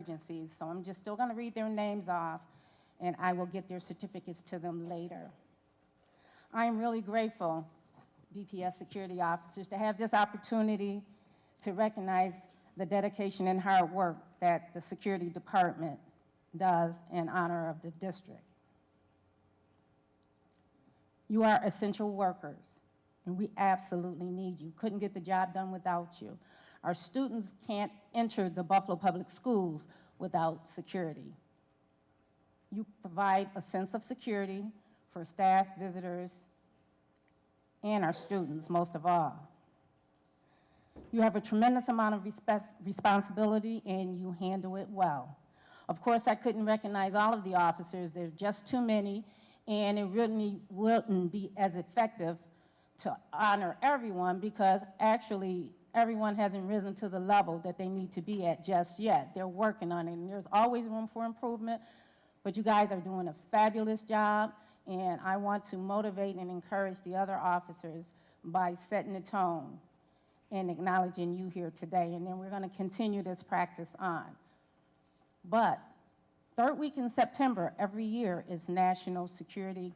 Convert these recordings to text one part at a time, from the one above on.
emergencies. So I'm just still going to read their names off, and I will get their certificates to them later. I am really grateful, BPS security officers, to have this opportunity to recognize the dedication and hard work that the security department does in honor of the district. You are essential workers, and we absolutely need you. Couldn't get the job done without you. Our students can't enter the Buffalo Public Schools without security. You provide a sense of security for staff, visitors, and our students, most of all. You have a tremendous amount of responsibility, and you handle it well. Of course, I couldn't recognize all of the officers. There's just too many, and it really wouldn't be as effective to honor everyone because actually everyone hasn't risen to the level that they need to be at just yet. They're working on it, and there's always room for improvement, but you guys are doing a fabulous job, and I want to motivate and encourage the other officers by setting the tone and acknowledging you here today, and then we're going to continue this practice on. But third week in September every year is National Security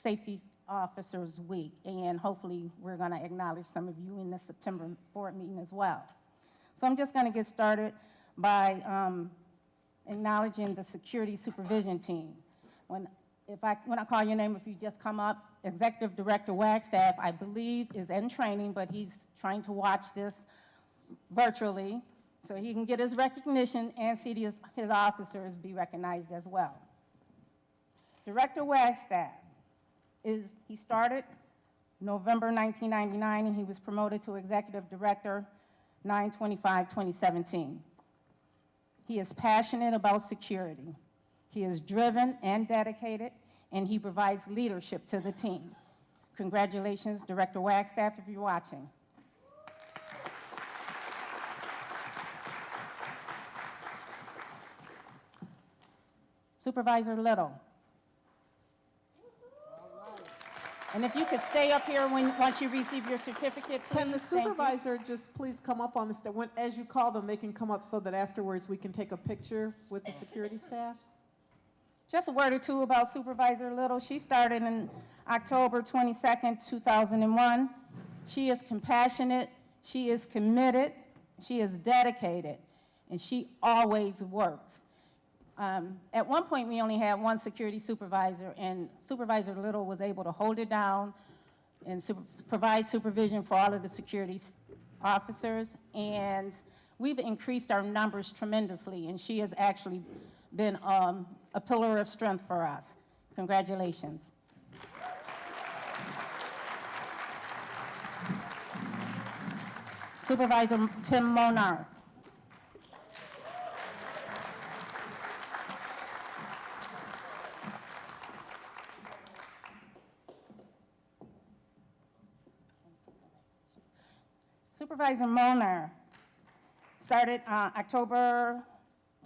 Safety Officers Week, and hopefully we're going to acknowledge some of you in the September board meeting as well. So I'm just going to get started by acknowledging the security supervision team. When I call your name, if you just come up, Executive Director Wagstaff, I believe, is in training, but he's trying to watch this virtually so he can get his recognition and see his officers be recognized as well. Director Wagstaff, he started November 1999, and he was promoted to Executive Director 9/25/2017. He is passionate about security. He is driven and dedicated, and he provides leadership to the team. Congratulations, Director Wagstaff, if you're watching. Supervisor Little. And if you could stay up here once you receive your certificate, please. Can the supervisor just please come up on the stage? As you call them, they can come up so that afterwards we can take a picture with the security staff? Just a word or two about Supervisor Little. She started in October 22nd, 2001. She is compassionate, she is committed, she is dedicated, and she always works. At one point, we only had one security supervisor, and Supervisor Little was able to hold it down and provide supervision for all of the security officers. And we've increased our numbers tremendously, and she has actually been a pillar of strength for us. Congratulations. Supervisor Tim Monar. Supervisor Monar started October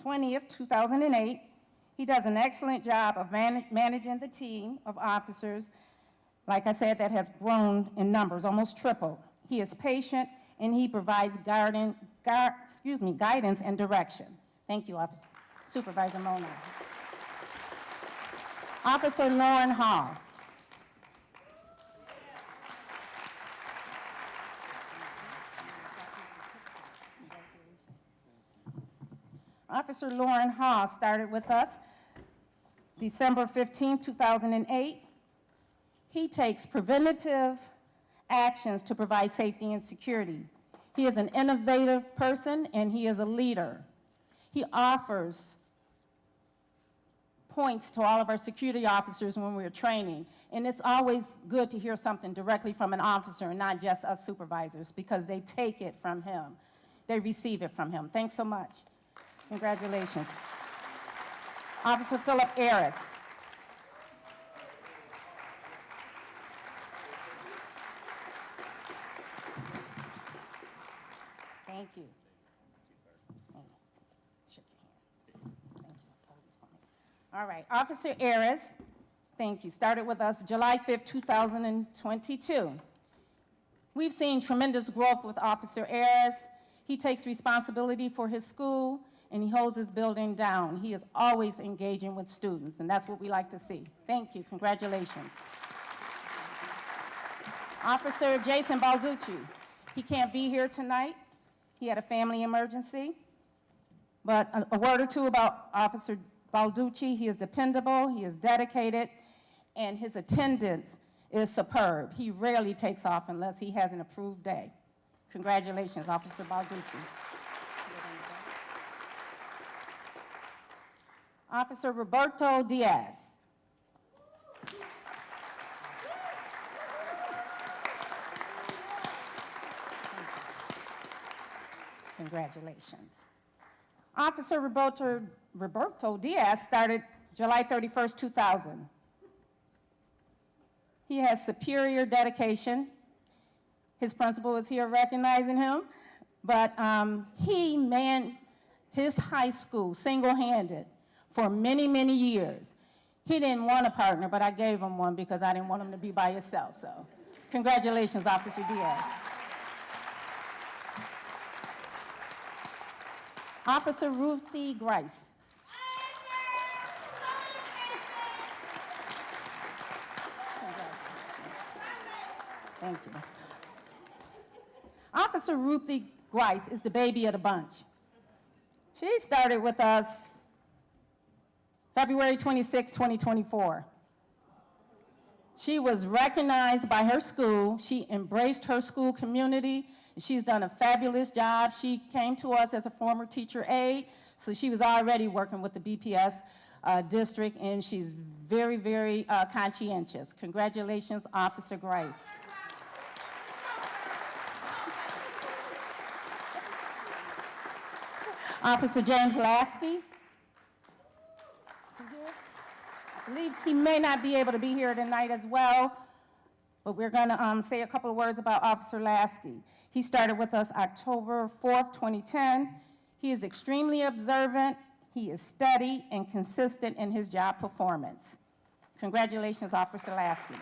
20th, 2008. He does an excellent job of managing the team of officers, like I said, that has grown in numbers, almost tripled. He is patient, and he provides guidance and direction. Thank you, Officer. Supervisor Monar. Officer Lauren Hall. Officer Lauren Hall started with us December 15, 2008. He takes preventative actions to provide safety and security. He is an innovative person, and he is a leader. He offers points to all of our security officers when we're training, and it's always good to hear something directly from an officer and not just us supervisors, because they take it from him. They receive it from him. Thanks so much. Congratulations. Officer Philip Ayres. Thank you. Shake your hand. Thank you. All right, Officer Ayres, thank you, started with us July 5th, 2022. We've seen tremendous growth with Officer Ayres. He takes responsibility for his school, and he holds his building down. He is always engaging with students, and that's what we like to see. Thank you. Congratulations. Officer Jason Balducci. He can't be here tonight. He had a family emergency. But a word or two about Officer Balducci. He is dependable, he is dedicated, and his attendance is superb. He rarely takes off unless he has an approved day. Congratulations, Officer Balducci. Officer Roberto Diaz. Congratulations. Officer Roberto Diaz started July 31st, 2000. He has superior dedication. His principal is here recognizing him, but he manned his high school single-handed for many, many years. He didn't want a partner, but I gave him one because I didn't want him to be by himself, so congratulations, Officer Diaz. Officer Ruthie Grice. Thank you. Officer Ruthie Grice is the baby of the bunch. She started with us February 26, 2024. She was recognized by her school. She embraced her school community. She's done a fabulous job. She came to us as a former teacher aide, so she was already working with the BPS district, and she's very, very conscientious. Congratulations, Officer Grice. Officer James Lasky. I believe he may not be able to be here tonight as well, but we're going to say a couple of words about Officer Lasky. He started with us October 4th, 2010. He is extremely observant. He is steady and consistent in his job performance. Congratulations, Officer Lasky.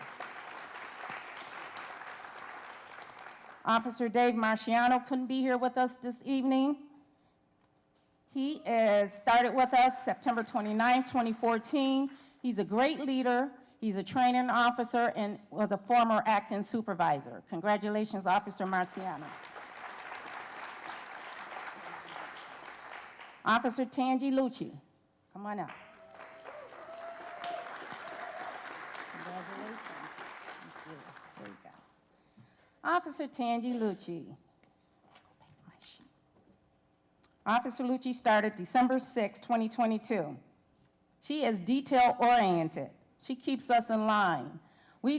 Officer Dave Marciano couldn't be here with us this evening. He started with us September 29, 2014. He's a great leader. He's a training officer and was a former acting supervisor. Congratulations, Officer Marciano. Officer Tangi Lucci, come on up. Congratulations. Thank you. There you go. Officer Tangi Lucci. Officer Lucci started December 6, 2022. She is detail-oriented. She keeps us in line. We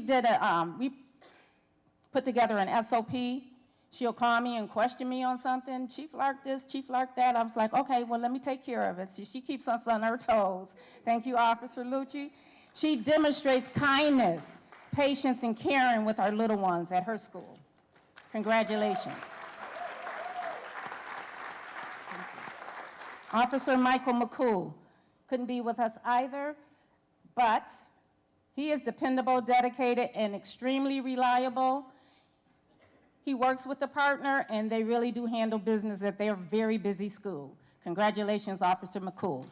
put together an SOP. She'll call me and question me on something. Chief Lark this, Chief Lark that. I was like, okay, well, let me take care of it. She keeps us on her toes. Thank you, Officer Lucci. She demonstrates kindness, patience, and caring with our little ones at her school. Congratulations. Officer Michael McCool couldn't be with us either, but he is dependable, dedicated, and extremely reliable. He works with a partner, and they really do handle business at their very busy school. Congratulations, Officer McCool.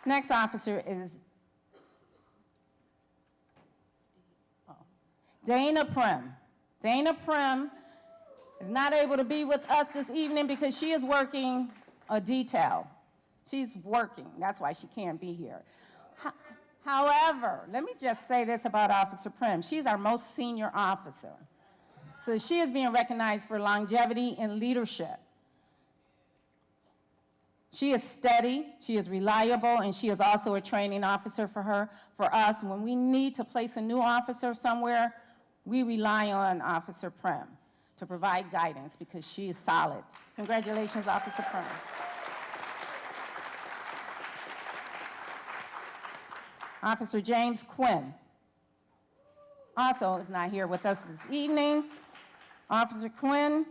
Next officer is Dana Prim. Dana Prim is not able to be with us this evening because she is working a detail. She's working. That's why she can't be here. However, let me just say this about Officer Prim. She's our most senior officer. So she is being recognized for longevity and leadership. She is steady, she is reliable, and she is also a training officer for us. When we need to place a new officer somewhere, we rely on Officer Prim to provide guidance because she is solid. Congratulations, Officer Prim. Officer James Quinn also is not here with us this evening. Officer Quinn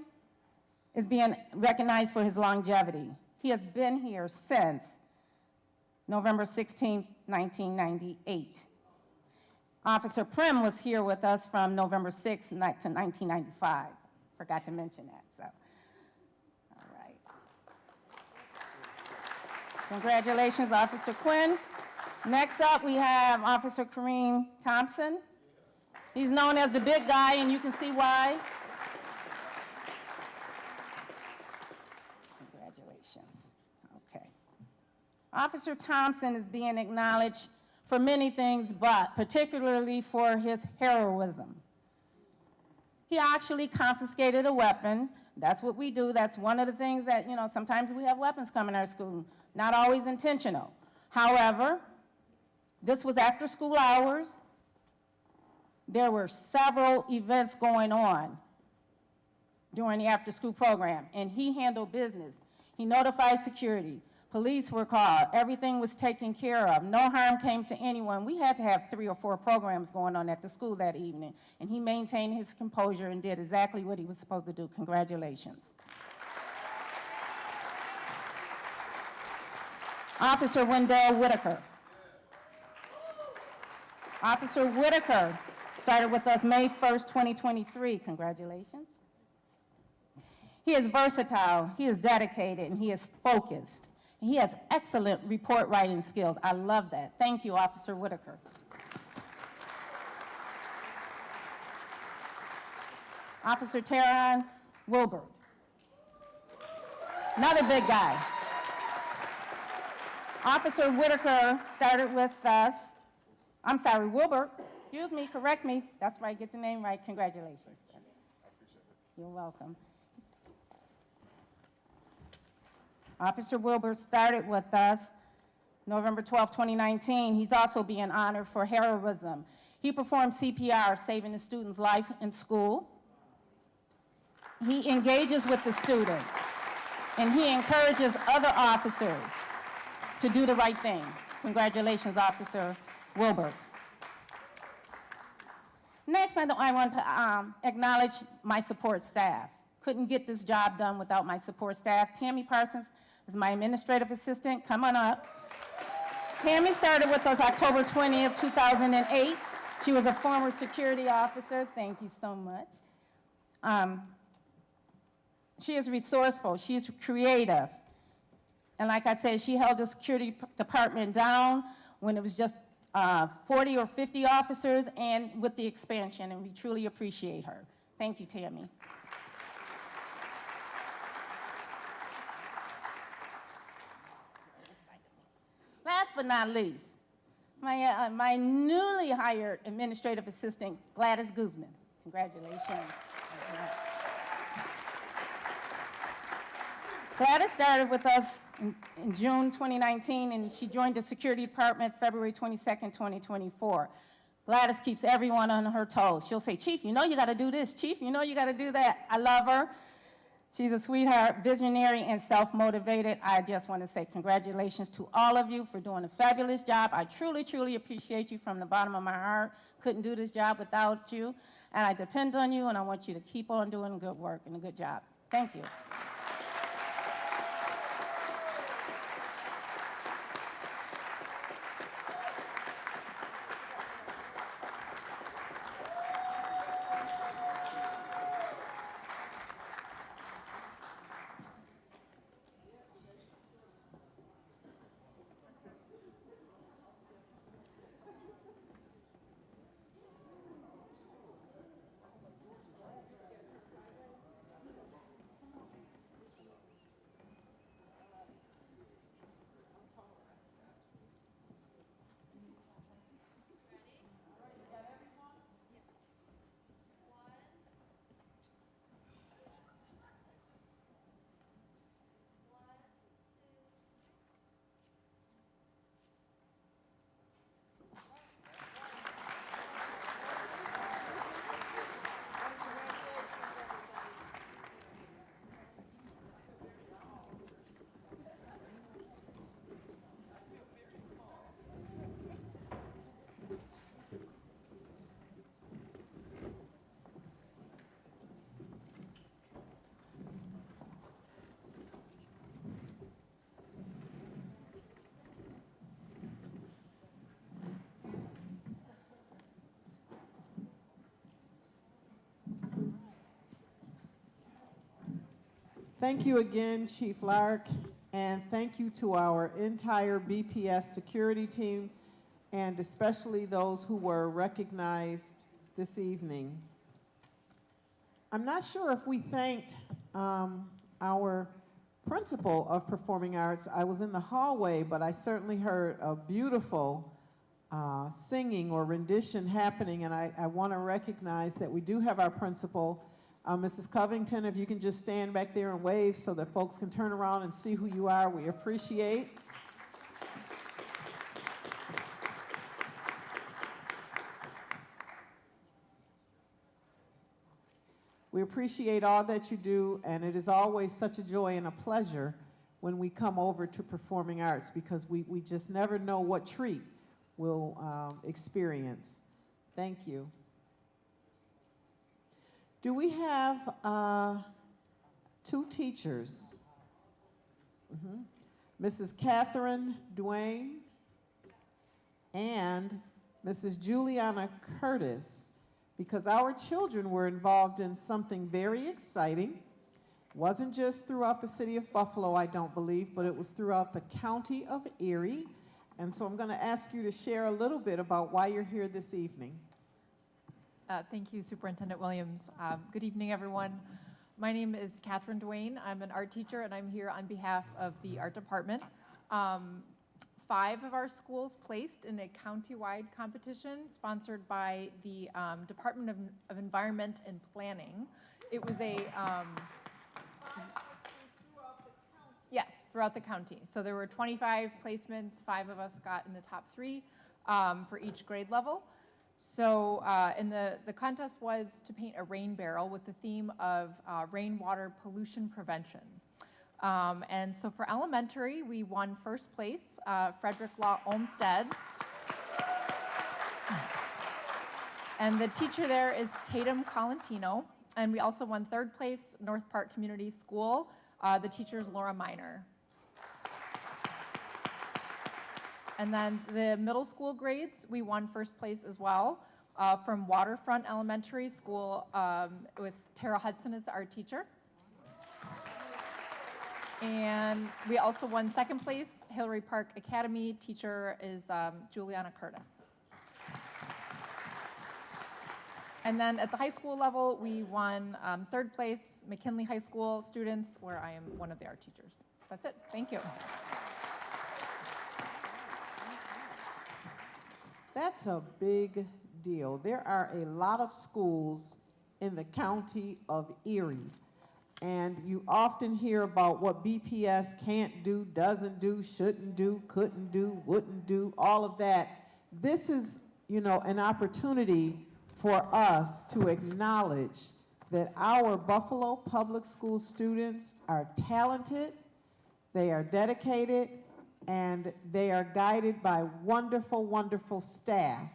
is being recognized for his longevity. He has been here since November 16, 1998. Officer Prim was here with us from November 6 to 1995. forgot to mention that, so. All right. Congratulations, Officer Quinn. Next up, we have Officer Kareem Thompson. He's known as the big guy, and you can see why. Congratulations. Okay. Officer Thompson is being acknowledged for many things, but particularly for his heroism. He actually confiscated a weapon. That's what we do. That's one of the things that, you know, sometimes we have weapons come in our school, not always intentional. However, this was after school hours. There were several events going on during the after-school program, and he handled business. He notified security. Police were called. Everything was taken care of. No harm came to anyone. We had to have 3 or 4 programs going on at the school that evening, and he maintained his composure and did exactly what he was supposed to do. Congratulations. Officer Wendell Whitaker. Officer Whitaker started with us May 1st, 2023. Congratulations. He is versatile, he is dedicated, and he is focused. He has excellent report writing skills. I love that. Thank you, Officer Whitaker. Officer Teron Wilbert. Another big guy. Officer Whitaker started with us. I'm sorry, Wilbert. Excuse me, correct me. That's right, get the name right. Congratulations. I appreciate it. You're welcome. Officer Wilbert started with us November 12, 2019. He's also being honored for heroism. He performed CPR, saving the student's life in school. He engages with the students, and he encourages other officers to do the right thing. Congratulations, Officer Wilbert. Next, I want to acknowledge my support staff. Couldn't get this job done without my support staff. Tammy Parsons is my administrative assistant. Come on up. Tammy started with us October 20th, 2008. She was a former security officer. Thank you so much. She is resourceful. She's creative. And like I said, she held the security department down when it was just 40 or 50 officers, and with the expansion, and we truly appreciate her. Thank you, Tammy. Last but not least, my newly hired administrative assistant, Gladys Guzman. Congratulations. Gladys started with us in June 2019, and she joined the security department February 22nd, 2024. Gladys keeps everyone on her toes. She'll say, Chief, you know you gotta do this. Chief, you know you gotta do that. I love her. She's a sweetheart, visionary, and self-motivated. I just want to say congratulations to all of you for doing a fabulous job. I truly, truly appreciate you from the bottom of my heart. Couldn't do this job without you. And I depend on you, and I want you to keep on doing good work and a good job. Thank you. Thank you again, Chief Lark, and thank you to our entire BPS security team, and especially those who were recognized this evening. I'm not sure if we thanked our principal of performing arts. I was in the hallway, but I certainly heard a beautiful singing or rendition happening, and I want to recognize that we do have our principal, Mrs. Covington. If you can just stand back there and wave so that folks can turn around and see who you are, we appreciate. We appreciate all that you do, and it is always such a joy and a pleasure when we come over to performing arts, because we just never know what treat we'll experience. Thank you. Do we have two teachers? Mrs. Catherine Duane and Mrs. Juliana Curtis, because our children were involved in something very exciting. It wasn't just throughout the city of Buffalo, I don't believe, but it was throughout the county of Erie. And so I'm going to ask you to share a little bit about why you're here this evening. Thank you, Superintendent Williams. Good evening, everyone. My name is Catherine Duane. I'm an art teacher, and I'm here on behalf of the art department. 5 of our schools placed in a county-wide competition sponsored by the Department of Environment and Planning. It was a yes, throughout the county. So there were 25 placements. 5 of us got in the top 3 for each grade level. So and the contest was to paint a rain barrel with the theme of rainwater pollution prevention. And so for elementary, we won first place, Frederick Law Olmsted. And the teacher there is Tatum Colantino. And we also won 3rd place, North Park Community School. The teacher is Laura Miner. And then the middle school grades, we won first place as well from Waterfront Elementary School with Tara Hudson as the art teacher. And we also won 2nd place, Hillary Park Academy. Teacher is Juliana Curtis. And then at the high school level, we won 3rd place, McKinley High School students, where I am one of the art teachers. That's it. Thank you. That's a big deal. There are a lot of schools in the county of Erie, and you often hear about what BPS can't do, doesn't do, shouldn't do, couldn't do, wouldn't do, all of that. This is, you know, an opportunity for us to acknowledge that our Buffalo Public School students are talented, they are dedicated, and they are guided by wonderful, wonderful staff.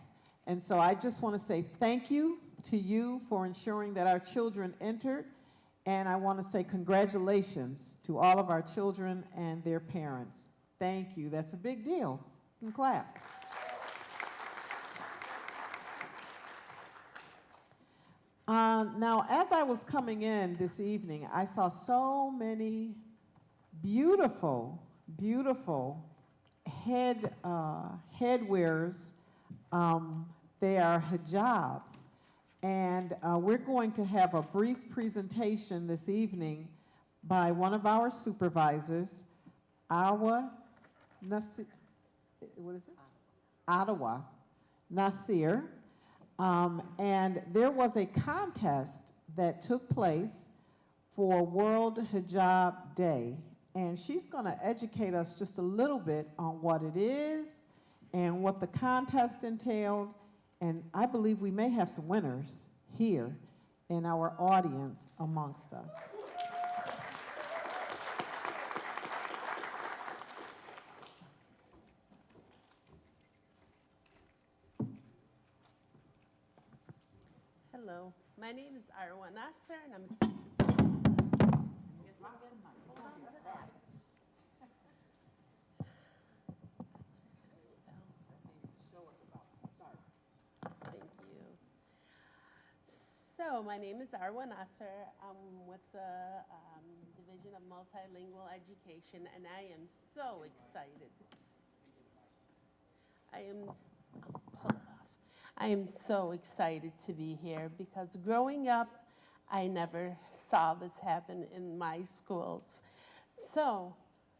And so I just want to say thank you to you for ensuring that our children entered, and I want to say congratulations to all of our children and their parents. Thank you. That's a big deal. You can clap. Now, as I was coming in this evening, I saw so many beautiful, beautiful headwears. They are hijabs. And we're going to have a brief presentation this evening by one of our supervisors, Ottawa Nasir. And there was a contest that took place for World Hijab Day. And she's going to educate us just a little bit on what it is and what the contest entailed. And I believe we may have some winners here in our audience amongst us. Hello, my name is Arwa Nasser, and I'm. Thank you. So my name is Arwa Nasser. I'm with the Division of Multilingual Education, and I am so excited. I'll pull it off. I am so excited to be here because growing up, I never saw this happen in my schools. So,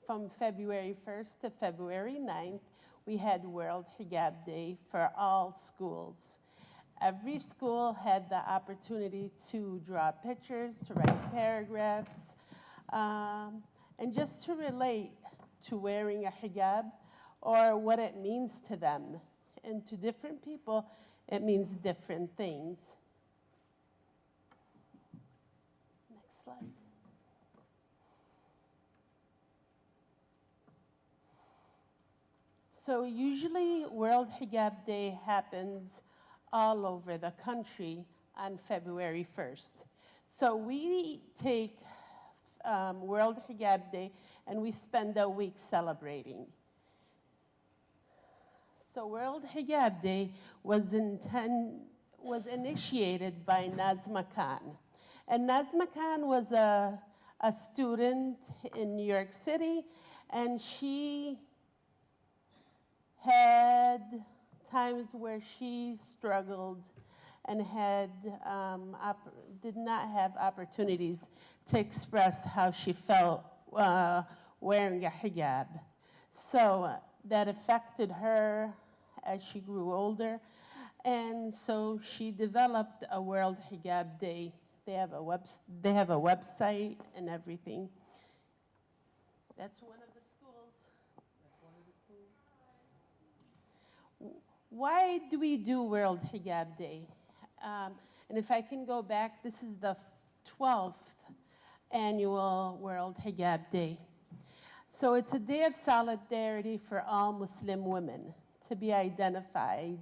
from February 1st to February 9th, we had World Hijab Day for all schools. Every school had the opportunity to draw pictures, to write paragraphs, and just to relate to wearing a hijab or what it means to them. And to different people, it means different things. Next slide. So usually World Hijab Day happens all over the country on February 1st. So we take World Hijab Day and we spend a week celebrating. So World Hijab Day was initiated by Nazma Khan. And Nazma Khan was a student in New York City, and she had times where she struggled and did not have opportunities to express how she felt wearing a hijab. So that affected her as she grew older, and so she developed a World Hijab Day. They have a website and everything. That's one of the schools. Why do we do World Hijab Day? And if I can go back, this is the 12th annual World Hijab Day. So it's a day of solidarity for all Muslim women to be identified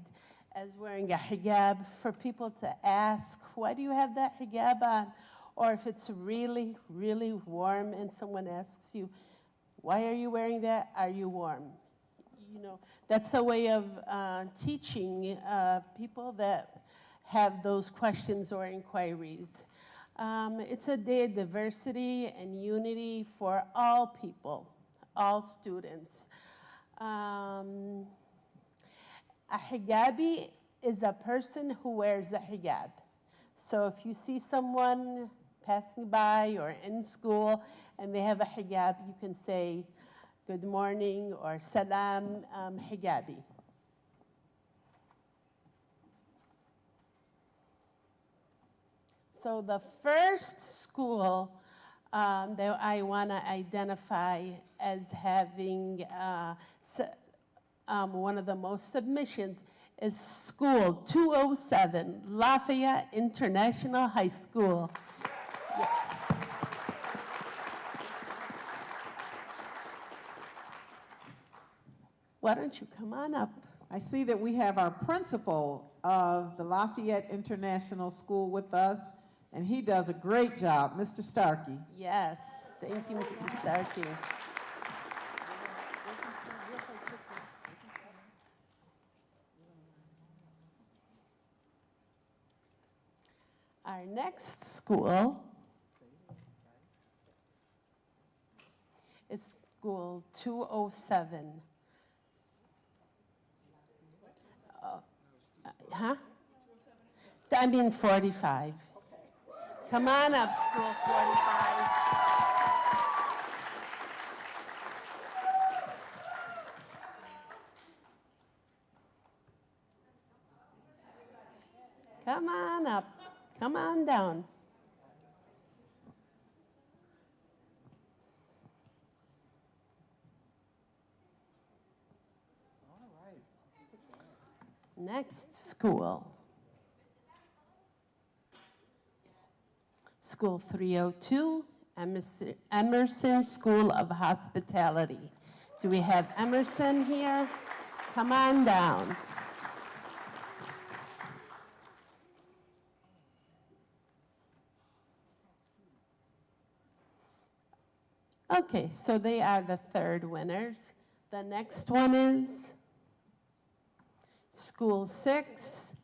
as wearing a hijab, for people to ask, why do you have that hijab on? Or if it's really, really warm and someone asks you, why are you wearing that? Are you warm? You know, that's a way of teaching people that have those questions or inquiries. It's a day of diversity and unity for all people, all students. A hijabi is a person who wears a hijab. So if you see someone passing by or in school and they have a hijab, you can say, good morning, or salam, hijabi. So the first school that I want to identify as having one of the most submissions is School 207, Lafayette International High School. Yeah. Why don't you come on up? I see that we have our principal of the Lafayette International School with us, and he does a great job, Mr. Starkey. Yes, thank you, Mr. Starkey. Our next school is School 207. Huh? I mean 45. Come on up, School 45. Come on up. Come on down. Next school. School 302, Emerson School of Hospitality. Do we have Emerson here? Come on down. Okay, so they are the third winners. The next one is School 6,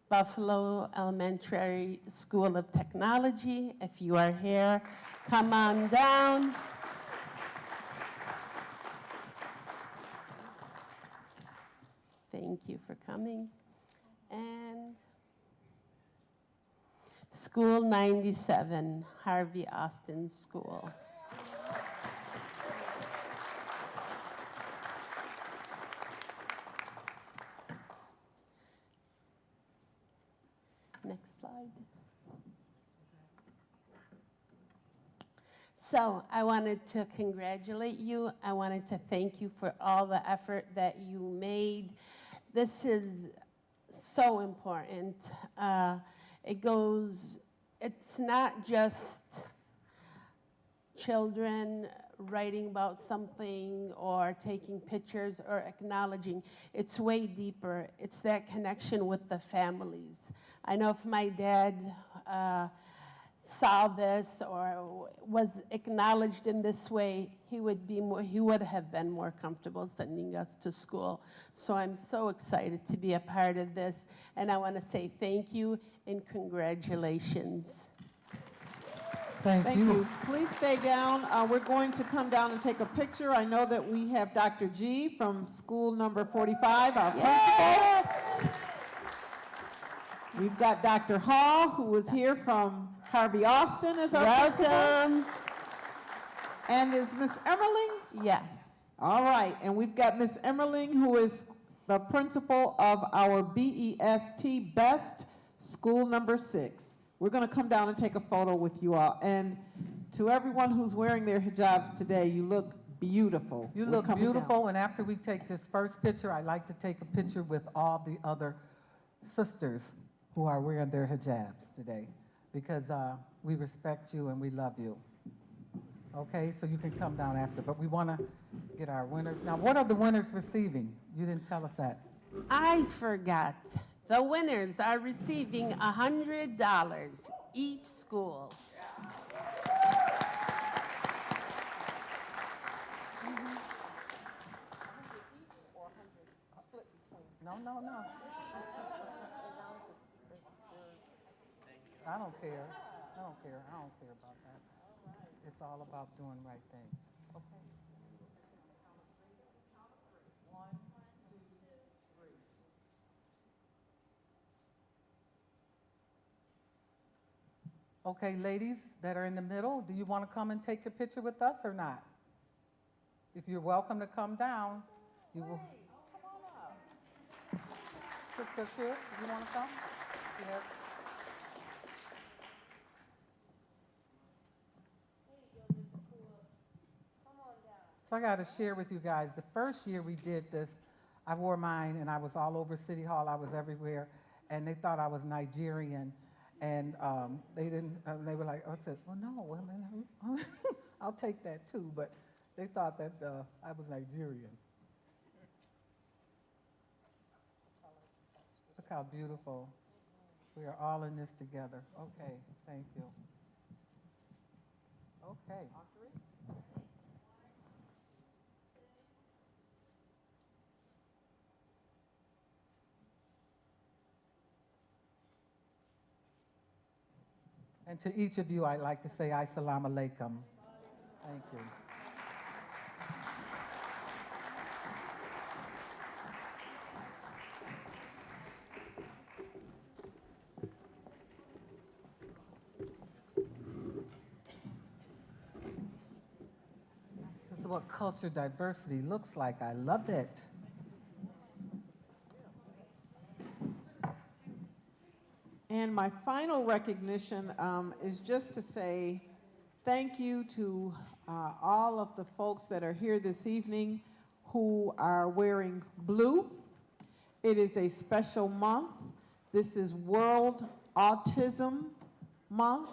Buffalo Elementary School of Technology. If you are here, come on down. Thank you for coming. And School 97, Harvey Austin School. Next slide. So I wanted to congratulate you. I wanted to thank you for all the effort that you made. This is so important. It's not just children writing about something or taking pictures or acknowledging. It's way deeper. It's that connection with the families. I know if my dad saw this or was acknowledged in this way, he would have been more comfortable sending us to school. So I'm so excited to be a part of this, and I want to say thank you and congratulations. Thank you. Please stay down. We're going to come down and take a picture. I know that we have Dr. G from school number 45, our principal. We've got Dr. Hall, who is here from Harvey Austin as our principal. Welcome. And is Miss Emmerling? Yes. All right, and we've got Miss Emmerling, who is the principal of our BEST Best School number 6. We're going to come down and take a photo with you all. And to everyone who's wearing their hijabs today, you look beautiful. You We're look coming down. beautiful, and after we take this first picture, I'd like to take a picture with all the other sisters who are wearing their hijabs today, because we respect you and we love you. Okay, so you can come down after, but we want to get our winners. Now, what are the winners receiving? You didn't tell us that. I forgot. The winners are receiving $100 each school. No. I don't care. I don't care about that. It's all about doing right thing. Okay. 1, 2, 3. Okay, ladies that are in the middle, do you want to come and take a picture with us or not? If you're welcome to come down, you will. Sister Chris, you want to come? Yes. So I got to share with you guys, the first year we did this, I wore mine and I was all over City Hall, I was everywhere, and they thought I was Nigerian, and they didn't, they were like, I said, well, no, well, I'll take that too, but they thought that I was Nigerian. Look how beautiful. We are all in this together. Okay, thank you. Okay. And to each of you, I'd like to say, Assalamu alaikum. Thank you. This is what culture diversity looks like. I love it. And my final recognition is just to say thank you to all of the folks that are here this evening who are wearing blue. It is a special month. This is World Autism Month,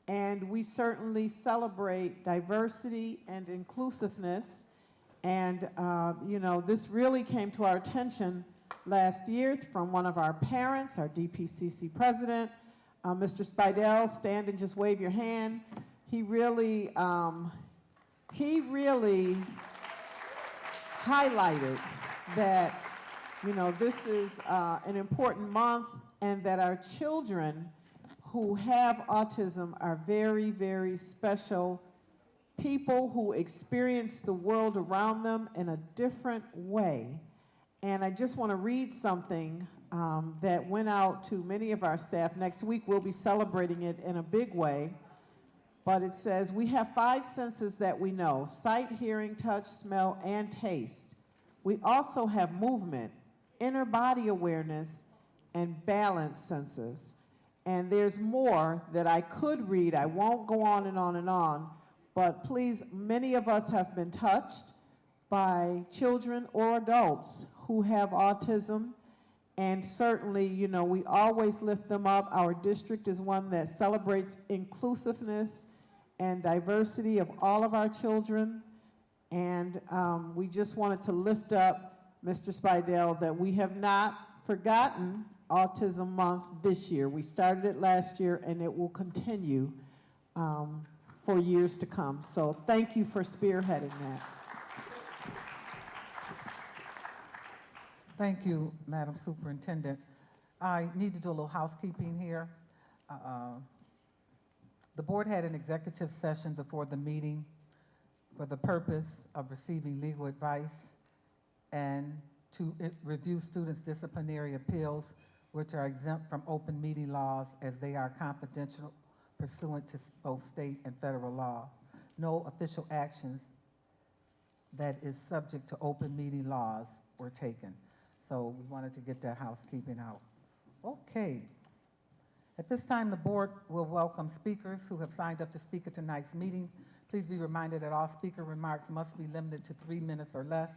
and we certainly celebrate diversity and inclusiveness. And, you know, this really came to our attention last year from one of our parents, our DPCC president, Mr. Spidell. Stand and just wave your hand. He really highlighted that, you know, this is an important month, and that our children who have autism are very, very special people who experience the world around them in a different way. And I just want to read something that went out to many of our staff. Next week, we'll be celebrating it in a big way. But it says, we have 5 senses that we know: sight, hearing, touch, smell, and taste. We also have movement, inner body awareness, and balance senses. And there's more that I could read. I won't go on and on and on. But please, many of us have been touched by children or adults who have autism. And certainly, you know, we always lift them up. Our district is one that celebrates inclusiveness and diversity of all of our children. And we just wanted to lift up, Mr. Spidell, that we have not forgotten Autism Month this year. We started it last year, and it will continue for years to come. So thank you for spearheading that. Thank you, Madam Superintendent. I need to do a little housekeeping here. The board had an executive session before the meeting for the purpose of receiving legal advice and to review students' disciplinary appeals, which are exempt from open meeting laws as they are confidential pursuant to both state and federal law. No official actions that is subject to open meeting laws were taken. So we wanted to get that housekeeping out. Okay. At this time, the board will welcome speakers who have signed up to speak at tonight's meeting. Please be reminded that all speaker remarks must be limited to 3 minutes or less.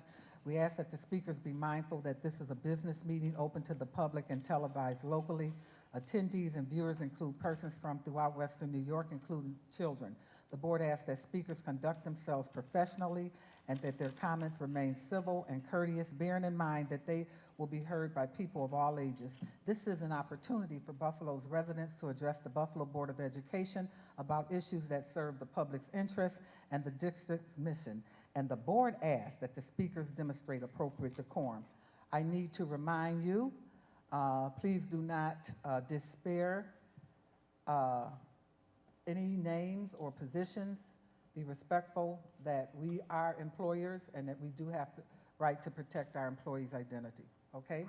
We ask that the speakers be mindful that this is a business meeting open to the public and televised locally. Attendees and viewers include persons from throughout Western New York, including children. The board asks that speakers conduct themselves professionally and that their comments remain civil and courteous, bearing in mind that they will be heard by people of all ages. This is an opportunity for Buffalo's residents to address the Buffalo Board of Education about issues that serve the public's interest and the district's mission. And the board asks that the speakers demonstrate appropriate decorum. I need to remind you, please do not despair any names or positions. Be respectful that we are employers and that we do have the right to protect our employees' identity, okay?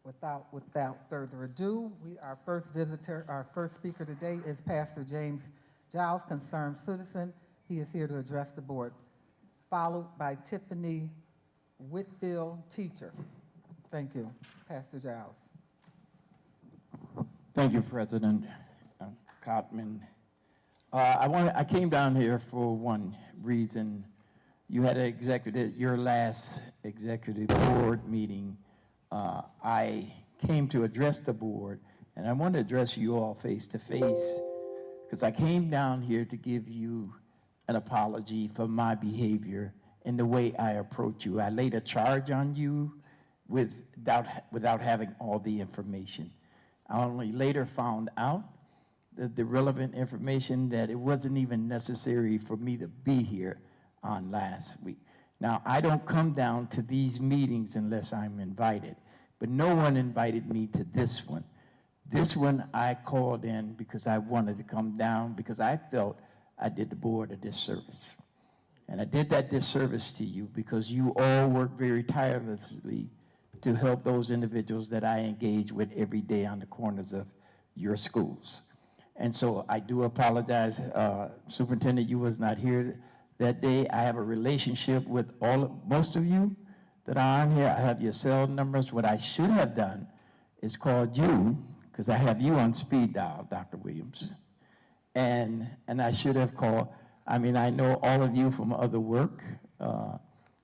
Without further ado, our first speaker today is Pastor James Giles, concerned citizen. He is here to address the board, followed by Tiffany Whitfield, teacher. Thank you, Pastor Giles. Thank you, President Cotman. I came down here for one reason. You had your last executive board meeting. I came to address the board, and I want to address you all face to face, because I came down here to give you an apology for my behavior and the way I approach you. I laid a charge on you without having all the information. I only later found out the relevant information that it wasn't even necessary for me to be here on last week. Now, I don't come down to these meetings unless I'm invited, but no one invited me to this one. This one I called in because I wanted to come down because I felt I did the board a disservice. And I did that disservice to you because you all work very tirelessly to help those individuals that I engage with every day on the corners of your schools. And so I do apologize. Superintendent, you was not here that day. I have a relationship with most of you that are on here. I have your cell numbers. What I should have done is called you, because I have you on speed dial, Dr. Williams. And I should have called, I know all of you from other work.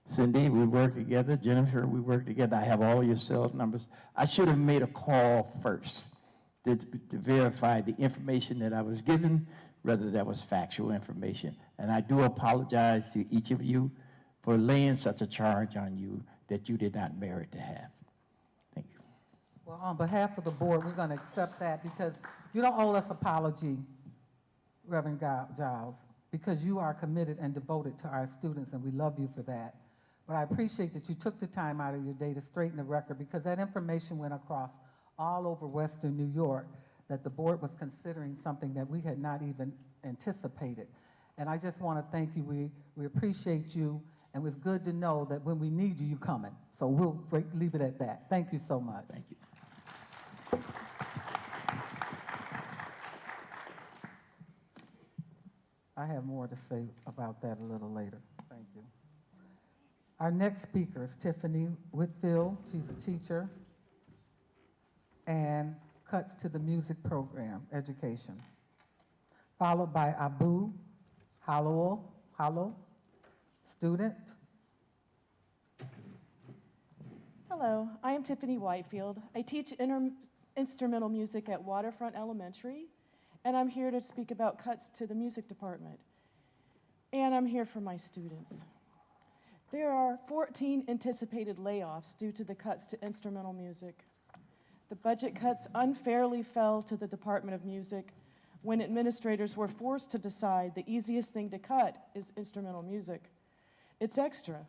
Cindy, we work together. Jennifer, we work together. I have all your cell numbers. I should have made a call first to verify the information that I was given, whether that was factual information. And I do apologize to each of you for laying such a charge on you that you did not merit to have. Thank you. Well, on behalf of the board, we're going to accept that because you don't owe us apology, Reverend Giles, because you are committed and devoted to our students, and we love you for that. But I appreciate that you took the time out of your day to straighten the record, because that information went across all over Western New York, that the board was considering something that we had not even anticipated. And I just want to thank you. We appreciate you, and it's good to know that when we need you, you're coming. So we'll leave it at that. Thank you so much. Thank you. I have more to say about that a little later. Thank you. Our next speaker is Tiffany Whitfield. She's a teacher and cuts to the music program, education. Followed by Abu Hallow, student. Hello, I am Tiffany Whitefield. I teach instrumental music at Waterfront Elementary, and I'm here to speak about cuts to the music department. And I'm here for my students. There are 14 anticipated layoffs due to the cuts to instrumental music. The budget cuts unfairly fell to the Department of Music when administrators were forced to decide the easiest thing to cut is instrumental music. It's extra.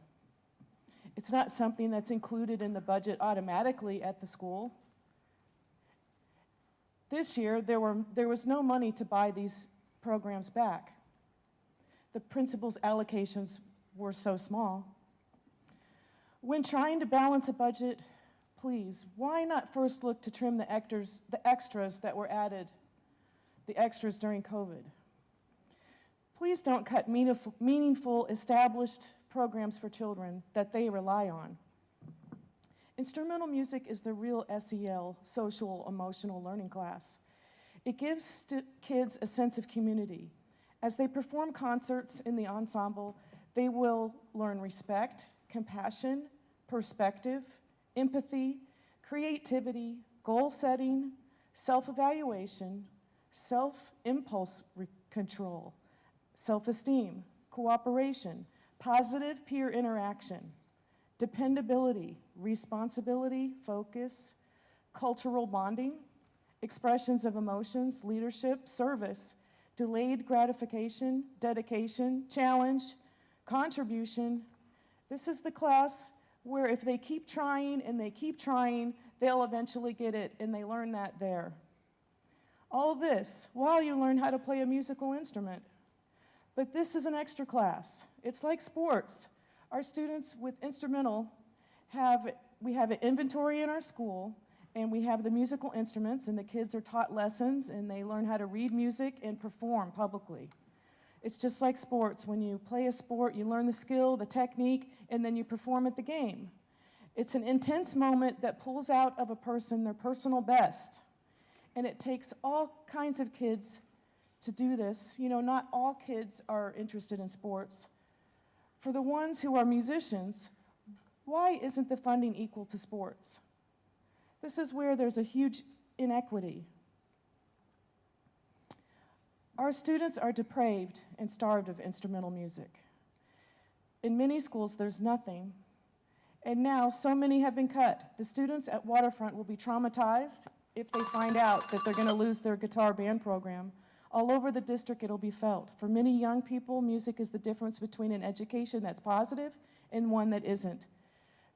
It's not something that's included in the budget automatically at the school. This year, there was no money to buy these programs back. The principal's allocations were so small. When trying to balance a budget, please, why not first look to trim the extras that were added, the extras during COVID? Please don't cut meaningful, established programs for children that they rely on. Instrumental music is the real SEL, social emotional learning class. It gives kids a sense of community. As they perform concerts in the ensemble, they will learn respect, compassion, perspective, empathy, creativity, goal setting, self-evaluation, self-impulse control, self-esteem, cooperation, positive peer interaction, dependability, responsibility, focus, cultural bonding, expressions of emotions, leadership, service, delayed gratification, dedication, challenge, contribution. This is the class where if they keep trying and they keep trying, they'll eventually get it, and they learn that there. All this while you learn how to play a musical instrument. But this is an extra class. It's like sports. Our students with instrumental we have an inventory in our school, and we have the musical instruments, and the kids are taught lessons, and they learn how to read music and perform publicly. It's just like sports. When you play a sport, you learn the skill, the technique, and then you perform at the game. It's an intense moment that pulls out of a person their personal best, and it takes all kinds of kids to do this. You know, not all kids are interested in sports. For the ones who are musicians, why isn't the funding equal to sports? This is where there's a huge inequity. Our students are depraved and starved of instrumental music. In many schools, there's nothing. And now, so many have been cut. The students at Waterfront will be traumatized if they find out that they're going to lose their guitar band program. All over the district, it'll be felt. For many young people, music is the difference between an education that's positive and one that isn't.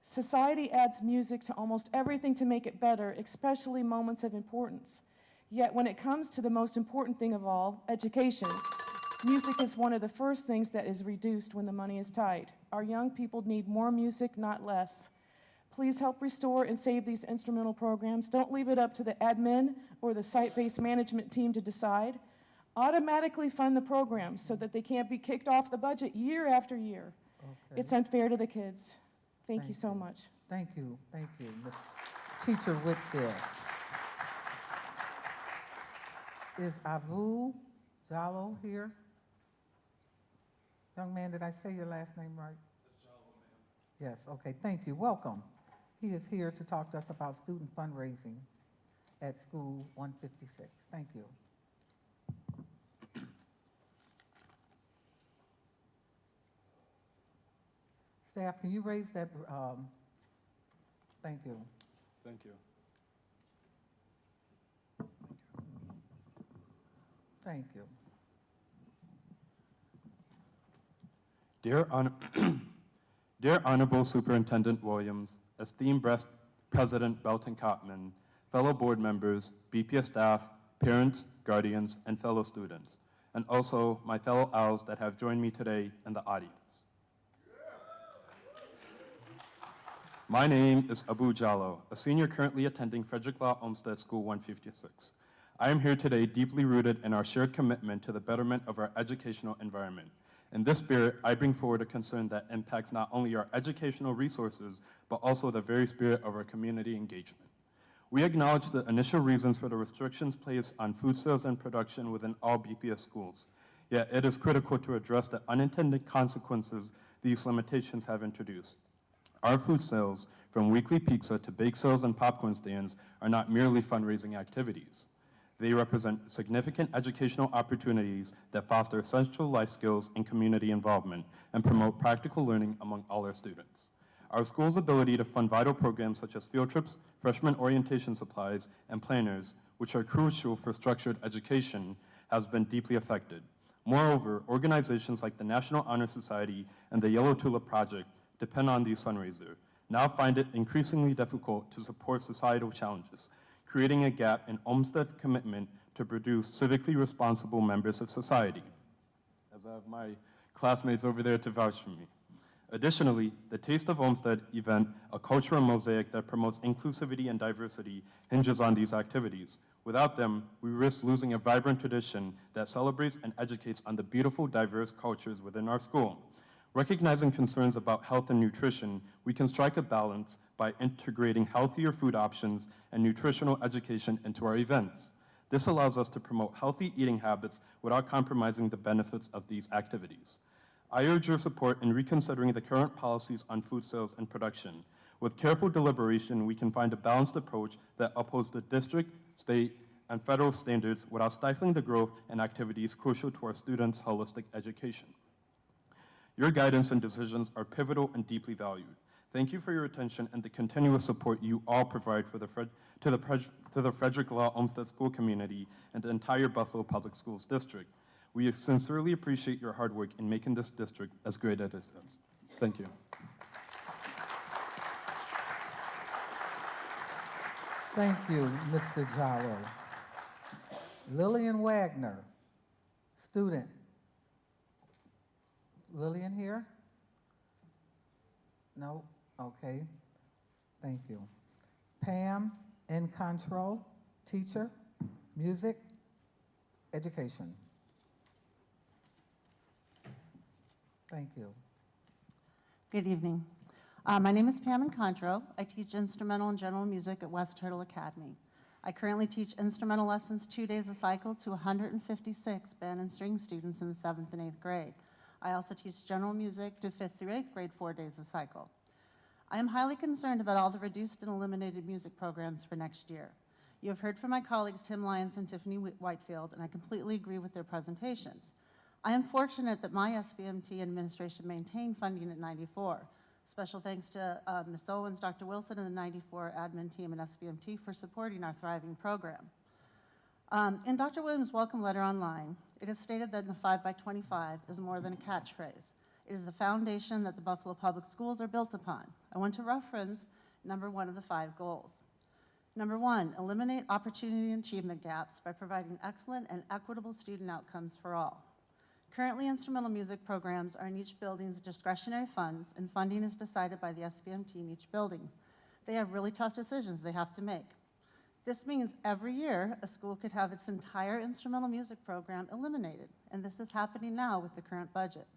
Society adds music to almost everything to make it better, especially moments of importance. Yet when it comes to the most important thing of all, education, music is one of the first things that is reduced when the money is tight. Our young people need more music, not less. Please help restore and save these instrumental programs. Don't leave it up to the admin or the site-based management team to decide. Automatically fund the programs so that they can't be kicked off the budget year after year. Okay. It's unfair to the kids. Thank you so much. Thank you, Ms. Teacher Whitfield. Is Abu Jallo here? Young man, did I say your last name right? It's Jallo, ma'am. Yes, okay, thank you, welcome. He is here to talk to us about student fundraising at School 156. Thank you. Staff, can you raise that, thank you. Thank you. Thank you. Dear Honorable Superintendent Williams, esteemed President Belton Cotman, fellow board members, BPS staff, parents, guardians, and fellow students, and also my fellow owls that have joined me today in the audience. My name is Abu Jallo, a senior currently attending Frederick Law Olmsted School 156. I am here today deeply rooted in our shared commitment to the betterment of our educational environment. In this spirit, I bring forward a concern that impacts not only our educational resources, but also the very spirit of our community engagement. We acknowledge the initial reasons for the restrictions placed on food sales and production within all BPS schools, yet it is critical to address the unintended consequences these limitations have introduced. Our food sales, from weekly pizza to bake sales and popcorn stands, are not merely fundraising activities. They represent significant educational opportunities that foster essential life skills and community involvement and promote practical learning among all our students. Our school's ability to fund vital programs such as field trips, freshman orientation supplies, and planners, which are crucial for structured education, has been deeply affected. Moreover, organizations like the National Honor Society and the Yellow Tulip Project depend on these fundraisers, now find it increasingly difficult to support societal challenges, creating a gap in Olmsted's commitment to produce civically responsible members of society. As I have my classmates over there to vouch for me. Additionally, the Taste of Olmsted event, a cultural mosaic that promotes inclusivity and diversity, hinges on these activities. Without them, we risk losing a vibrant tradition that celebrates and educates on the beautiful, diverse cultures within our school. Recognizing concerns about health and nutrition, we can strike a balance by integrating healthier food options and nutritional education into our events. This allows us to promote healthy eating habits without compromising the benefits of these activities. I urge your support in reconsidering the current policies on food sales and production. With careful deliberation, we can find a balanced approach that upholds the district, state, and federal standards without stifling the growth and activities crucial to our students' holistic education. Your guidance and decisions are pivotal and deeply valued. Thank you for your attention and the continuous support you all provide for to the Frederick Law Olmsted School community and the entire Buffalo Public Schools district. We sincerely appreciate your hard work in making this district as great as it is. Thank you. Thank you, Mr. Jallo. Lillian Wagner, student. Lillian here? No? Okay. Thank you. Pam in control, teacher, music, education. Thank you. Good evening. My name is Pam Incontro. I teach instrumental and general music at West Turtle Academy. I currently teach instrumental lessons 2 days a cycle to 156 band and string students in the 7th and 8th grade. I also teach general music to 5th through 8th grade 4 days a cycle. I am highly concerned about all the reduced and eliminated music programs for next year. You have heard from my colleagues Tim Lyons and Tiffany Whitefield, and I completely agree with their presentations. I am fortunate that my SBMT administration maintained funding at 94. Special thanks to Ms. Owens, Dr. Wilson, and the 94 admin team and SBMT for supporting our thriving program. In Dr. Williams' welcome letter online, it is stated that the 5 by 25 is more than a catchphrase. It is the foundation that the Buffalo Public Schools are built upon. I want to reference number 1 of the 5 goals. Number 1, eliminate opportunity and achievement gaps by providing excellent and equitable student outcomes for all. Currently, instrumental music programs are in each building's discretionary funds, and funding is decided by the SBMT in each building. They have really tough decisions they have to make. This means every year, a school could have its entire instrumental music program eliminated, and this is happening now with the current budget.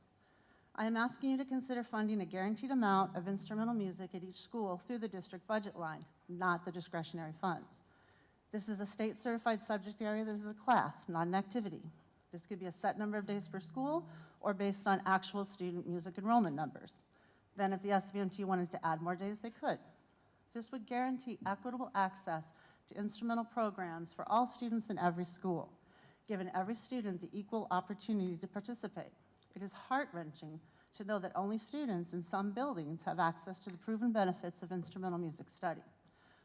I am asking you to consider funding a guaranteed amount of instrumental music at each school through the district budget line, not the discretionary funds. This is a state-certified subject area that is a class, not an activity. This could be a set number of days per school or based on actual student music enrollment numbers. Then if the SBMT wanted to add more days, they could. This would guarantee equitable access to instrumental programs for all students in every school, giving every student the equal opportunity to participate. It is heart-wrenching to know that only students in some buildings have access to the proven benefits of instrumental music study.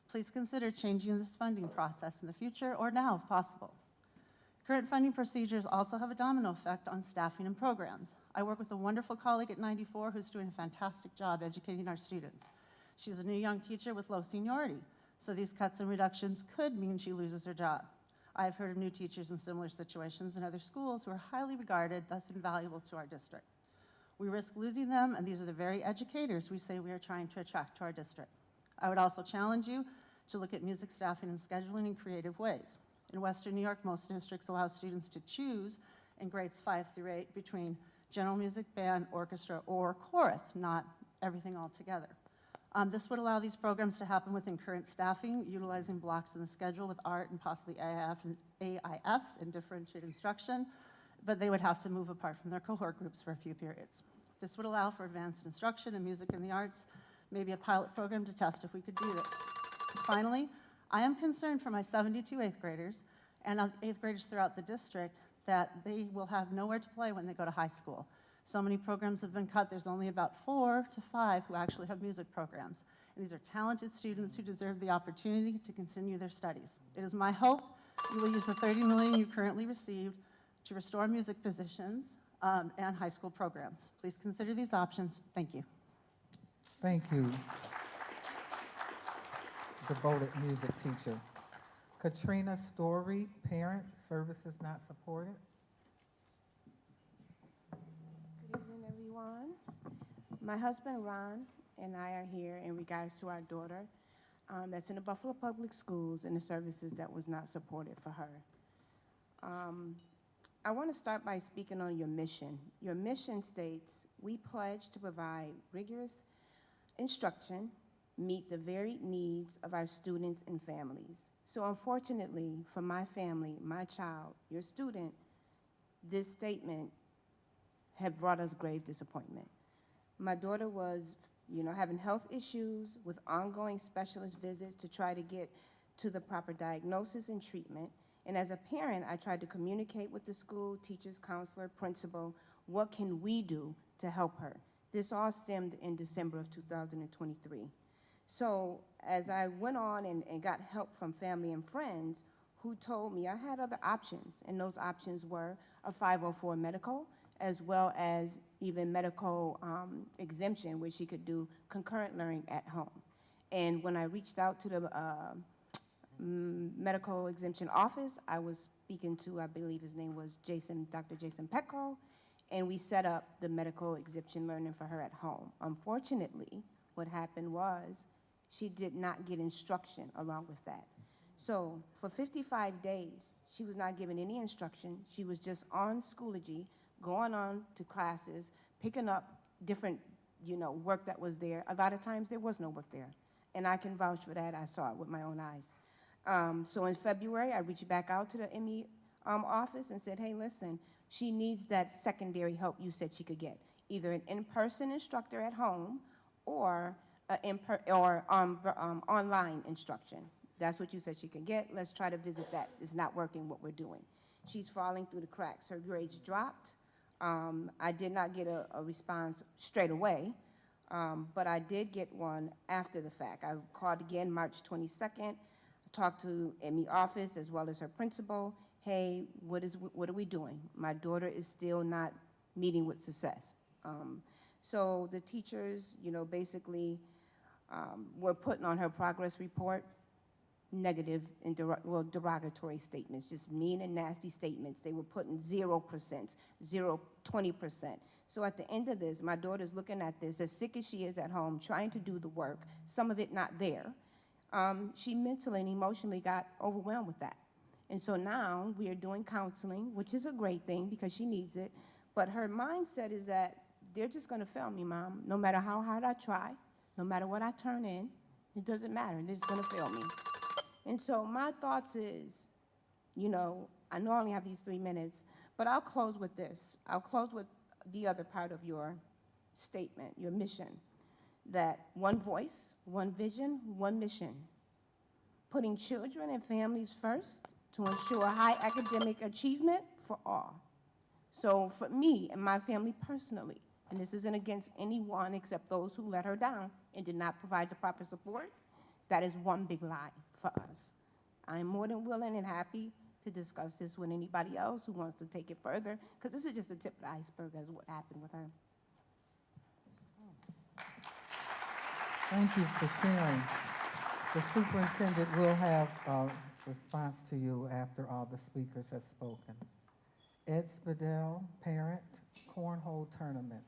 Please consider changing this funding process in the future or now if possible. Current funding procedures also have a domino effect on staffing and programs. I work with a wonderful colleague at 94 who's doing a fantastic job educating our students. She's a new young teacher with low seniority, So these cuts and reductions could mean she loses her job. I've heard of new teachers in similar situations in other schools who are highly regarded, thus invaluable to our district. We risk losing them, and these are the very educators we say we are trying to attract to our district. I would also challenge you to look at music staffing and scheduling in creative ways. In Western New York, most districts allow students to choose in grades 5 through 8 between general music, band, orchestra, or chorus, not everything all together. This would allow these programs to happen within current staffing, utilizing blocks in the schedule with art and possibly AIS and differentiated instruction, but they would have to move apart from their cohort groups for a few periods. This would allow for advanced instruction in music and the arts, maybe a pilot program to test if we could do this. Finally, I am concerned for my 72 eighth graders and eighth graders throughout the district that they will have nowhere to play when they go to high school. So many programs have been cut. There's only about 4 to 5 who actually have music programs. And these are talented students who deserve the opportunity to continue their studies. It is my hope you will use the $30 million you currently received to restore music positions and high school programs. Please consider these options. Thank you. Thank you. Devoted music teacher. Katrina Story, parent, services not supported. Good evening, everyone. My husband, Ron, and I are here in regards to our daughter that's in the Buffalo Public Schools and the services that was not supported for her. I want to start by speaking on your mission. Your mission states, we pledge to provide rigorous instruction, meet the varied needs of our students and families. So unfortunately, for my family, my child, your student, this statement have brought us grave disappointment. My daughter was, having health issues with ongoing specialist visits to try to get to the proper diagnosis and treatment. And as a parent, I tried to communicate with the school, teachers, counselor, principal, what can we do to help her? This all stemmed in December of 2023. So as I went on and got help from family and friends who told me I had other options, and those options were a 504 medical, as well as even medical exemption, where she could do concurrent learning at home. And when I reached out to the medical exemption office, I was speaking to, I believe his name was Dr. Jason Petko, and we set up the medical exemption learning for her at home. Unfortunately, what happened was she did not get instruction along with that. So for 55 days, she was not given any instruction. She was just on Schoology, going on to classes, picking up different, work that was there. A lot of times there was no work there. And I can vouch for that. I saw it with my own eyes. So in February, I reached back out to the ME office and said, hey, listen, she needs that secondary help you said she could get, either an in-person instructor at home or online instruction. That's what you said she could get. Let's try to visit that. It's not working what we're doing. She's falling through the cracks. Her grades dropped. I did not get a response straight away, but I did get one after the fact. I called again March 22nd, talked to ME office as well as her principal. Hey, what are we doing? My daughter is still not meeting with success. So the teachers, basically were putting on her progress report negative and derogatory statements, just mean and nasty statements. They were putting 0%, 20%. So at the end of this, my daughter's looking at this, as sick as she is at home, trying to do the work, some of it not there. She mentally and emotionally got overwhelmed with that. And so now we are doing counseling, which is a great thing because she needs it. But her mindset is that they're just going to fail me, Mom. No matter how hard I try, no matter what I turn in, it doesn't matter. They're just going to fail me. And so my thoughts is, I know I only have these 3 minutes, but I'll close with this. I'll close with the other part of your statement, your mission, that one voice, one vision, one mission, putting children and families first to ensure high academic achievement for all. So for me and my family personally, and this isn't against anyone except those who let her down and did not provide the proper support, that is one big lie for us. I'm more than willing and happy to discuss this with anybody else who wants to take it further, because this is just the tip of the iceberg as what happened with her. Thank you for sharing. The superintendent will have a response to you after all the speakers have spoken. Ed Spadell, parent, cornhole tournament.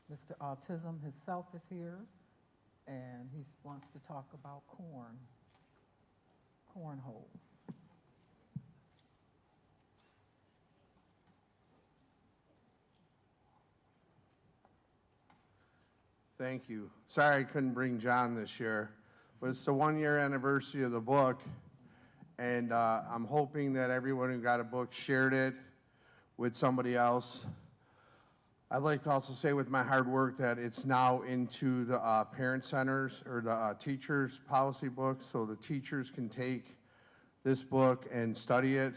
Mr. Autism himself is here, and he wants to talk about cornhole. Thank you. Sorry I couldn't bring John this year, but it's the 1-year anniversary of the book, and I'm hoping that everyone who got a book shared it with somebody else. I'd like to also say with my hard work that it's now into the parent centers or the teachers' policy book, so the teachers can take this book and study it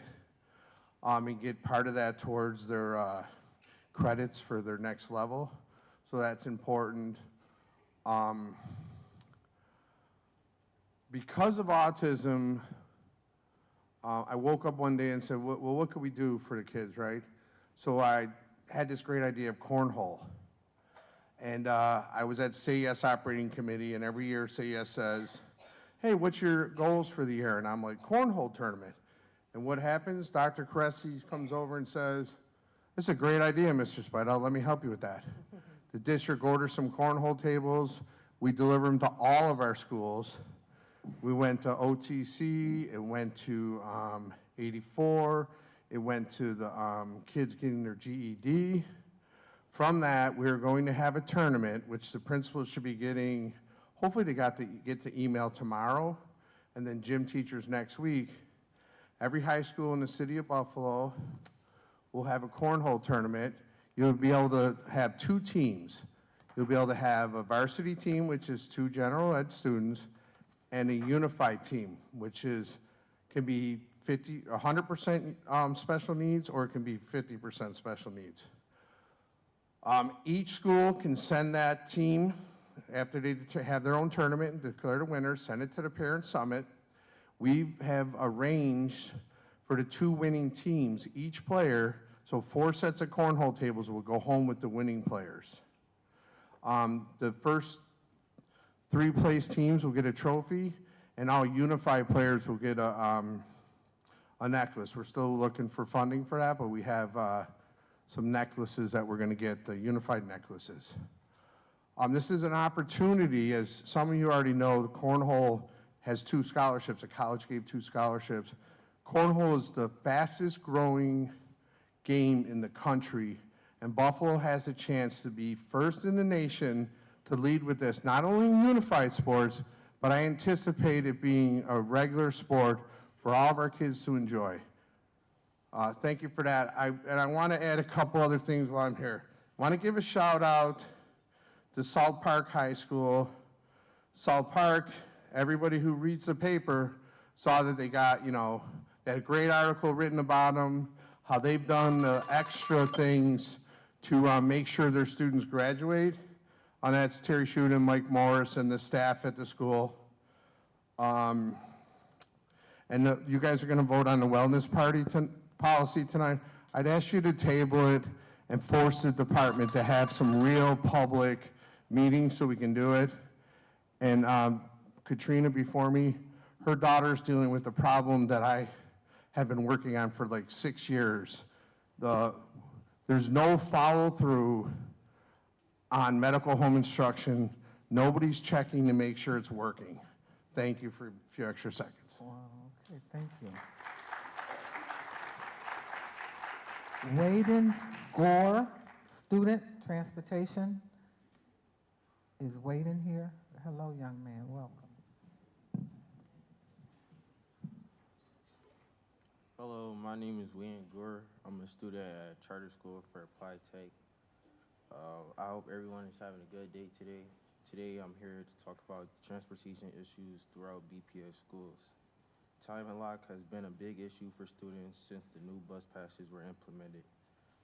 and get part of that towards their credits for their next level. So that's important. Because of autism, I woke up one day and said, well, what could we do for the kids, right? So I had this great idea of cornhole. And I was at Say Yes Operating Committee, and every year Say Yes says, hey, what's your goals for the year? And I'm like, cornhole tournament. And what happens? Dr. Cressy comes over and says, this is a great idea, Mr. Spidell. Let me help you with that. The district orders some cornhole tables. We deliver them to all of our schools. We went to OTC. It went to 84. It went to the kids getting their GED. From that, we're going to have a tournament, which the principals should be getting. Hopefully, they get the email tomorrow, and then gym teachers next week. Every high school in the city of Buffalo will have a cornhole tournament. You'll be able to have 2 teams. You'll be able to have a varsity team, which is 2 general ed students, and a unified team, which can be 100% special needs, or it can be 50% special needs. Each school can send that team, after they have their own tournament and declare the winner, send it to the parent summit. We have arranged for the 2 winning teams, each player, so 4 sets of cornhole tables will go home with the winning players. The first 3 place teams will get a trophy, and all unified players will get a necklace. We're still looking for funding for that, but we have some necklaces that we're gonna get, the unified necklaces. This is an opportunity, as some of you already know, the cornhole has 2 scholarships. A college gave 2 scholarships. Cornhole is the fastest growing game in the country, and Buffalo has a chance to be first in the nation to lead with this, not only in unified sports, but I anticipate it being a regular sport for all of our kids to enjoy. Thank you for that. I want to add a couple other things while I'm here. I want to give a shout out to Salt Park High School. Salt Park, everybody who reads the paper saw that they got, they had a great article written about them, how they've done the extra things to make sure their students graduate. And that's Terry Shute and Mike Morris and the staff at the school. You guys are going to vote on the wellness policy tonight. I'd ask you to table it and force the department to have some real public meetings so we can do it. And Katrina before me, her daughter's dealing with a problem that I have been working on for like 6 years. There's no follow through on medical home instruction. Nobody's checking to make sure it's working. Thank you for a few extra seconds. Wow, okay, thank you. Waden Gore, student transportation. Is Waden here? Hello, young man, welcome. Hello, my name is Waden Gore. I'm a student at Charter School for Applied Tech. I hope everyone is having a good day today. Today I'm here to talk about transportation issues throughout BPS schools. Time and lock has been a big issue for students since the new bus passes were implemented.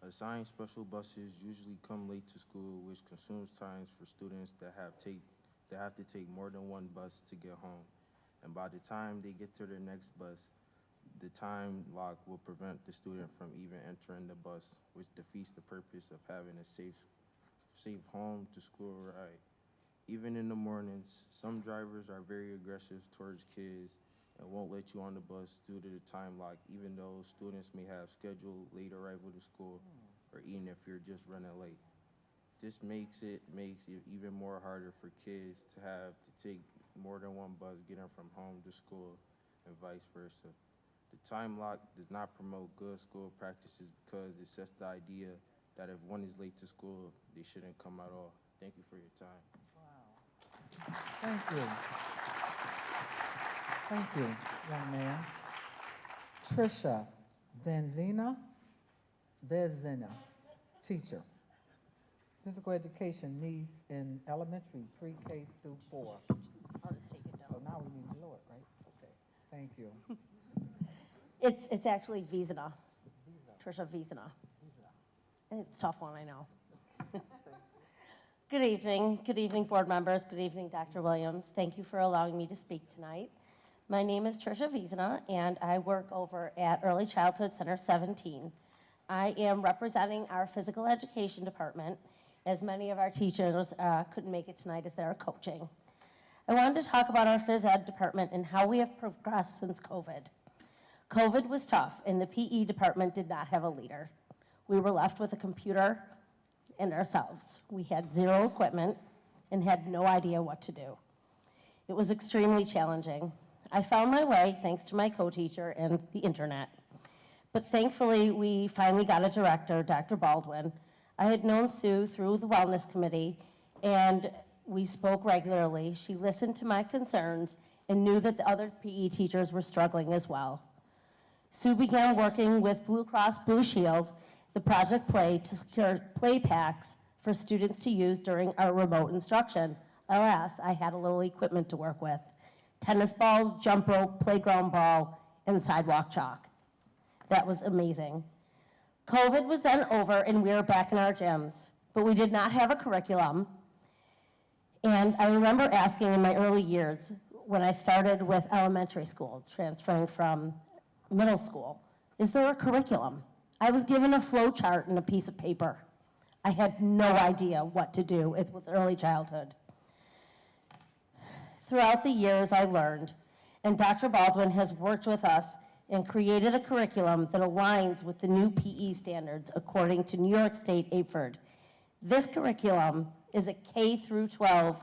Assigned special buses usually come late to school, which consumes times for students that have to take more than 1 bus to get home. And by the time they get to their next bus, the time lock will prevent the student from even entering the bus, which defeats the purpose of having a safe home to school ride. Even in the mornings, some drivers are very aggressive towards kids and won't let you on the bus due to the time lock, even though students may have scheduled late arrival to school, or even if you're just running late. This makes it even more harder for kids to have to take more than one bus getting from home to school and vice versa. The time lock does not promote good school practices because it sets the idea that if one is late to school, they shouldn't come at all. Thank you for your time. Thank you. Thank you, young man. Trisha Vezina, teacher. Physical education needs in elementary, pre-K through 4. I'll just take it down. So now we need to lower it, right? Okay, thank you. It's actually Vizina. Trisha Vizina. It's a tough one, I know. Good evening, board members. Good evening, Dr. Williams. Thank you for allowing me to speak tonight. My name is Trisha Vizina, and I work over at Early Childhood Center 17. I am representing our physical education department, as many of our teachers couldn't make it tonight as they're coaching. I wanted to talk about our phys ed department and how we have progressed since COVID. COVID was tough, and the PE department did not have a leader. We were left with a computer and ourselves. We had zero equipment and had no idea what to do. It was extremely challenging. I found my way thanks to my co-teacher and the internet. But thankfully, we finally got a director, Dr. Baldwin. I had known Sue through the Wellness Committee, and we spoke regularly. She listened to my concerns and knew that the other PE teachers were struggling as well. Sue began working with Blue Cross Blue Shield, the Project Play, to secure play packs for students to use during our remote instruction. Alas, I had a little equipment to work with: tennis balls, jump rope, playground ball, and sidewalk chalk. That was amazing. COVID was then over and we were back in our gyms, but we did not have a curriculum. And I remember asking in my early years, when I started with elementary school, transferring from middle school, is there a curriculum? I was given a flow chart and a piece of paper. I had no idea what to do with early childhood. Throughout the years, I learned, and Dr. Baldwin has worked with us and created a curriculum that aligns with the new PE standards according to New York State APFRD. This curriculum is a K through 12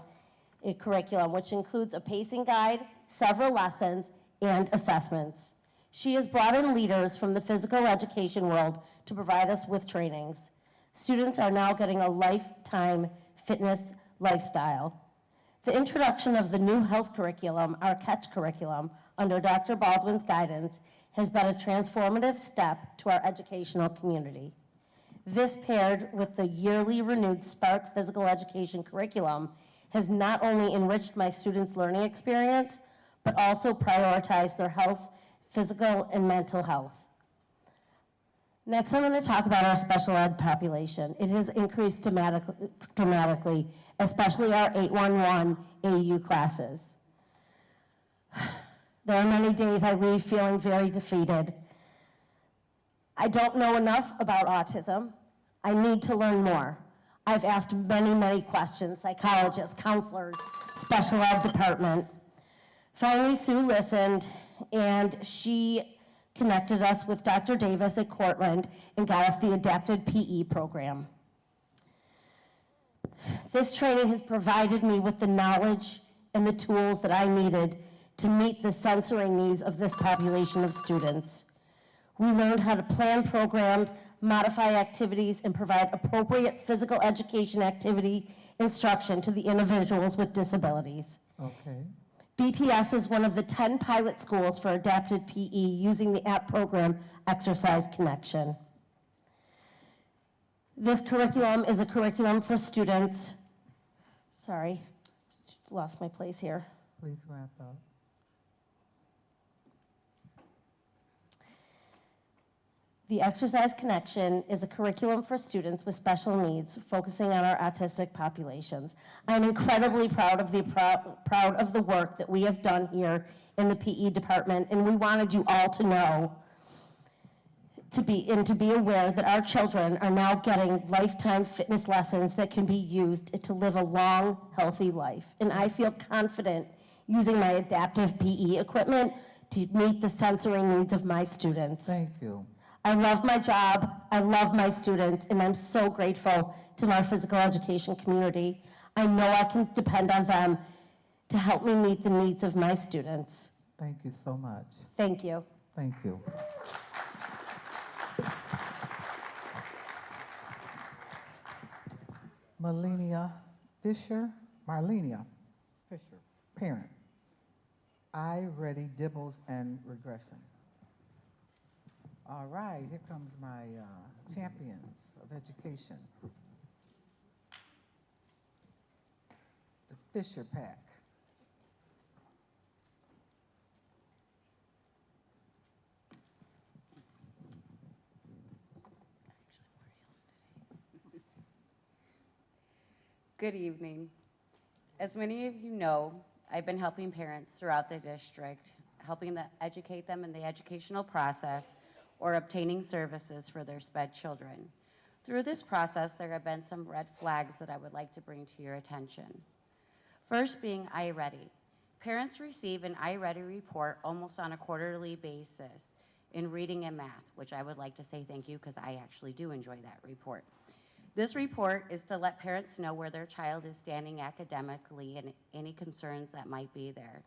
curriculum, which includes a pacing guide, several lessons, and assessments. She has brought in leaders from the physical education world to provide us with trainings. Students are now getting a lifetime fitness lifestyle. The introduction of the new health curriculum, our CATCH curriculum, under Dr. Baldwin's guidance, has been a transformative step to our educational community. This, paired with the yearly renewed Spark physical education curriculum, has not only enriched my students' learning experience, but also prioritized their health, physical and mental health. Next, I'm going to talk about our special ed population. It has increased dramatically, especially our 811 AU classes. There are many days I leave feeling very defeated. I don't know enough about autism. I need to learn more. I've asked many questions, psychologists, counselors, special ed department. Finally, Sue listened, and she connected us with Dr. Davis at Cortland and got us the adapted PE program. This training has provided me with the knowledge and the tools that I needed to meet the sensory needs of this population of students. We learned how to plan programs, modify activities, and provide appropriate physical education activity instruction to the individuals with disabilities. Okay. BPS is one of the 10 pilot schools for adapted PE using the app program Exercise Connection. This curriculum is a curriculum for students. Sorry, lost my place here. Please wrap up. The Exercise Connection is a curriculum for students with special needs, focusing on our autistic populations. I'm incredibly proud of the work that we have done here in the PE department, and we wanted you all to know to be aware that our children are now getting lifetime fitness lessons that can be used to live a long, healthy life. And I feel confident using my adaptive PE equipment to meet the sensory needs of my students. Thank you. I love my job, I love my students, and I'm so grateful to our physical education community. I know I can depend on them to help me meet the needs of my students. Thank you so much. Thank you. Thank you. Marlenia Fisher, parent. I ready dibbles and regression. All right, here comes my champions of education. The Fisher Pack. Good evening. As many of you know, I've been helping parents throughout the district, helping to educate them in the educational process or obtaining services for their SPED children. Through this process, there have been some red flags that I would like to bring to your attention. First being iReady. Parents receive an iReady report almost on a quarterly basis in reading and math, which I would like to say thank you because I actually do enjoy that report. This report is to let parents know where their child is standing academically and any concerns that might be there.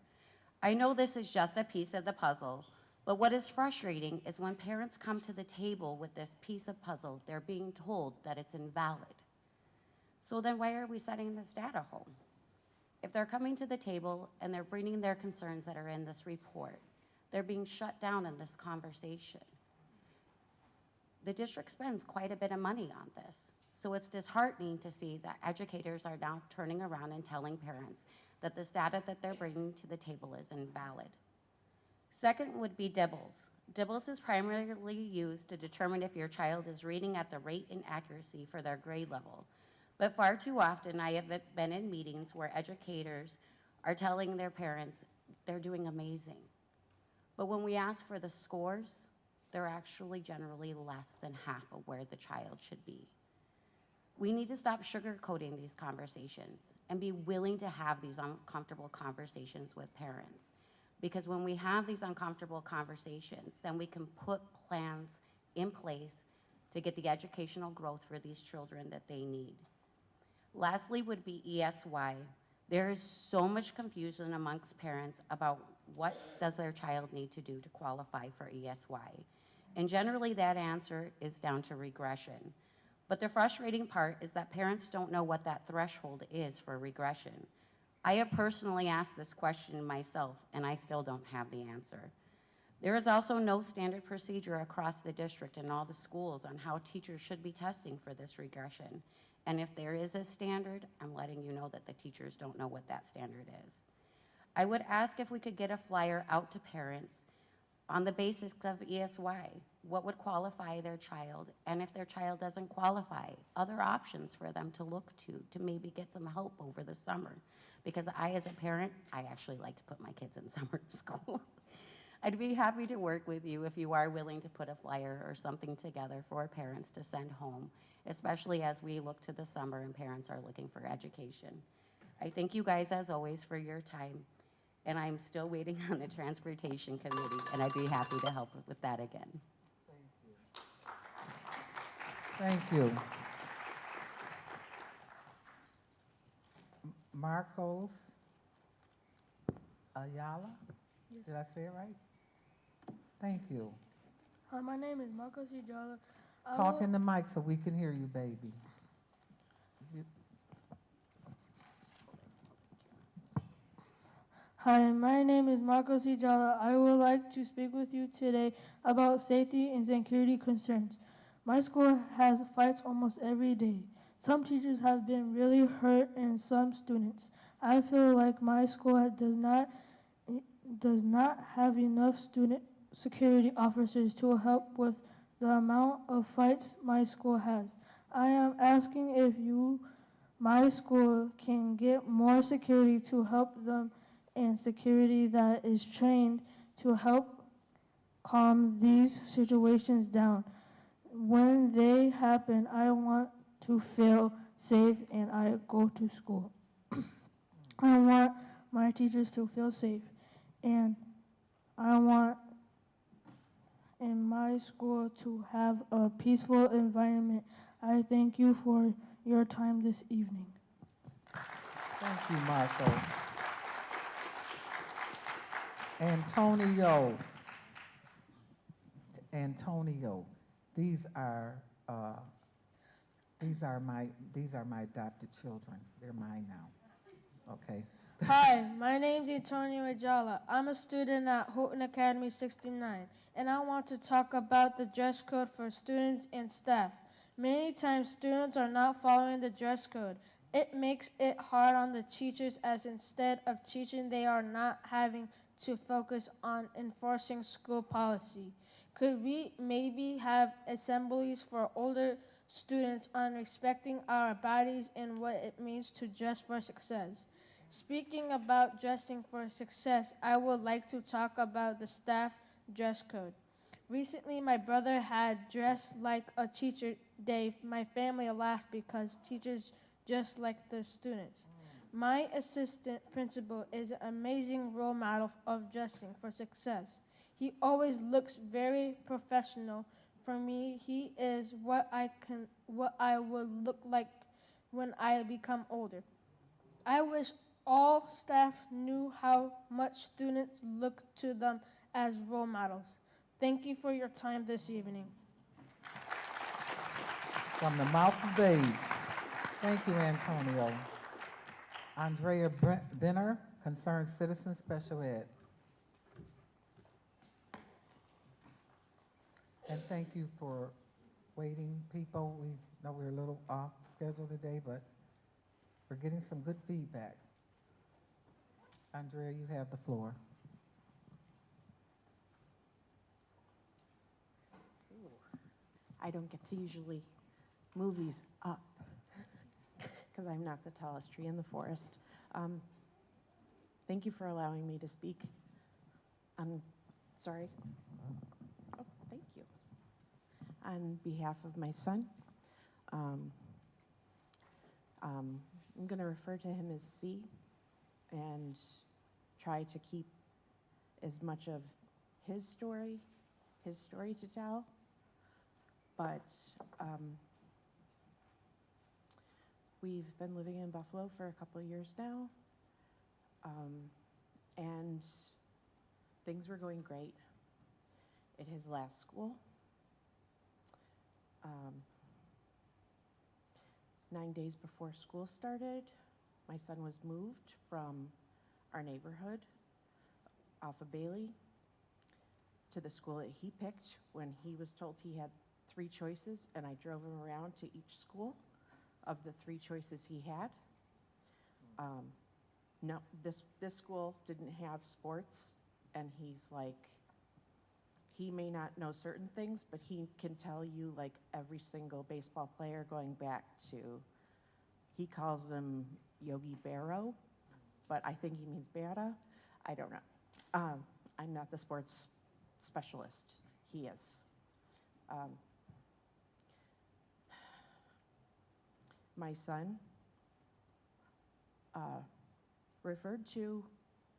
I know this is just a piece of the puzzle, but what is frustrating is when parents come to the table with this piece of puzzle, they're being told that it's invalid. So then why are we sending this data home? If they're coming to the table and they're bringing their concerns that are in this report, they're being shut down in this conversation. The district spends quite a bit of money on this. So it's disheartening to see that educators are now turning around and telling parents that this data that they're bringing to the table is invalid. Second would be DIBBLES. DIBBLES is primarily used to determine if your child is reading at the rate and accuracy for their grade level. But far too often, I have been in meetings where educators are telling their parents they're doing amazing. But when we ask for the scores, they're actually generally less than half of where the child should be. We need to stop sugarcoating these conversations and be willing to have these uncomfortable conversations with parents. Because when we have these uncomfortable conversations, then we can put plans in place to get the educational growth for these children that they need. Lastly would be ESY. There is so much confusion amongst parents about what does their child need to do to qualify for ESY. And generally that answer is down to regression. But the frustrating part is that parents don't know what that threshold is for regression. I have personally asked this question myself, and I still don't have the answer. There is also no standard procedure across the district and all the schools on how teachers should be testing for this regression. And if there is a standard, I'm letting you know that the teachers don't know what that standard is. I would ask if we could get a flyer out to parents on the basis of ESY, what would qualify their child, and if their child doesn't qualify, other options for them to look to maybe get some help over the summer. Because I, as a parent, I actually like to put my kids in summer school. I'd be happy to work with you if you are willing to put a flyer or something together for parents to send home, especially as we look to the summer and parents are looking for education. I thank you guys, as always, for your time. And I'm still waiting on the Transportation Committee, and I'd be happy to help with that again. Thank you. Marcos Ayala? Yes. Did I say it right? Thank you. Hi, my name is Marcos Hijab. Talk in the mic so we can hear you, baby. Hi, my name is Marcos Hijala. I would like to speak with you today about safety and security concerns. My school has fights almost every day. Some teachers have been really hurt and some students. I feel like my school does not have enough student security officers to help with the amount of fights my school has. I am asking if my school can get more security to help them and security that is trained to help calm these situations down. when they happen, I want to feel safe and I go to school. I want my teachers to feel safe, and I want in my school to have a peaceful environment. I thank you for your time this evening. Thank you, Marco. Antonio. Antonio, these are my adopted children. They're mine now. Okay. Hi, my name's Antonio Ajala. I'm a student at Houghton Academy 69, and I want to talk about the dress code for students and staff. Many times students are not following the dress code. It makes it hard on the teachers, as instead of teaching, they are not having to focus on enforcing school policy. Could we maybe have assemblies for older students on respecting our bodies and what it means to dress for success? Speaking about dressing for success, I would like to talk about the staff dress code. Recently, my brother had dressed like a teacher day. My family laughed because teachers dress like the students. My assistant principal is an amazing role model of dressing for success. He always looks very professional. For me, he is what I will look like when I become older. I wish all staff knew how much students look to them as role models. Thank you for your time this evening. From the mouth of babes. Thank you, Antonio. Andrea Benner, Concerned Citizen, Special Ed. And thank you for waiting, people. We know we're a little off schedule today, but we're getting some good feedback. Andrea, you have the floor. I don't get to usually move these up because I'm not the tallest tree in the forest. Thank you for allowing me to speak. I'm sorry. Oh, thank you. On behalf of my son, I'm going to refer to him as C and try to keep as much of his story to tell. But we've been living in Buffalo for a couple of years now, and things were going great at his last school. 9 days before school started, my son was moved from our neighborhood off of Bailey to the school that he picked when he was told he had 3 choices, and I drove him around to each school of the 3 choices he had. No, this school didn't have sports, and he's like, he may not know certain things, but he can tell you like every single baseball player going back to, he calls them Yogi Berra, but I think he means Berra. I don't know. I'm not the sports specialist. He is. My son referred to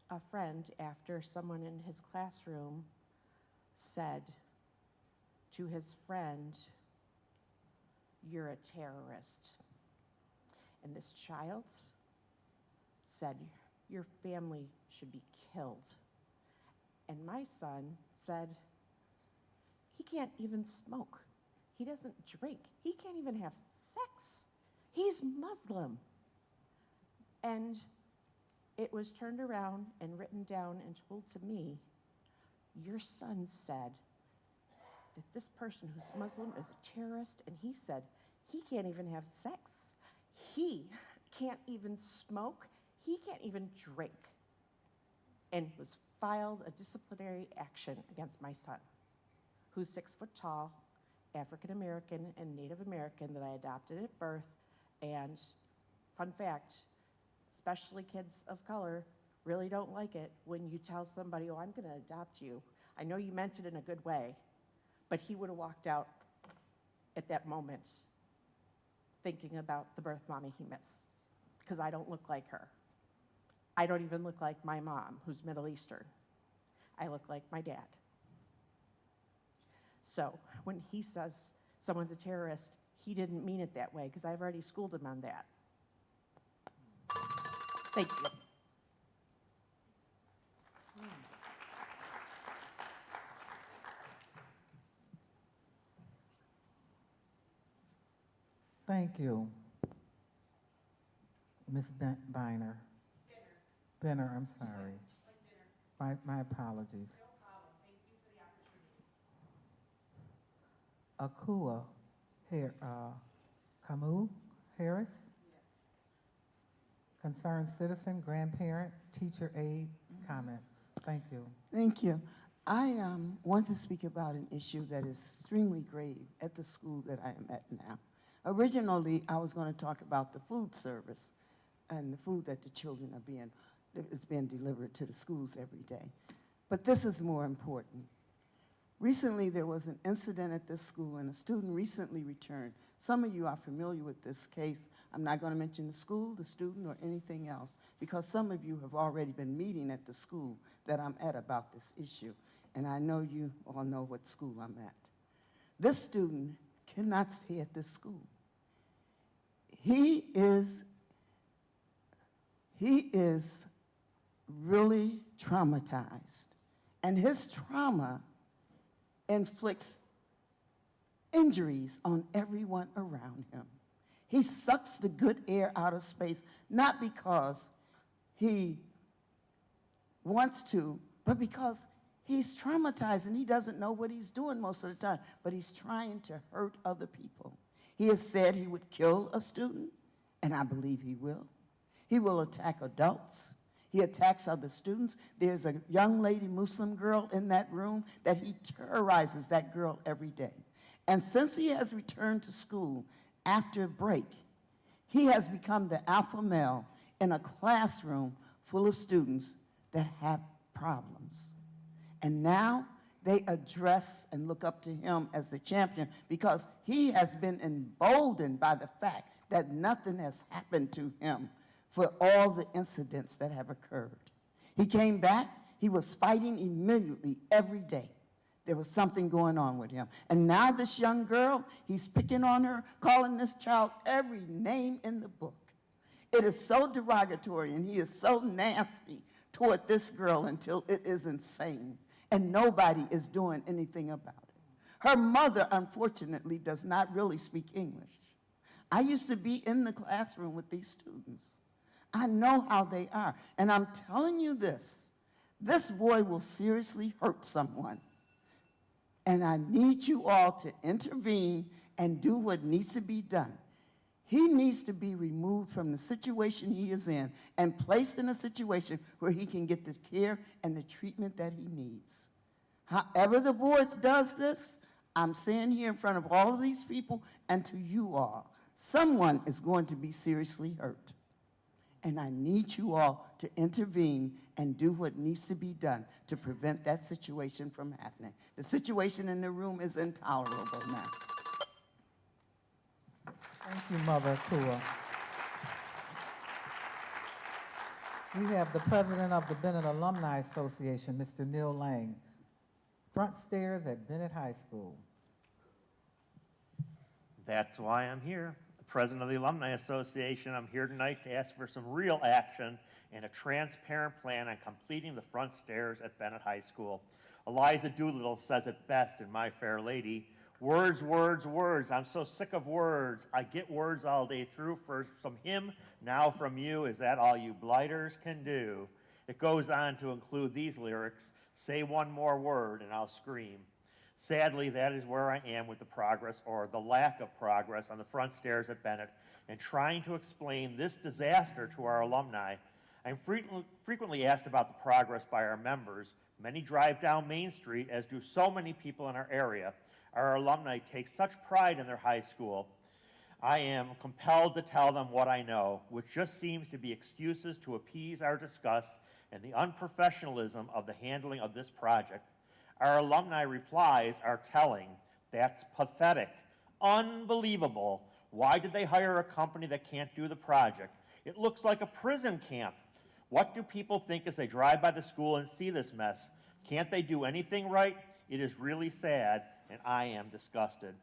a friend after someone in his classroom said to his friend, "You're a terrorist." And this child said, "Your family should be killed." And my son said, "He can't even smoke. He doesn't drink. He can't even have sex. He's Muslim." And it was turned around and written down and told to me, "Your son said that this person who's Muslim is a terrorist," and he said he can't even have sex. He can't even smoke. He can't even drink. And was filed a disciplinary action against my son, who's 6 foot tall, African American and Native American, that I adopted at birth. And fun fact, especially kids of color really don't like it when you tell somebody, "Oh, I'm going to adopt you. I know you meant it in a good way," but he would have walked out at that moment thinking about the birth mommy he missed, because I don't look like her. I don't even look like my mom, who's Middle Eastern. I look like my dad. So when he says someone's a terrorist, he didn't mean it that way, because I've already schooled him on that. Thank you. Thank you. Ms. Biner. Benner, I'm sorry. My apologies. Akua Camus Harris. Concerned citizen, grandparent, teacher aide, comments. Thank you. Thank you. I want to speak about an issue that is extremely grave at the school that I am at now. Originally, I was going to talk about the food service and the food that the children is being delivered to the schools every day. But this is more important. Recently, there was an incident at this school, and a student recently returned. Some of you are familiar with this case. I'm not going to mention the school, the student, or anything else, because some of you have already been meeting at the school that I'm at about this issue, and I know you all know what school I'm at. This student cannot stay at this school. He is really traumatized, and his trauma inflicts injuries on everyone around him. He sucks the good air out of space, not because he wants to, but because he's traumatized and he doesn't know what he's doing most of the time, but he's trying to hurt other people. He has said he would kill a student, and I believe he will. He will attack adults. He attacks other students. There's a young lady, Muslim girl in that room that he terrorizes that girl every day. And since he has returned to school after break, he has become the alpha male in a classroom full of students that have problems. And now they address and look up to him as the champion because he has been emboldened by the fact that nothing has happened to him for all the incidents that have occurred. He came back, he was fighting immediately every day. There was something going on with him. And now this young girl, he's picking on her, calling this child every name in the book. It is so derogatory, and he is so nasty toward this girl until it is insane. And nobody is doing anything about it. Her mother, unfortunately, does not really speak English. I used to be in the classroom with these students. I know how they are. And I'm telling you this boy will seriously hurt someone. And I need you all to intervene and do what needs to be done. He needs to be removed from the situation he is in and placed in a situation where he can get the care and the treatment that he needs. However the board does this, I'm saying here in front of all of these people and to you all, someone is going to be seriously hurt. And I need you all to intervene and do what needs to be done to prevent that situation from happening. The situation in the room is intolerable now. Thank you, Mother Akua. We have the president of the Bennett Alumni Association, Mr. Neil Lang. Front stairs at Bennett High School. That's why I'm here. President of the Alumni Association, I'm here tonight to ask for some real action and a transparent plan on completing the front stairs at Bennett High School. Eliza Doolittle says it best in My Fair Lady. Words, words, words. I'm so sick of words. I get words all day through. First from him, now from you. Is that all you blighters can do? It goes on to include these lyrics. Say one more word and I'll scream. Sadly, that is where I am with the progress or the lack of progress on the front stairs at Bennett and trying to explain this disaster to our alumni. I'm frequently asked about the progress by our members. Many drive down Main Street, as do so many people in our area. Our alumni take such pride in their high school. I am compelled to tell them what I know, which just seems to be excuses to appease our disgust and the unprofessionalism of the handling of this project. Our alumni replies are telling. That's pathetic. unbelievable. Why did they hire a company that can't do the project? It looks like a prison camp. What do people think as they drive by the school and see this mess? Can't they do anything right? It is really sad, and I am disgusted.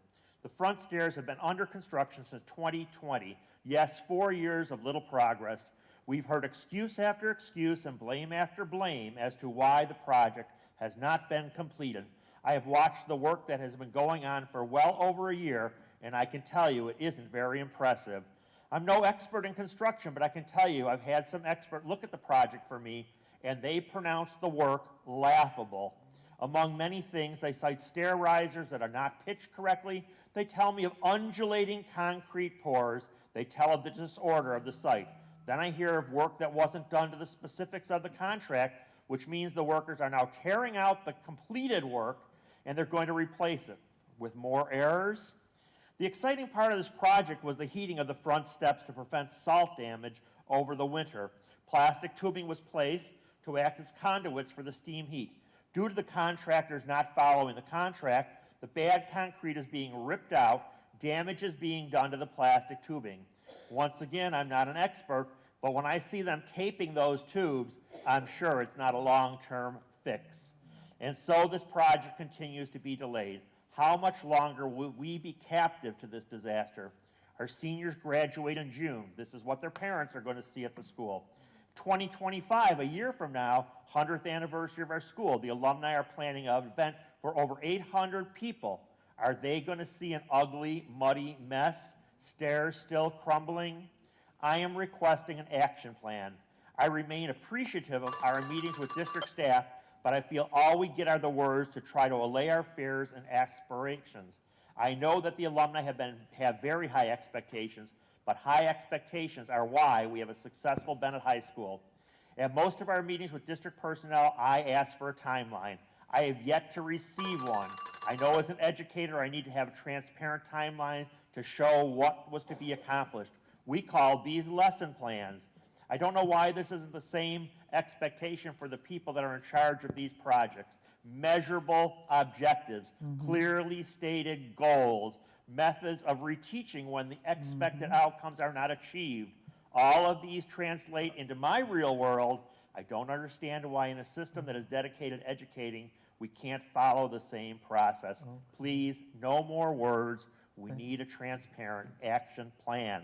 The front stairs have been under construction since 2020. Yes, 4 years of little progress. We've heard excuse after excuse and blame after blame as to why the project has not been completed. I have watched the work that has been going on for well over a year, and I can tell you it isn't very impressive. I'm no expert in construction, but I can tell you I've had some expert look at the project for me, and they pronounce the work laughable. Among many things, they cite stair risers that are not pitched correctly. They tell me of undulating concrete pours. They tell of the disorder of the site. Then I hear of work that wasn't done to the specifics of the contract, which means the workers are now tearing out the completed work and they're going to replace it with more errors. The exciting part of this project was the heating of the front steps to prevent salt damage over the winter. Plastic tubing was placed to act as conduits for the steam heat. Due to the contractors not following the contract, the bad concrete is being ripped out, damage is being done to the plastic tubing. Once again, I'm not an expert, but when I see them taping those tubes, I'm sure it's not a long-term fix. And so this project continues to be delayed. How much longer will we be captive to this disaster? Our seniors graduate in June. This is what their parents are going to see at the school. 2025, a year from now, 100th anniversary of our school, the alumni are planning an event for over 800 people. Are they going to see an ugly, muddy mess? Stairs still crumbling? I am requesting an action plan. I remain appreciative of our meetings with district staff, but I feel all we get are the words to try to allay our fears and aspirations. I know that the alumni have very high expectations, but high expectations are why we have a successful Bennett High School. At most of our meetings with district personnel, I ask for a timeline. I have yet to receive one. I know as an educator I need to have a transparent timeline to show what was to be accomplished. We call these lesson plans. I don't know why this isn't the same expectation for the people that are in charge of these projects. Measurable objectives, clearly stated goals, methods of reteaching when the expected outcomes are not achieved. All of these translate into my real world. I don't understand why in a system that is dedicated to educating, we can't follow the same process. Please, no more words. We need a transparent action plan.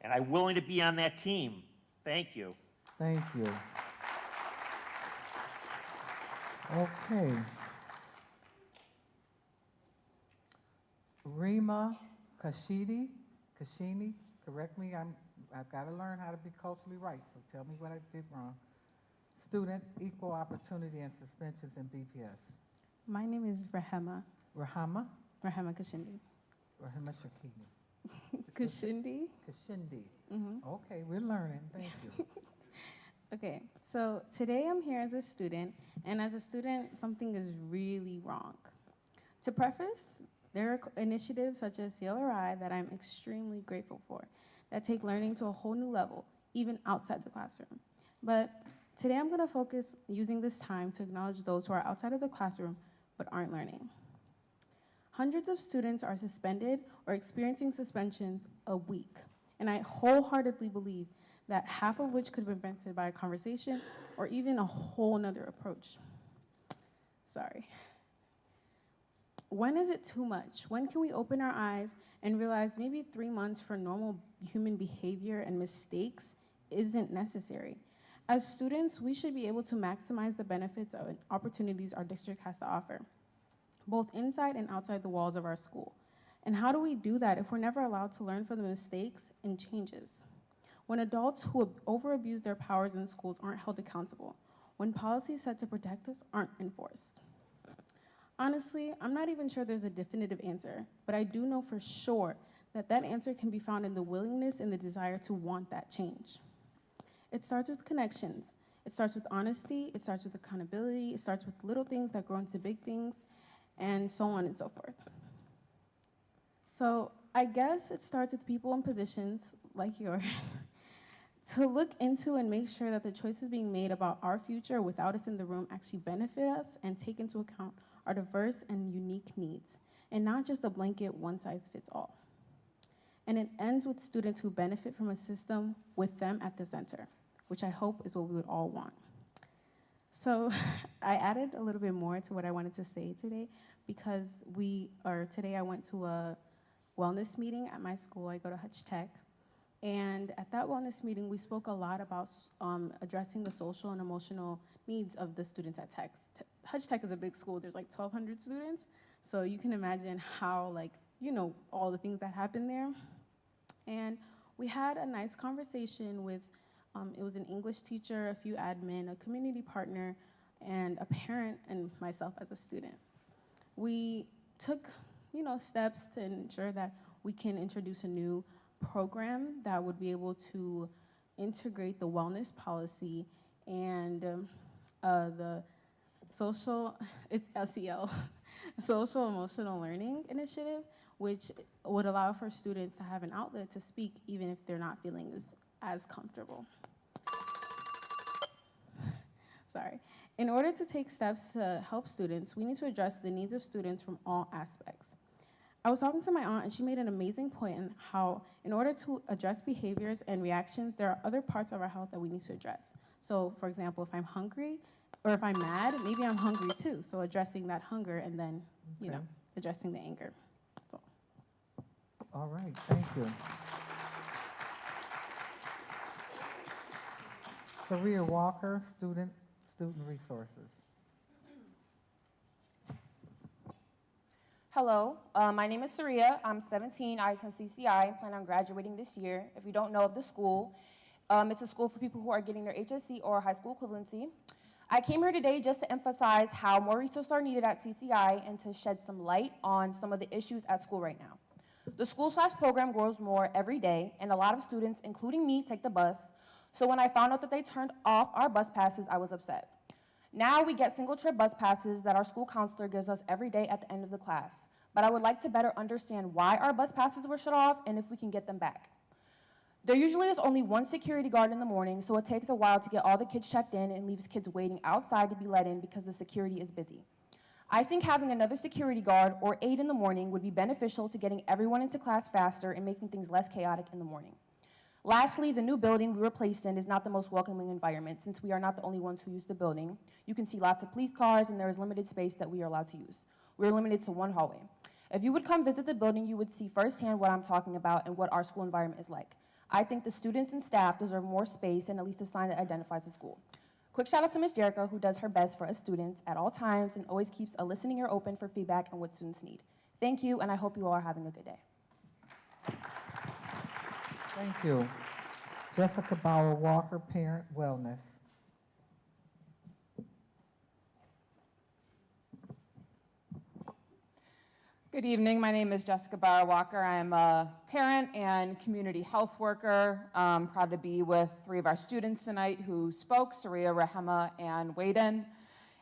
And I'm willing to be on that team. Thank you. Thank you. Okay. Rima Kashini, correct me, I've got to learn how to be culturally right, so tell me what I did wrong. Student Equal Opportunity and Suspensions in BPS. My name is Rahema. Rahama? Rahema Kashindi. Rahema Shakini. Kashindi. Kashindi. Mm-hmm. Okay, we're learning, thank you. Okay, so today I'm here as a student, and as a student, something is really wrong. To preface, there are initiatives such as CLRI that I'm extremely grateful for, that take learning to a whole new level, even outside the classroom. But today I'm gonna focus using this time to acknowledge those who are outside of the classroom but aren't learning. Hundreds of students are suspended or experiencing suspensions a week, and I wholeheartedly believe that half of which could be prevented by a conversation or even a whole nother approach. Sorry. When is it too much? When can we open our eyes and realize maybe 3 months for normal human behavior and mistakes isn't necessary? As students, we should be able to maximize the benefits and opportunities our district has to offer, both inside and outside the walls of our school. And how do we do that if we're never allowed to learn from the mistakes and changes? When adults who over-abuse their powers in schools aren't held accountable, when policies set to protect us aren't enforced. Honestly, I'm not even sure there's a definitive answer, but I do know for sure that that answer can be found in the willingness and the desire to want that change. It starts with connections. It starts with honesty. It starts with accountability. It starts with little things that grow into big things, and so on and so forth. So I guess it starts with people in positions like yours to look into and make sure that the choices being made about our future without us in the room actually benefit us and take into account our diverse and unique needs. and not just a blanket one-size-fits-all. And it ends with students who benefit from a system with them at the center, which I hope is what we would all want. So I added a little bit more to what I wanted to say today because today I went to a wellness meeting at my school. I go to Hutch Tech. And at that wellness meeting, we spoke a lot about addressing the social and emotional needs of the students at Tech. Hutch Tech is a big school. There's like 1,200 students. So you can imagine how, all the things that happen there. And we had a nice conversation with, it was an English teacher, a few admin, a community partner, and a parent, and myself as a student. We took, steps to ensure that we can introduce a new program that would be able to integrate the wellness policy and the it's SEL, Social Emotional Learning Initiative, which would allow for students to have an outlet to speak even if they're not feeling as comfortable. Sorry. In order to take steps to help students, we need to address the needs of students from all aspects. I was talking to my aunt, and she made an amazing point in how, in order to address behaviors and reactions, there are other parts of our health that we need to address. So, for example, if I'm hungry, or if I'm mad, maybe I'm hungry too. So addressing that hunger and then, addressing the anger. That's all. All right, thank you. Saria Walker, Student Resources. Hello, my name is Saria. I'm 17. I attend CCI and plan on graduating this year. If you don't know of the school, it's a school for people who are getting their HSC or high school equivalency. I came here today just to emphasize how more resources are needed at CCI and to shed some light on some of the issues at school right now. The School Slash program grows more every day, and a lot of students, including me, take the bus. So when I found out that they turned off our bus passes, I was upset. Now we get single trip bus passes that our school counselor gives us every day at the end of the class. But I would like to better understand why our bus passes were shut off and if we can get them back. There usually is only one security guard in the morning, so it takes a while to get all the kids checked in and leaves kids waiting outside to be let in because the security is busy. I think having another security guard or aide in the morning would be beneficial to getting everyone into class faster and making things less chaotic in the morning. Lastly, the new building we were placed in is not the most welcoming environment since we are not the only ones who use the building. You can see lots of police cars and there is limited space that we are allowed to use. We are limited to one hallway. If you would come visit the building, you would see firsthand what I'm talking about and what our school environment is like. I think the students and staff deserve more space and at least a sign that identifies the school. Quick shout out to Ms. Jericho, who does her best for us students at all times and always keeps a listening ear open for feedback and what students need. Thank you, and I hope you all are having a good day. Thank you. Jessica Bauer Walker, Parent Wellness. Good evening. My name is Jessica Bauer Walker. I'm a parent and community health worker. I'm proud to be with three of our students tonight who spoke, Saria, Rahema, and Waden.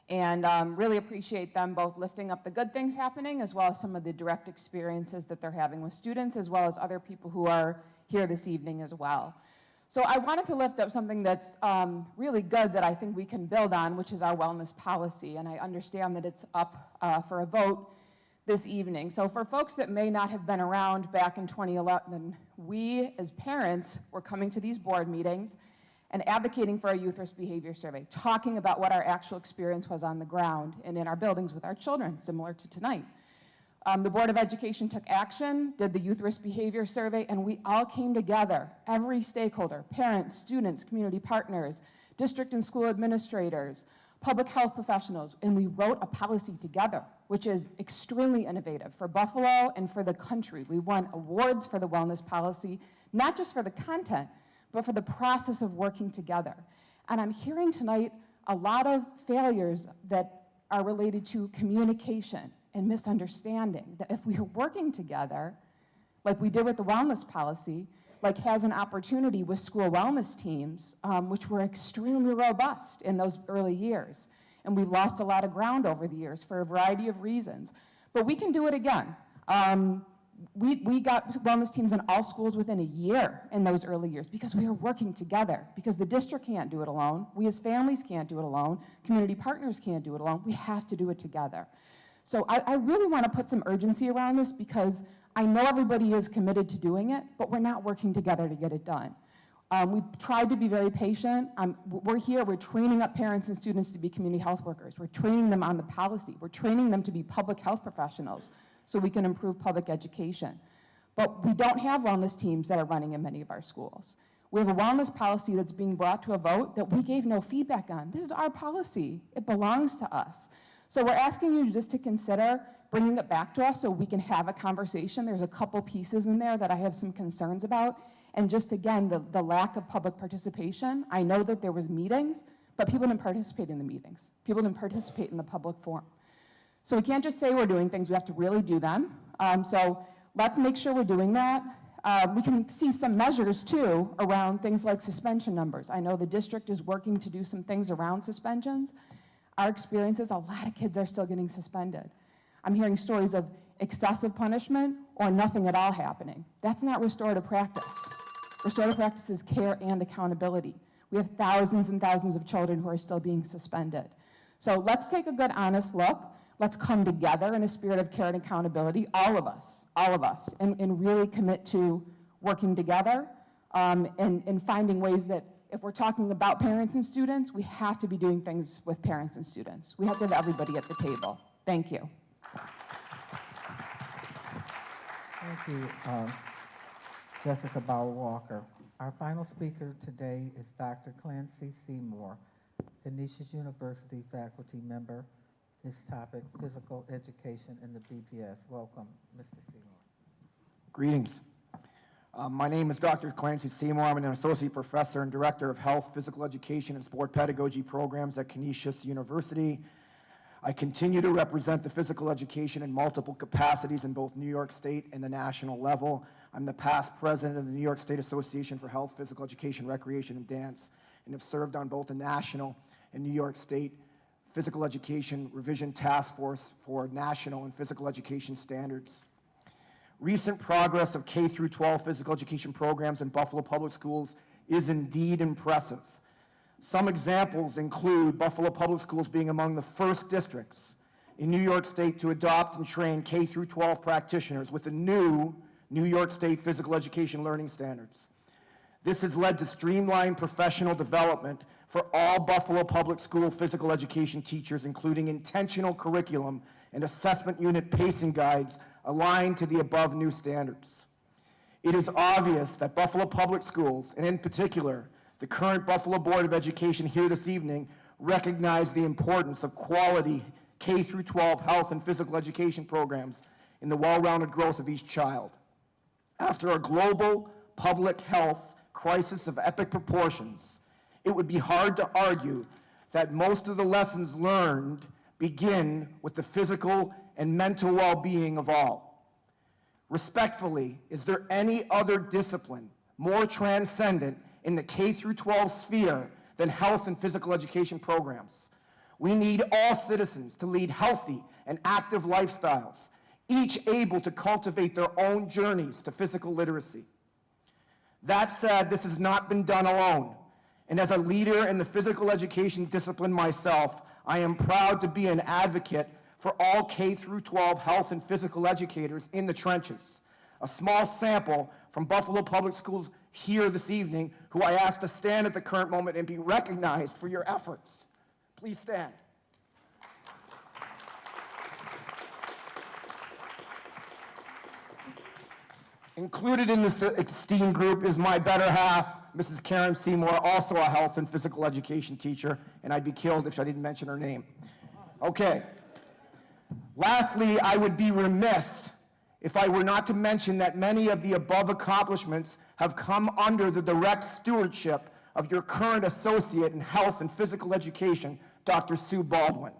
And really appreciate them both lifting up the good things happening as well as some of the direct experiences that they're having with students as well as other people who are here this evening as well. So I wanted to lift up something that's really good that I think we can build on, which is our wellness policy. And I understand that it's up for a vote this evening. So for folks that may not have been around back in 2011, we as parents were coming to these board meetings and advocating for a youth risk behavior survey, talking about what our actual experience was on the ground and in our buildings with our children, similar to tonight. The Board of Education took action, did the youth risk behavior survey, and we all came together, every stakeholder, parents, students, community partners, district and school administrators, public health professionals, and we wrote a policy together, which is extremely innovative for Buffalo and for the country. We won awards for the wellness policy, not just for the content, but for the process of working together. And I'm hearing tonight a lot of failures that are related to communication and misunderstanding, that if we are working together, like we did with the wellness policy, like has an opportunity with school wellness teams, which were extremely robust in those early years. And we've lost a lot of ground over the years for a variety of reasons. But we can do it again. We got wellness teams in all schools within a year in those early years because we were working together, because the district can't do it alone. We as families can't do it alone. Community partners can't do it alone. We have to do it together. So I really want to put some urgency around this because I know everybody is committed to doing it, but we're not working together to get it done. We've tried to be very patient. We're here, we're training up parents and students to be community health workers. We're training them on the policy. We're training them to be public health professionals so we can improve public education. But we don't have wellness teams that are running in many of our schools. We have a wellness policy that's being brought to a vote that we gave no feedback on. This is our policy. It belongs to us. So we're asking you just to consider bringing it back to us so we can have a conversation. There's a couple pieces in there that I have some concerns about. And just again, the lack of public participation. I know that there was meetings, but people didn't participate in the meetings. People didn't participate in the public forum. So we can't just say we're doing things, we have to really do them. So let's make sure we're doing that. We can see some measures too around things like suspension numbers. I know the district is working to do some things around suspensions. Our experience is a lot of kids are still getting suspended. I'm hearing stories of excessive punishment or nothing at all happening. That's not restorative practice. Restorative practice is care and accountability. We have thousands and thousands of children who are still being suspended. So let's take a good, honest look. Let's come together in a spirit of care and accountability, all of us, and really commit to working together and finding ways that if we're talking about parents and students, we have to be doing things with parents and students. We have to have everybody at the table. Thank you. Thank you, Jessica Bauer-Walker. Our final speaker today is Dr. Clancy Seymour, Canisius University faculty member. His topic, physical education in the BPS. Welcome, Mr. Seymour. Greetings. My name is Dr. Clancy Seymour. I'm an associate professor and director of health, physical education, and sport pedagogy programs at Canisius University. I continue to represent the physical education in multiple capacities in both New York State and the national level. I'm the past president of the New York State Association for Health, Physical Education, Recreation, and Dance, and have served on both the national and New York State Physical Education Revision Task Force for national and physical education standards. Recent progress of K through 12 physical education programs in Buffalo Public Schools is indeed impressive. Some examples include Buffalo Public Schools being among the first districts in New York State to adopt and train K through 12 practitioners with the new New York State Physical Education Learning Standards. This has led to streamlined professional development for all Buffalo Public School physical education teachers, including intentional curriculum and assessment unit pacing guides aligned to the above new standards. It is obvious that Buffalo Public Schools, and in particular, the current Buffalo Board of Education here this evening, recognize the importance of quality K through 12 health and physical education programs in the well-rounded growth of each child. After a global public health crisis of epic proportions, it would be hard to argue that most of the lessons learned begin with the physical and mental well-being of all. Respectfully, is there any other discipline more transcendent in the K through 12 sphere than health and physical education programs? We need all citizens to lead healthy and active lifestyles, each able to cultivate their own journeys to physical literacy. That said, this has not been done alone. And as a leader in the physical education discipline myself, I am proud to be an advocate for all K through 12 health and physical educators in the trenches. A small sample from Buffalo Public Schools here this evening, who I ask to stand at the current moment and be recognized for your efforts. Please stand. Included in this esteemed group is my better half, Mrs. Karen Seymour, also a health and physical education teacher, and I'd be killed if I didn't mention her name. Okay. Lastly, I would be remiss if I were not to mention that many of the above accomplishments have come under the direct stewardship of your current associate in health and physical education, Dr. Sue Baldwin.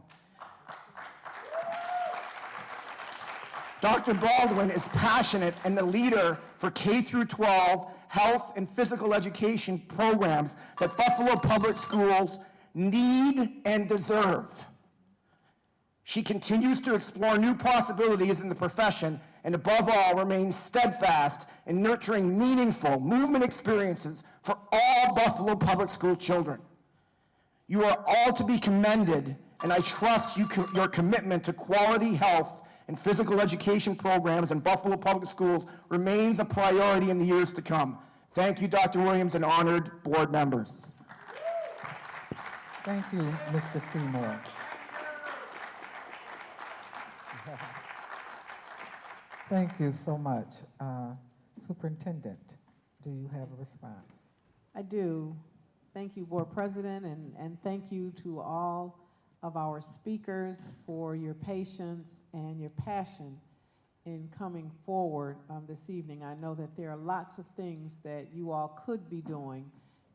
Dr. Baldwin is passionate and the leader for K through 12 health and physical education programs that Buffalo Public Schools need and deserve. She continues to explore new possibilities in the profession and above all remains steadfast in nurturing meaningful movement experiences for all Buffalo Public School children. You are all to be commended and I trust your commitment to quality health and physical education programs in Buffalo Public Schools remains a priority in the years to come. Thank you, Dr. Williams, and honored board members. Thank you, Mr. Seymour. Thank you so much. Superintendent, do you have a response? I do. Thank you, Board President, and thank you to all of our speakers for your patience and your passion in coming forward this evening. I know that there are lots of things that you all could be doing,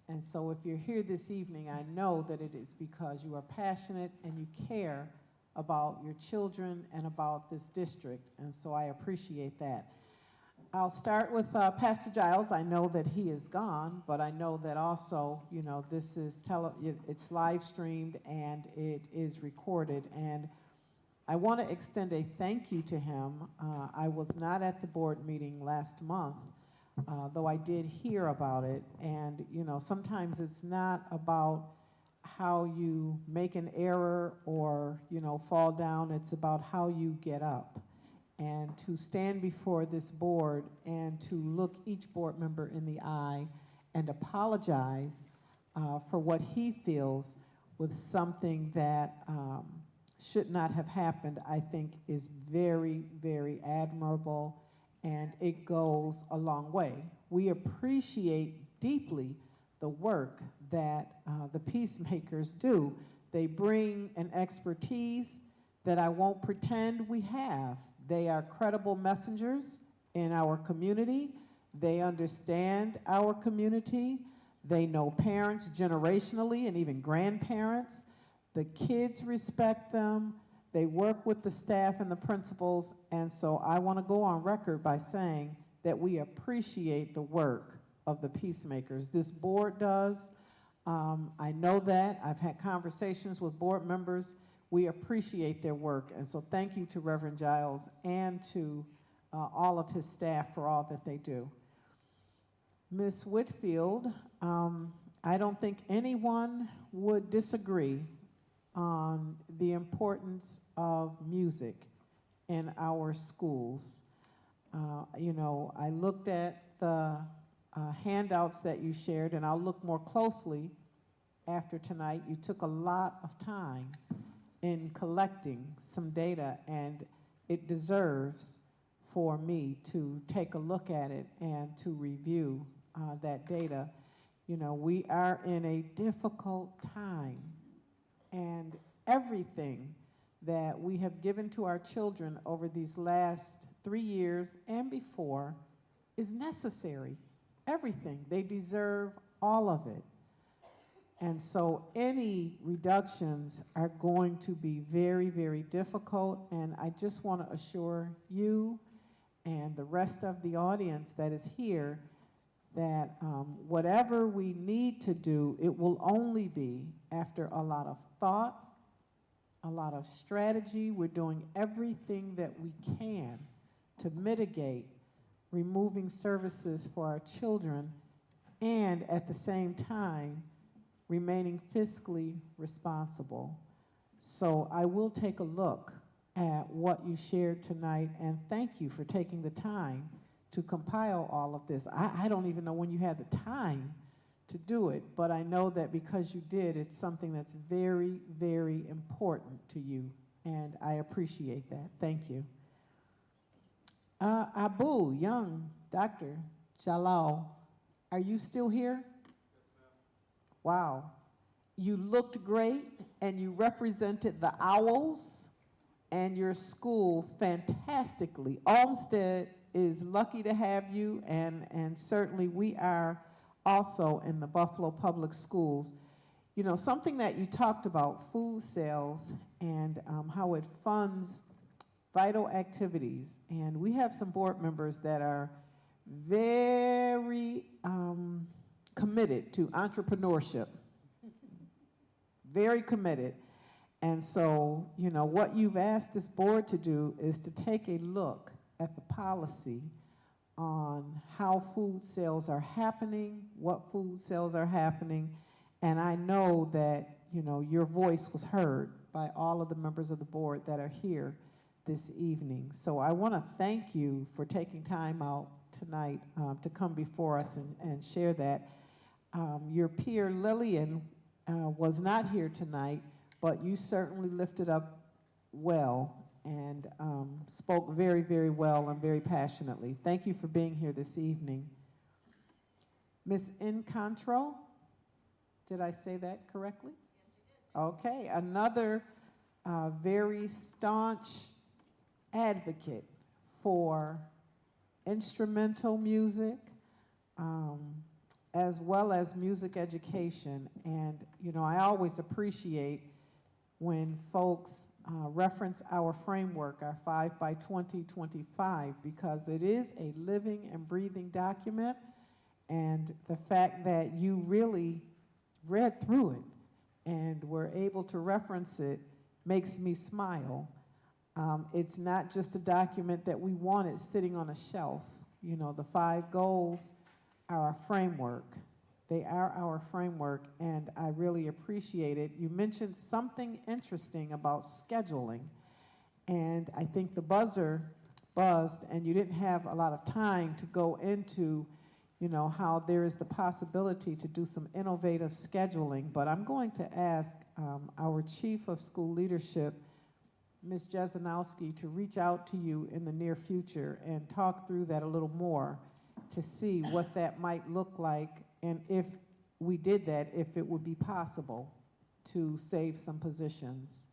and so if you're here this evening, I know that it is because you are passionate and you care about your children and about this district, and so I appreciate that. I'll start with Pastor Giles. I know that he is gone, but I know that also, you know, this is it's live streamed and it is recorded, and I want to extend a thank you to him. I was not at the board meeting last month, though I did hear about it, and you know, sometimes it's not about how you make an error or, you know, fall down. It's about how you get up. And to stand before this board and to look each board member in the eye and apologize for what he feels with something that should not have happened, I think is very, very admirable, and it goes a long way. We appreciate deeply the work that the peacemakers do. They bring an expertise that I won't pretend we have. They are credible messengers in our community. They understand our community. They know parents generationally and even grandparents. The kids respect them. They work with the staff and the principals. And so I want to go on record by saying that we appreciate the work of the peacemakers. This board does. I know that. I've had conversations with board members. We appreciate their work, and so thank you to Reverend Giles and to all of his staff for all that they do. Ms. Whitfield, I don't think anyone would disagree on the importance of music in our schools. You know, I looked at the handouts that you shared, and I'll look more closely after tonight. You took a lot of time in collecting some data, and it deserves for me to take a look at it and to review that data. You know, we are in a difficult time, and everything that we have given to our children over these last 3 years and before is necessary. Everything. They deserve all of it. And so any reductions are going to be very, very difficult, and I just want to assure you and the rest of the audience that is here that whatever we need to do, it will only be after a lot of thought, a lot of strategy. We're doing everything that we can to mitigate removing services for our children, and at the same time remaining fiscally responsible. So I will take a look at what you shared tonight, and thank you for taking the time to compile all of this. I don't even know when you had the time to do it, but I know that because you did, it's something that's very, very important to you, and I appreciate that. Thank you. Abu, young Dr. Jalal, are you still here? Wow. You looked great, and you represented the Owls and your school fantastically. Olmsted is lucky to have you, and certainly we are also in the Buffalo Public Schools. You know, something that you talked about, food sales, and how it funds vital activities. And we have some board members that are very committed to entrepreneurship, very committed. And so, you know, what you've asked this board to do is to take a look at the policy on how food sales are happening, what food sales are happening, and I know that, you know, your voice was heard by all of the members of the board that are here this evening. So I want to thank you for taking time out tonight to come before us and share that. Your peer Lillian was not here tonight, but you certainly lifted up well and spoke very, very well and very passionately. Thank you for being here this evening. Ms. Incontro, did I say that correctly? Okay, another very staunch advocate for instrumental music, as well as music education. And, you know, I always appreciate when folks reference our framework, our 5 by 2025, because it is a living and breathing document. And the fact that you really read through it and were able to reference it makes me smile. It's not just a document that we wanted sitting on a shelf. You know, the 5 goals are our framework. They are our framework, and I really appreciate it. You mentioned something interesting about scheduling, and I think the buzzer buzzed, and you didn't have a lot of time to go into, you know, how there is the possibility to do some innovative scheduling. But I'm going to ask our Chief of School Leadership, Ms. Jesenowski, to reach out to you in the near future and talk through that a little more to see what that might look like, and if we did that, if it would be possible to save some positions.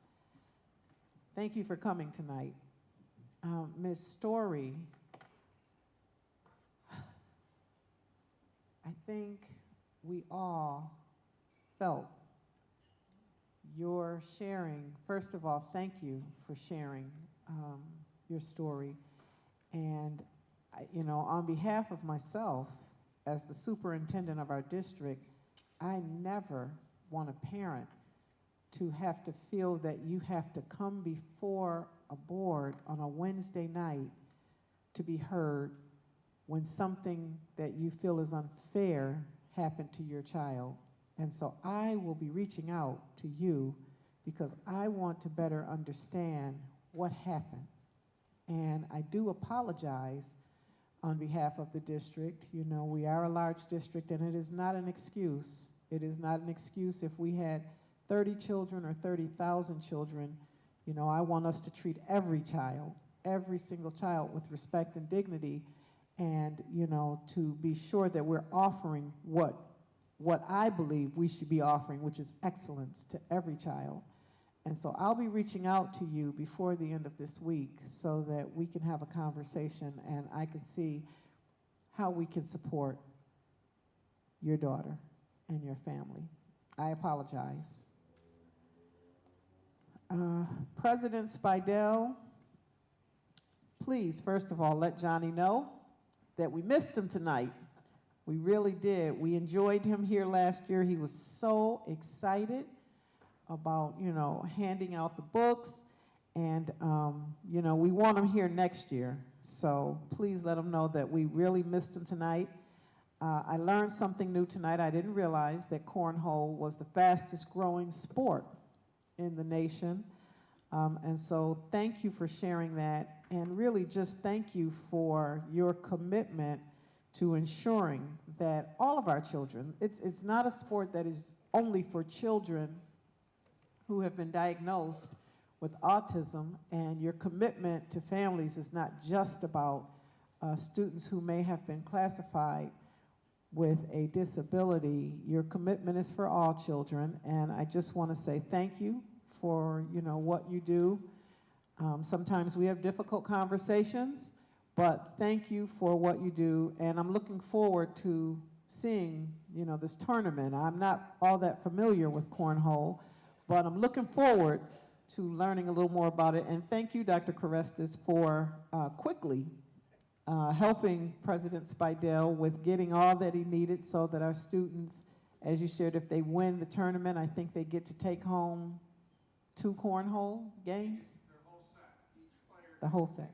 Thank you for coming tonight. Ms. Story, I think we all felt your sharing. First of all, thank you for sharing your story. And, you know, on behalf of myself, as the superintendent of our district, I never want a parent to have to feel that you have to come before a board on a Wednesday night to be heard when something that you feel is unfair happened to your child. And so I will be reaching out to you because I want to better understand what happened. And I do apologize on behalf of the district. You know, we are a large district, and it is not an excuse. It is not an excuse if we had 30 children or 30,000 children. You know, I want us to treat every child, every single child, with respect and dignity, and, you know, to be sure that we're offering what I believe we should be offering, which is excellence to every child. And so I'll be reaching out to you before the end of this week so that we can have a conversation and I can see how we can support your daughter and your family. I apologize. President Spidell, please, first of all, let Johnny know that we missed him tonight. We really did. We enjoyed him here last year. He was so excited about, you know, handing out the books, and, you know, we want him here next year. So please let him know that we really missed him tonight. I learned something new tonight. I didn't realize that cornhole was the fastest growing sport in the nation. And so thank you for sharing that, and really just thank you for your commitment to ensuring that all of our children, it's not a sport that is only for children who have been diagnosed with autism, and your commitment to families is not just about students who may have been classified with a disability. Your commitment is for all children, and I just want to say thank you for, you know, what you do. Sometimes we have difficult conversations, but thank you for what you do, and I'm looking forward to seeing, you know, this tournament. I'm not all that familiar with cornhole, but I'm looking forward to learning a little more about it. And thank you, Dr. Carestas, for quickly helping President Spidell with getting all that he needed so that our students, as you shared, if they win the tournament, I think they get to take home 2 cornhole games? The whole set.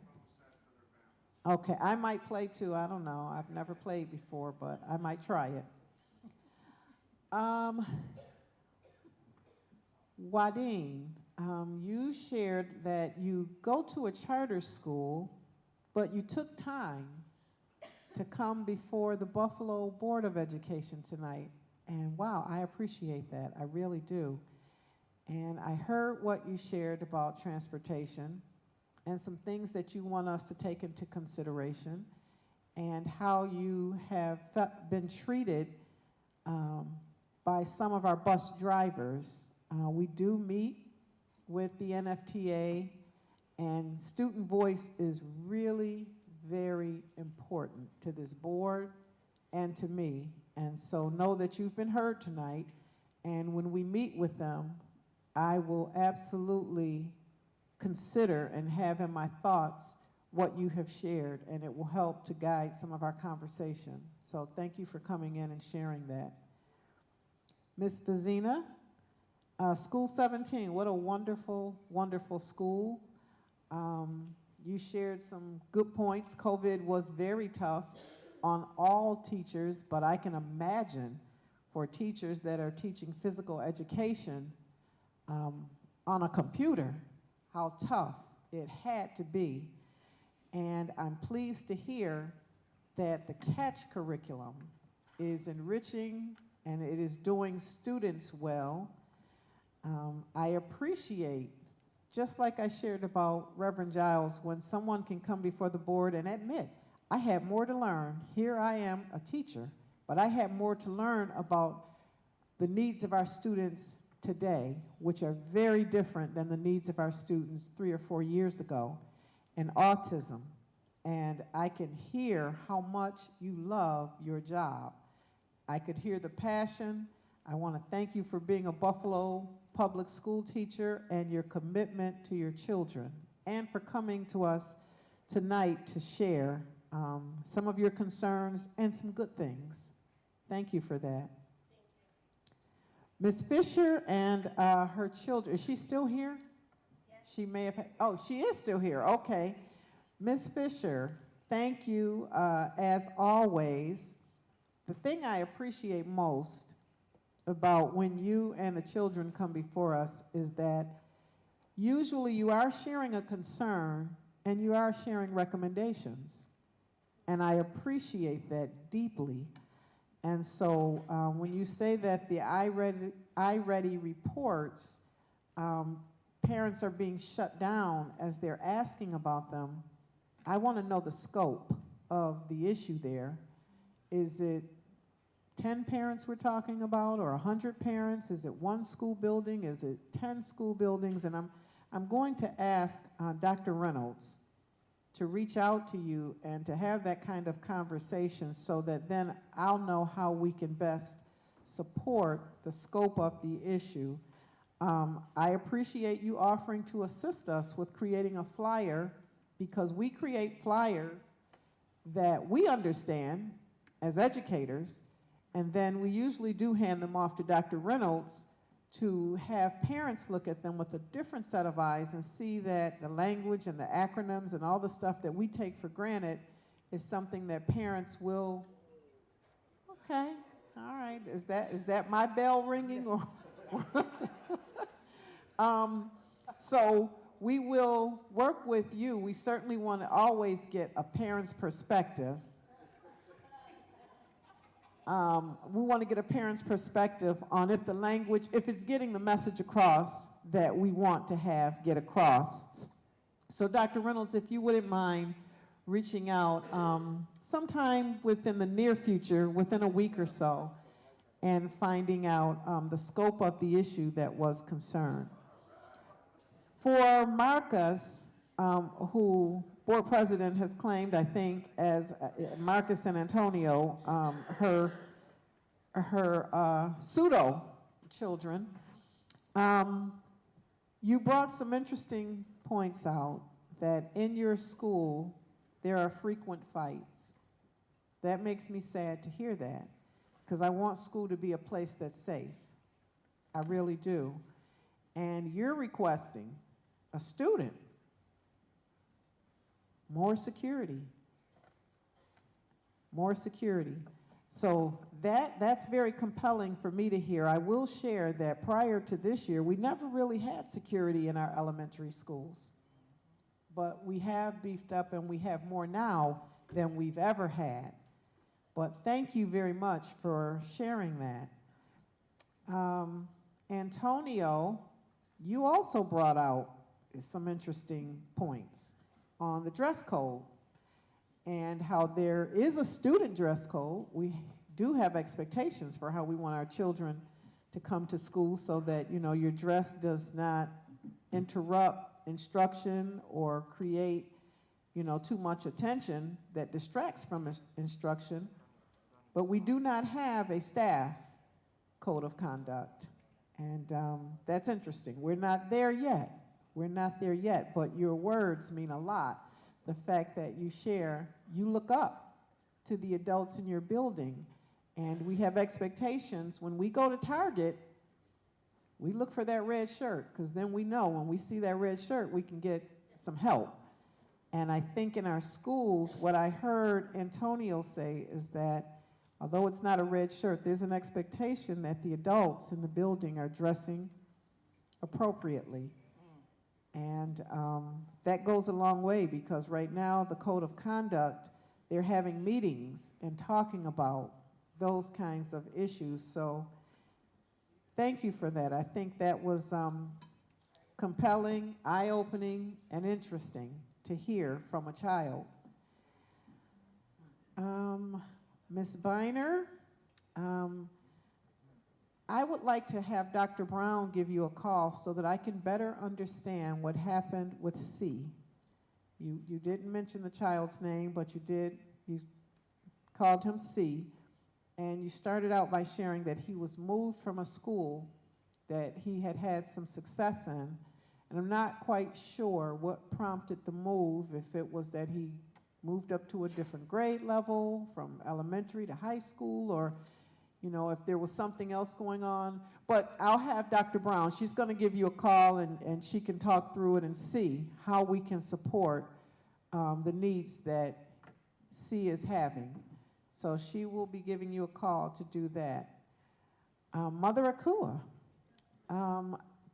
Okay, I might play too. I don't know. I've never played before, but I might try it. Wadeen, You shared that you go to a charter school, but you took time to come before the Buffalo Board of Education tonight. And wow, I appreciate that. I really do. And I heard what you shared about transportation and some things that you want us to take into consideration and how you have been treated by some of our bus drivers. We do meet with the NFTA, and student voice is really very important to this board and to me. And so know that you've been heard tonight, and when we meet with them, I will absolutely consider and have in my thoughts what you have shared, and it will help to guide some of our conversation. So thank you for coming in and sharing that. Ms. Vizina, School 17, what a wonderful, wonderful school. You shared some good points. COVID was very tough on all teachers, but I can imagine for teachers that are teaching physical education on a computer, how tough it had to be. And I'm pleased to hear that the CATCH curriculum is enriching and it is doing students well. I appreciate, just like I shared about Reverend Giles, when someone can come before the board and admit, I had more to learn. Here I am, a teacher, but I had more to learn about the needs of our students today, which are very different than the needs of our students 3 or 4 years ago, and autism. And I can hear how much you love your job. I could hear the passion. I want to thank you for being a Buffalo public school teacher and your commitment to your children, and for coming to us tonight to share some of your concerns and some good things. Thank you for that. Ms. Fisher and her children, is she still here? Yes. She may have, oh, she is still here, okay. Ms. Fisher, thank you as always. The thing I appreciate most about when you and the children come before us is that usually you are sharing a concern and you are sharing recommendations. And I appreciate that deeply. And so when you say that the iReady reports, parents are being shut down as they're asking about them, I want to know the scope of the issue there. Is it 10 parents we're talking about, or 100 parents? Is it one school building? Is it 10 school buildings? And I'm going to ask Dr. Reynolds to reach out to you and to have that kind of conversation so that then I'll know how we can best support the scope of the issue. I appreciate you offering to assist us with creating a flyer, because we create flyers that we understand as educators, and then we usually do hand them off to Dr. Reynolds to have parents look at them with a different set of eyes and see that the language and the acronyms and all the stuff that we take for granted is something that parents will, okay, all right, is that my bell ringing or? So we will work with you. We certainly want to always get a parent's perspective. We want to get a parent's perspective on if the language, if it's getting the message across that we want to have get across. So Dr. Reynolds, if you wouldn't mind reaching out sometime within the near future, within a week or so, and finding out the scope of the issue that was concerned. For Marcus, who board president has claimed, I think, as Marcus and Antonio, her pseudo children, you brought some interesting points out that in your school there are frequent fights. That makes me sad to hear that, because I want school to be a place that's safe. I really do. And you're requesting a student more security. More security. So That's very compelling for me to hear. I will share that prior to this year, we never really had security in our elementary schools. But we have beefed up and we have more now than we've ever had. But thank you very much for sharing that. Antonio, you also brought out some interesting points on the dress code and how there is a student dress code. We do have expectations for how we want our children to come to school so that, you know, your dress does not interrupt instruction or create, you know, too much attention that distracts from instruction. But we do not have a staff code of conduct. And that's interesting. We're not there yet. We're not there yet, but your words mean a lot. The fact that you share, you look up to the adults in your building, and we have expectations. When we go to Target, we look for that red shirt, because then we know when we see that red shirt, we can get some help. And I think in our schools, what I heard Antonio say is that although it's not a red shirt, there's an expectation that the adults in the building are dressing appropriately. And that goes a long way, because right now the code of conduct, they're having meetings and talking about those kinds of issues. So thank you for that. I think that was compelling, eye-opening, and interesting to hear from a child. Ms. Biner, I would like to have Dr. Brown give you a call so that I can better understand what happened with C. You didn't mention the child's name, but you called him C, and you started out by sharing that he was moved from a school that he had had some success in, and I'm not quite sure what prompted the move, if it was that he moved up to a different grade level from elementary to high school, or you know, if there was something else going on. But I'll have Dr. Brown. She's going to give you a call, and she can talk through it and see how we can support the needs that C is having. So she will be giving you a call to do that. Mother Akua,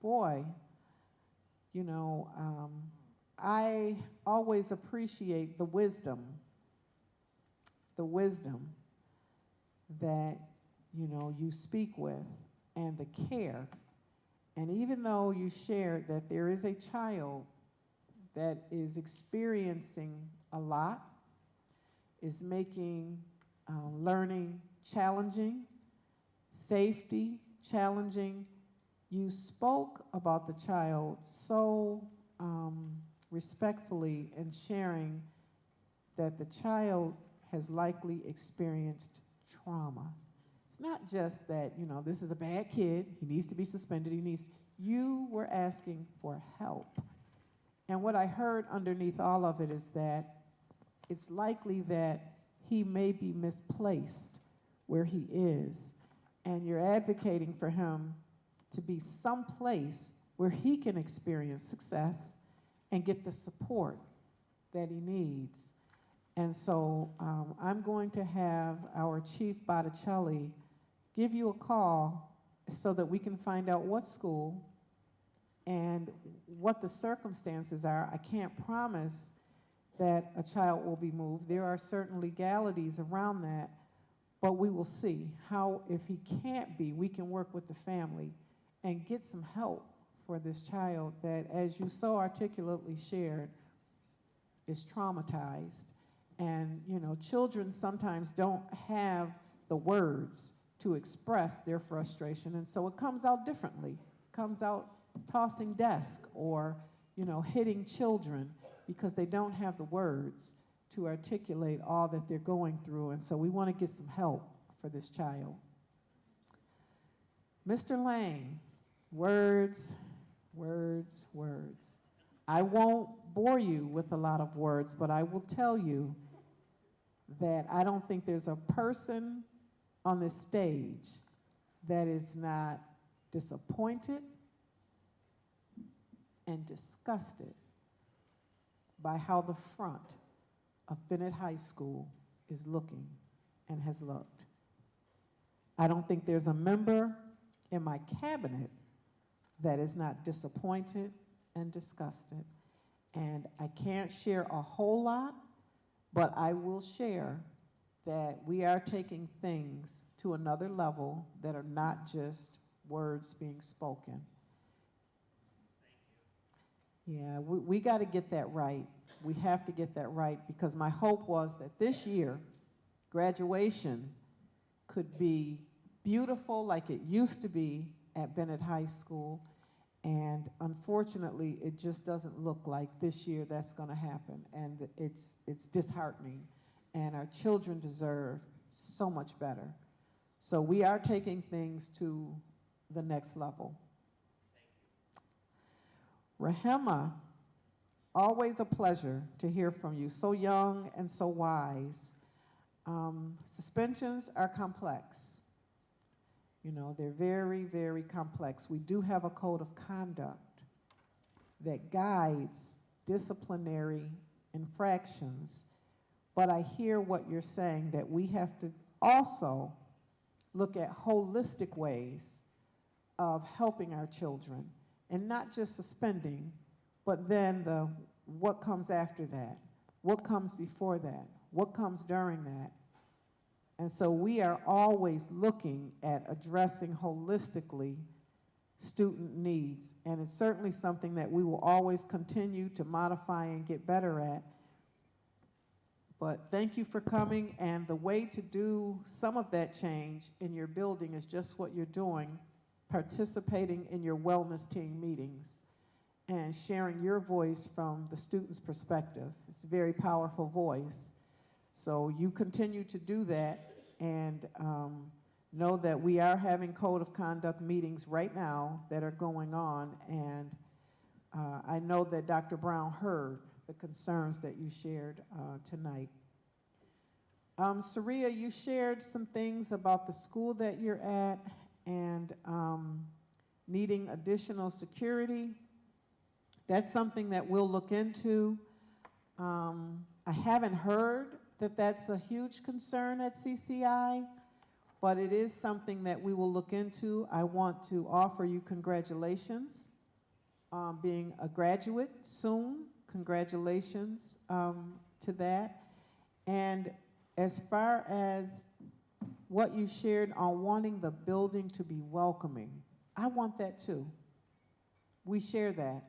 boy, you know, I always appreciate the wisdom that, you know, you speak with, and the care. And even though you shared that there is a child that is experiencing a lot, is making learning challenging, safety challenging, you spoke about the child so respectfully, and sharing that the child has likely experienced trauma. It's not just that, you know, this is a bad kid, he needs to be suspended, you were asking for help. And what I heard underneath all of it is that it's likely that he may be misplaced where he is, and you're advocating for him to be someplace where he can experience success and get the support that he needs. And so I'm going to have our Chief Botticelli give you a call so that we can find out what school and what the circumstances are. I can't promise that a child will be moved. There are certain legalities around that, but we will see how, if he can't be, we can work with the family and get some help for this child that, as you so articulately shared, is traumatized. And, you know, children sometimes don't have the words to express their frustration, and so it comes out differently. It comes out tossing desk or, you know, hitting children because they don't have the words to articulate all that they're going through, and so we want to get some help for this child. Mr. Lang, words, words, words. I won't bore you with a lot of words, but I will tell you that I don't think there's a person on this stage that is not disappointed and disgusted by how the front of Bennett High School is looking and has looked. I don't think there's a member in my cabinet that is not disappointed and disgusted. And I can't share a whole lot, but I will share that we are taking things to another level that are not just words being spoken. Yeah, we got to get that right. We have to get that right, because my hope was that this year, graduation could be beautiful like it used to be at Bennett High School. And unfortunately, it just doesn't look like this year that's going to happen. And it's disheartening. And our children deserve so much better. So we are taking things to the next level. Rahema, always a pleasure to hear from you. So young and so wise. Suspensions are complex. You know, they're very, very complex. We do have a code of conduct that guides disciplinary infractions, but I hear what you're saying, that we have to also look at holistic ways of helping our children, and not just suspending, but then what comes after that, what comes before that, what comes during that. And so we are always looking at addressing holistically student needs, and it's certainly something that we will always continue to modify and get better at. But thank you for coming, and the way to do some of that change in your building is just what you're doing, participating in your wellness team meetings and sharing your voice from the student's perspective. It's a very powerful voice. So you continue to do that, and know that we are having code of conduct meetings right now that are going on, and I know that Dr. Brown heard the concerns that you shared tonight. Saria, you shared some things about the school that you're at and needing additional security. That's something that we'll look into. I haven't heard that that's a huge concern at CCI, but it is something that we will look into. I want to offer you congratulations on being a graduate soon. Congratulations to that. And as far as what you shared on wanting the building to be welcoming, I want that too. We share that.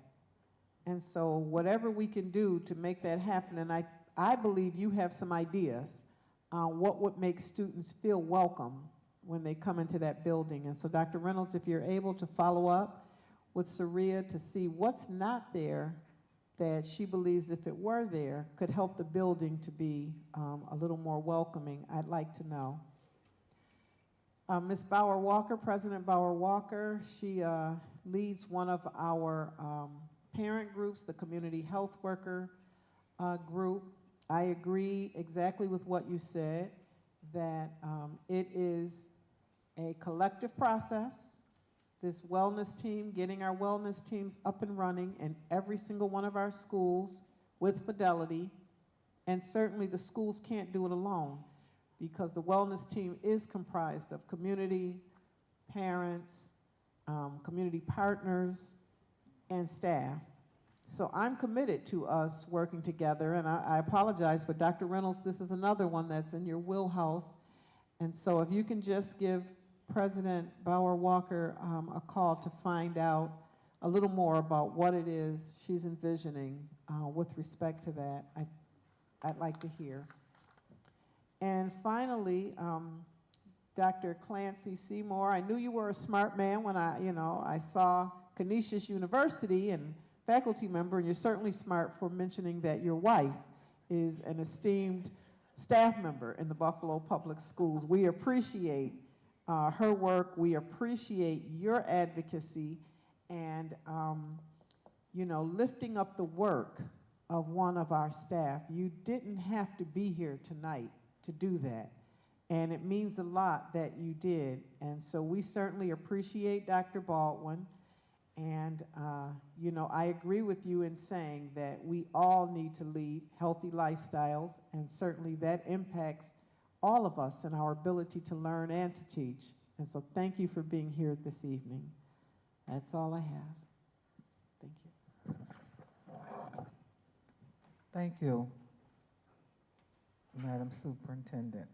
And so whatever we can do to make that happen, and I believe you have some ideas on what would make students feel welcome when they come into that building. And so Dr. Reynolds, if you're able to follow up with Saria to see what's not there that she believes, if it were there, could help the building to be a little more welcoming, I'd like to know. Ms. Bauer Walker, President Bauer Walker, she leads one of our parent groups, the Community Health Worker group. I agree exactly with what you said, that it is a collective process. This wellness team, getting our wellness teams up and running in every single one of our schools with fidelity, and certainly the schools can't do it alone, because the wellness team is comprised of community, parents, community partners, and staff. So I'm committed to us working together, and I apologize, but Dr. Reynolds, this is another one that's in your wheelhouse. And so if you can just give President Bauer Walker a call to find out a little more about what it is she's envisioning with respect to that, I'd like to hear. And finally, Dr. Clancy Seymour, I knew you were a smart man when I saw Canisius University and faculty member, and you're certainly smart for mentioning that your wife is an esteemed staff member in the Buffalo Public Schools. We appreciate her work. We appreciate your advocacy and, lifting up the work of one of our staff. You didn't have to be here tonight to do that, and it means a lot that you did. And so we certainly appreciate Dr. Baldwin. And, I agree with you in saying that we all need to lead healthy lifestyles, and certainly that impacts all of us and our ability to learn and to teach. And so thank you for being here this evening. That's all I have. Thank you. Thank you, Madam Superintendent.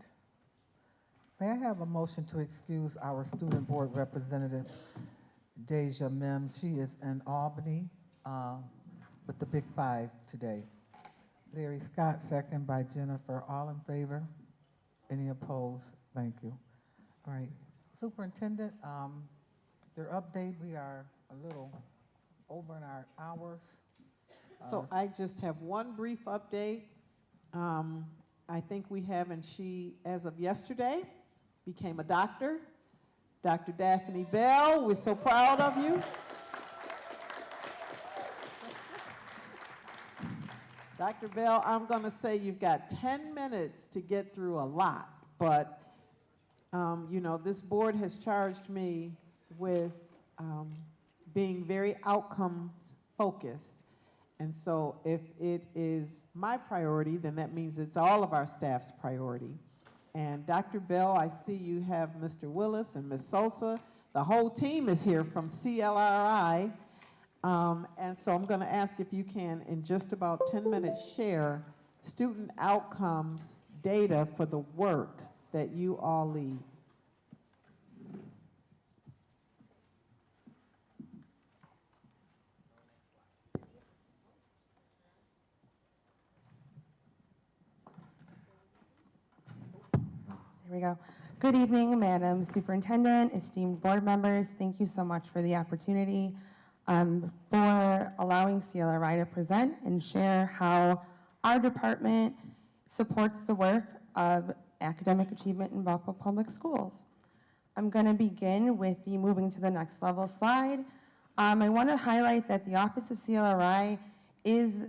May I have a motion to excuse our student board representative, Deja Mims? She is in Albany with the Big Five today. Larry Scott, second by Jennifer. All in favor? Any opposed? Thank you. All right, Superintendent, your update, we are a little over in our hours. So I just have one brief update. I think we have, and she, as of yesterday, became a doctor. Dr. Daphne Bell, we're so proud of you. Dr. Bell, I'm going to say you've got 10 minutes to get through a lot, but you know, this board has charged me with being very outcomes focused. And so if it is my priority, then that means it's all of our staff's priority. And Dr. Bell, I see you have Mr. Willis and Ms. Sosa. The whole team is here from CLRI. And so I'm going to ask if you can, in just about 10 minutes, share student outcomes data for the work that you all lead. Here we go. Good evening, Madam Superintendent, esteemed board members. Thank you so much for the opportunity for allowing CLRI to present and share how our department supports the work of academic achievement in Buffalo Public Schools. I'm going to begin with the moving to the next level slide. I want to highlight that the Office of CLRI is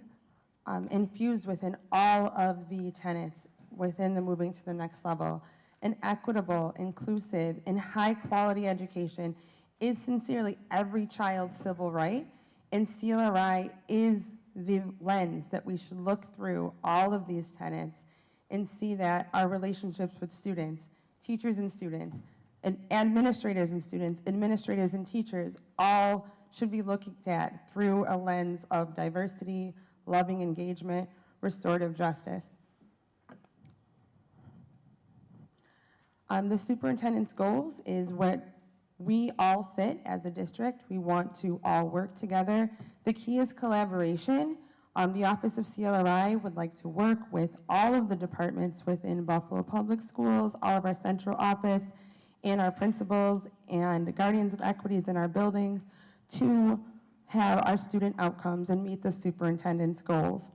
infused within all of the tenets within the moving to the next level. An equitable, inclusive, and high-quality education is sincerely every child's civil right, and CLRI is the lens that we should look through all of these tenets and see that our relationships with students, teachers and students, and administrators and students, administrators and teachers, all should be looked at through a lens of diversity, loving engagement, restorative justice. The superintendent's goals is what we all sit as a district. We want to all work together. The key is collaboration. The Office of CLRI would like to work with all of the departments within Buffalo Public Schools, all of our central office, and our principals and guardians of equities in our buildings to have our student outcomes and meet the superintendent's goals,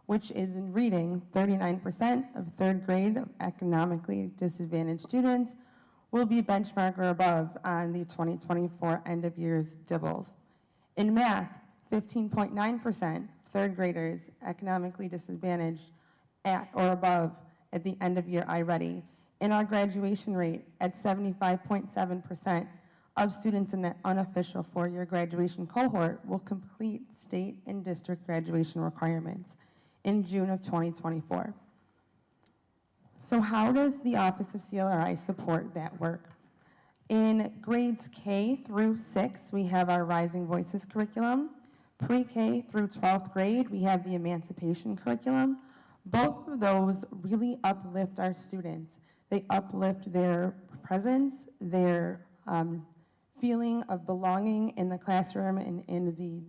which is in reading, 39% of third grade of economically disadvantaged students will be benchmark or above on the 2024 end of year's DIBELS. In math, 15.9% third graders economically disadvantaged at or above at the end of year iReady. And our graduation rate at 75.7% of students in that unofficial four-year graduation cohort will complete state and district graduation requirements in June of 2024. So how does the Office of CLRI support that work? In grades K through 6, we have our Rising Voices curriculum. Pre-K through 12th grade, we have the Emancipation curriculum. Both of those really uplift our students. They uplift their presence, their feeling of belonging in the classroom and in the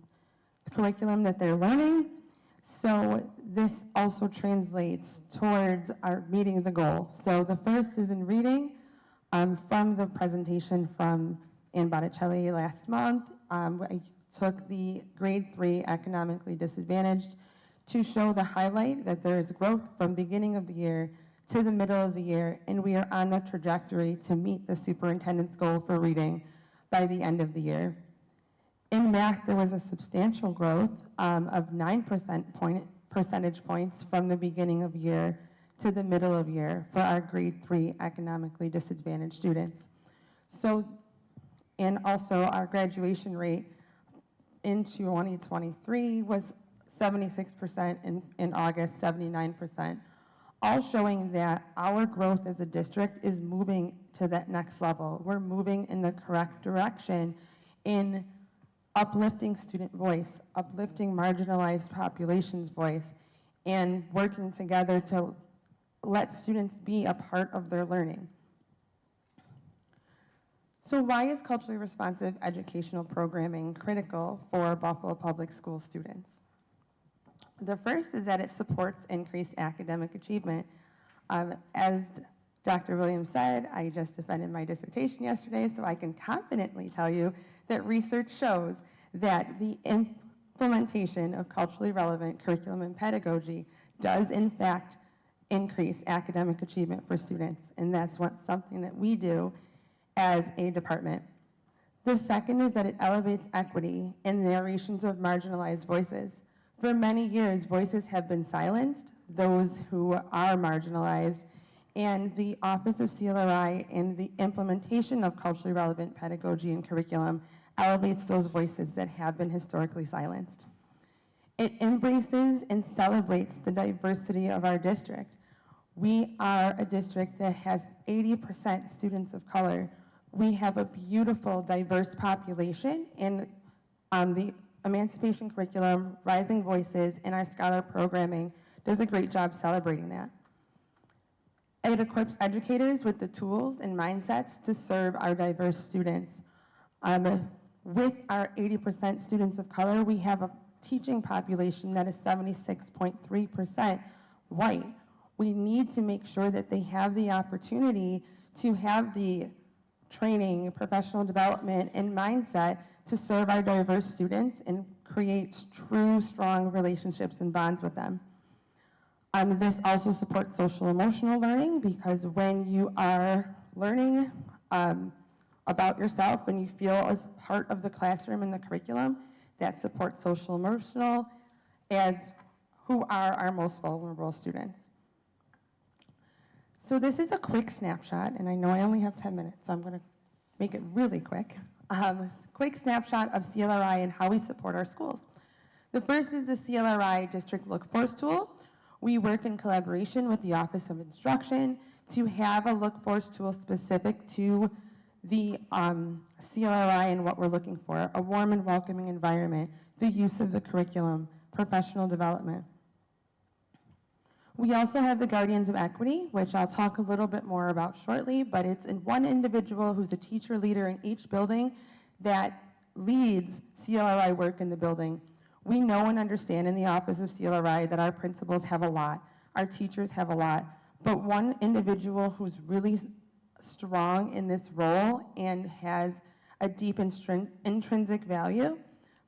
curriculum that they're learning. So this also translates towards our meeting the goal. So the first is in reading. From the presentation from Ann Botticelli last month, I took the grade 3 economically disadvantaged to show the highlight that there is growth from beginning of the year to the middle of the year, and we are on the trajectory to meet the superintendent's goal for reading by the end of the year. In math, there was a substantial growth of 9 percentage points from the beginning of year to the middle of year for our grade 3 economically disadvantaged students. So, and also our graduation rate in 2023 was 76%, in August 79%, all showing that our growth as a district is moving to that next level. We're moving in the correct direction in uplifting student voice, uplifting marginalized populations' voice, and working together to let students be a part of their learning. So why is culturally responsive educational programming critical for Buffalo Public School students? The first is that it supports increased academic achievement. As Dr. Williams said, I just defended my dissertation yesterday, so I can confidently tell you that research shows that the implementation of culturally relevant curriculum and pedagogy does in fact increase academic achievement for students, and that's something that we do as a department. The second is that it elevates equity in narrations of marginalized voices. For many years, voices have been silenced, those who are marginalized, and the Office of CLRI and the implementation of culturally relevant pedagogy and curriculum elevates those voices that have been historically silenced. It embraces and celebrates the diversity of our district. We are a district that has 80% students of color. We have a beautiful, diverse population, and the emancipation curriculum, Rising Voices, and our scholar programming does a great job celebrating that. It equips educators with the tools and mindsets to serve our diverse students. With our 80% students of color, we have a teaching population that is 76.3% white. We need to make sure that they have the opportunity to have the training, professional development, and mindset to serve our diverse students and create true, strong relationships and bonds with them. This also supports social emotional learning, because when you are learning about yourself and you feel as part of the classroom and the curriculum, that supports social emotional as who are our most vulnerable students. So this is a quick snapshot, and I know I only have 10 minutes, so I'm going to make it really quick. Quick snapshot of CLRI and how we support our schools. The first is the CLRI District Lookforce Tool. We work in collaboration with the Office of Instruction to have a Lookforce tool specific to the CLRI and what we're looking for: a warm and welcoming environment, the use of the curriculum, professional development. We also have the Guardians of Equity, which I'll talk a little bit more about shortly, but it's one individual who's a teacher leader in each building that leads CLRI work in the building. We know and understand in the Office of CLRI that our principals have a lot, our teachers have a lot, but one individual who's really strong in this role and has a deep intrinsic value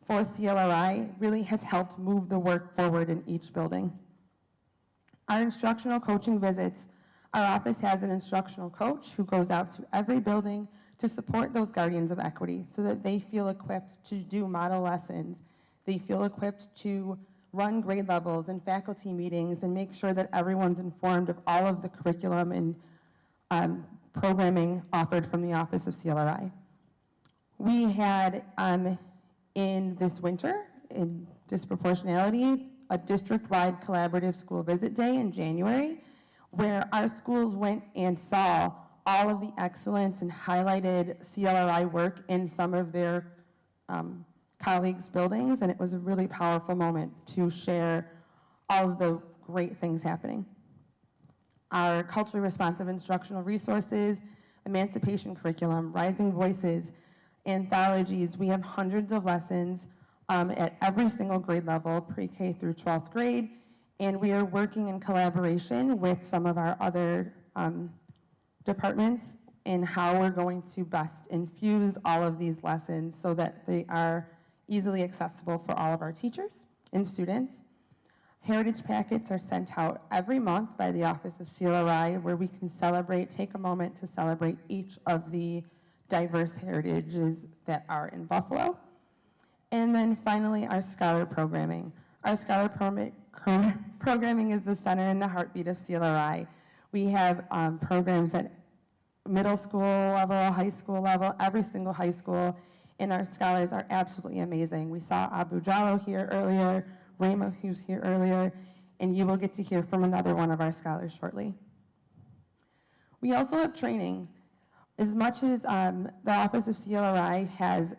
for CLRI really has helped move the work forward in each building. Our instructional coaching visits, our office has an instructional coach who goes out to every building to support those Guardians of Equity so that they feel equipped to do model lessons. They feel equipped to run grade levels and faculty meetings and make sure that everyone's informed of all of the curriculum and programming offered from the Office of CLRI. We had in this winter, in disproportionality, a district-wide collaborative school visit day in January, where our schools went and saw all of the excellence and highlighted CLRI work in some of their colleagues' buildings, and it was a really powerful moment to share all of the great things happening. Our culturally responsive instructional resources, emancipation curriculum, Rising Voices, anthologies. We have hundreds of lessons at every single grade level, pre-K through 12th grade, and we are working in collaboration with some of our other departments in how we're going to best infuse all of these lessons so that they are easily accessible for all of our teachers and students. Heritage packets are sent out every month by the Office of CLRI, where we can take a moment to celebrate each of the diverse heritages that are in Buffalo. And then finally, our scholar programming. Our scholar programming is the center and the heartbeat of CLRI. We have programs at middle school level, high school level, every single high school, and our scholars are absolutely amazing. We saw Abu Jallo here earlier, Rama, who's here earlier, and you will get to hear from another one of our scholars shortly. We also have training. As much as the Office of CLRI has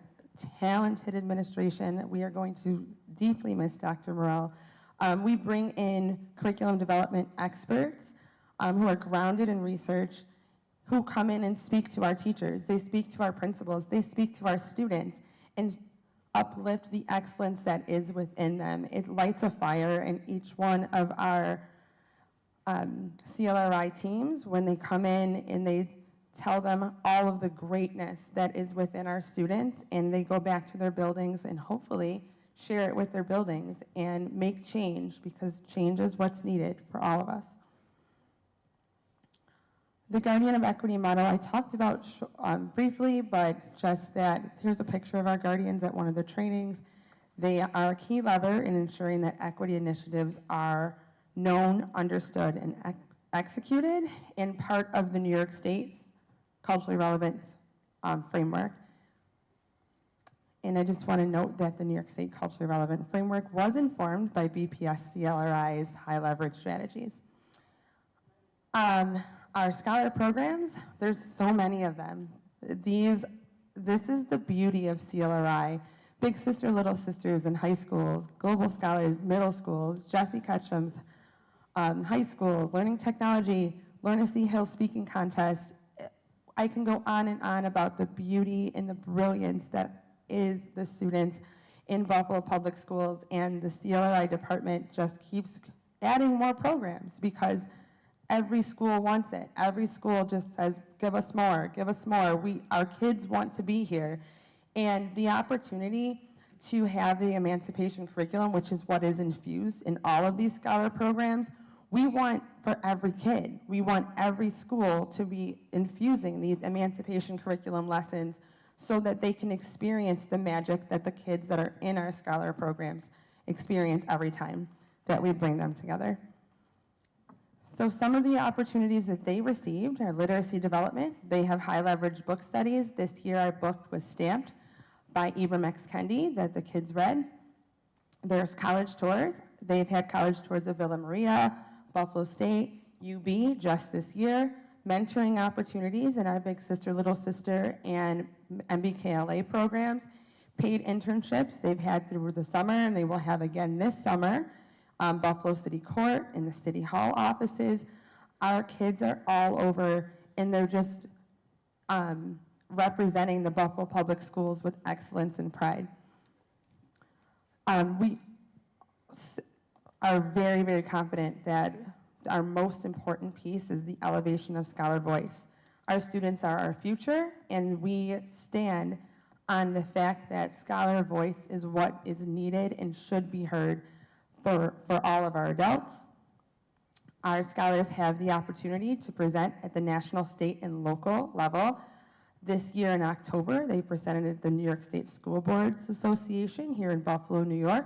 talented administration, we are going to deeply miss Dr. Morell. We bring in curriculum development experts who are grounded in research, who come in and speak to our teachers. They speak to our principals. They speak to our students and uplift the excellence that is within them. It lights a fire in each one of our CLRI teams when they come in and they tell them all of the greatness that is within our students, and they go back to their buildings and hopefully share it with their buildings and make change, because change is what's needed for all of us. The Guardian of Equity model I talked about briefly, but just that here's a picture of our guardians at one of the trainings. They are a key lever in ensuring that equity initiatives are known, understood, and executed in part of the New York State's culturally relevant framework. And I just want to note that the New York State culturally relevant framework was informed by BPS CLRI's high leverage strategies. Our scholar programs, there's so many of them. This is the beauty of CLRI. Big Sister, Little Sisters in high schools, Global Scholars, middle schools, Jesse Ketchum's high schools, Learning Technology, Lorna-C. Hill Speaking Contest. I can go on and on about the beauty and the brilliance that is the students in Buffalo Public Schools, and the CLRI department just keeps adding more programs because every school wants it. Every school just says, give us more, give us more. Our kids want to be here. And the opportunity to have the emancipation curriculum, which is what is infused in all of these scholar programs, we want for every kid. We want every school to be infusing these emancipation curriculum lessons so that they can experience the magic that the kids that are in our scholar programs experience every time that we bring them together. So some of the opportunities that they received are literacy development. They have high leverage book studies. This year our book was stamped by Ibram X. Kendi that the kids read. There's college tours. They've had college tours of Villa Maria, Buffalo State, UB just this year. Mentoring opportunities in our Big Sister, Little Sister, and MBKLA programs. Paid internships they've had through the summer, and they will have again this summer. Buffalo City Court and the City Hall offices. Our kids are all over, and they're just representing the Buffalo Public Schools with excellence and pride. We are very, very confident that our most important piece is the elevation of scholar voice. Our students are our future, and we stand on the fact that scholar voice is what is needed and should be heard for all of our adults. Our scholars have the opportunity to present at the national, state, and local level. This year in October, they presented at the New York State School Boards Association here in Buffalo, New York.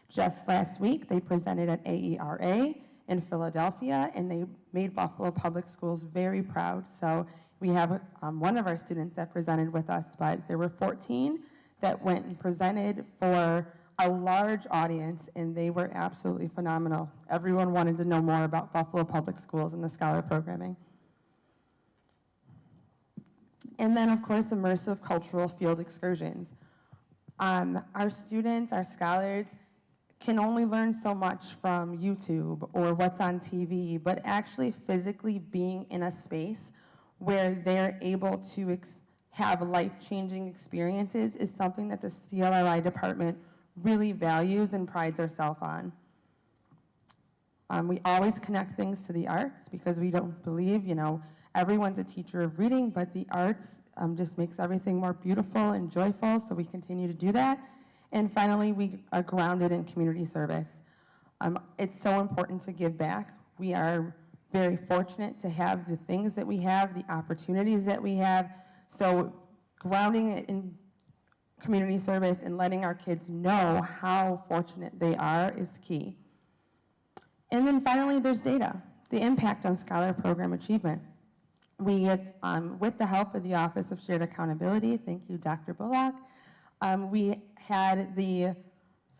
Just last week, they presented at AERA in Philadelphia, and they made Buffalo Public Schools very proud. So we have one of our students that presented with us, but there were 14 that went and presented for a large audience, and they were absolutely phenomenal. Everyone wanted to know more about Buffalo Public Schools and the scholar programming. And then, of course, immersive cultural field excursions. Our students, our scholars, can only learn so much from YouTube or what's on TV, but actually physically being in a space where they're able to have life-changing experiences is something that the CLRI department really values and prides ourselves on. We always connect things to the arts because we don't believe, everyone's a teacher of reading, but the arts just makes everything more beautiful and joyful, so we continue to do that. And finally, we are grounded in community service. It's so important to give back. We are very fortunate to have the things that we have, the opportunities that we have, so grounding it in community service and letting our kids know how fortunate they are is key. And then finally, there's data, the impact on scholar program achievement. We, with the help of the Office of Shared Accountability, thank you, Dr. Bullock, we had the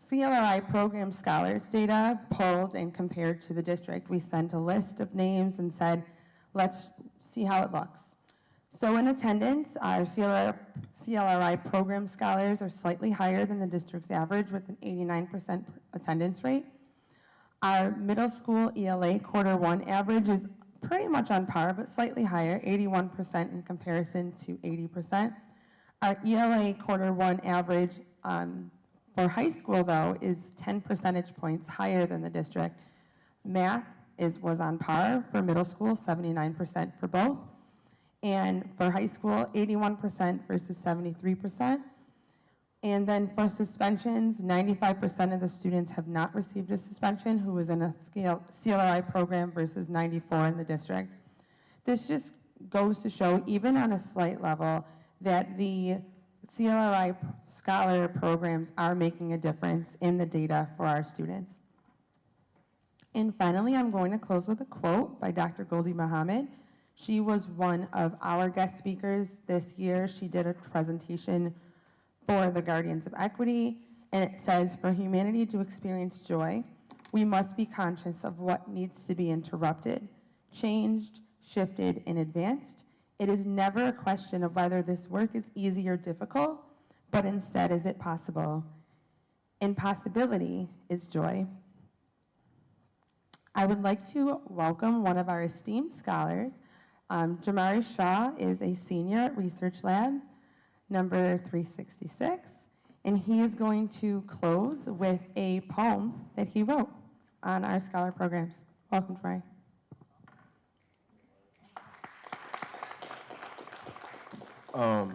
CLRI program scholars data pulled and compared to the district. We sent a list of names and said, let's see how it looks. So in attendance, our CLRI program scholars are slightly higher than the district's average with an 89% attendance rate. Our middle school ELA quarter one average is pretty much on par, but slightly higher, 81% in comparison to 80%. Our ELA quarter one average for high school, though, is 10 percentage points higher than the district. Math was on par for middle school, 79% for both. And for high school, 81% versus 73%. And then for suspensions, 95% of the students have not received a suspension who was in a CLRI program versus 94 in the district. This just goes to show, even on a slight level, that the CLRI scholar programs are making a difference in the data for our students. And finally, I'm going to close with a quote by Dr. Goldie Muhammad. She was one of our guest speakers this year. She did a presentation for the Guardians of Equity, and it says, "For humanity to experience joy, we must be conscious of what needs to be interrupted, changed, shifted, and advanced. It is never a question of whether this work is easy or difficult, but instead, is it possible? Impossibility is joy." I would like to welcome one of our esteemed scholars. Jamari Shaw is a senior at Research Lab, number 366, and he is going to close with a poem that he wrote on our scholar programs. Welcome, Jamari.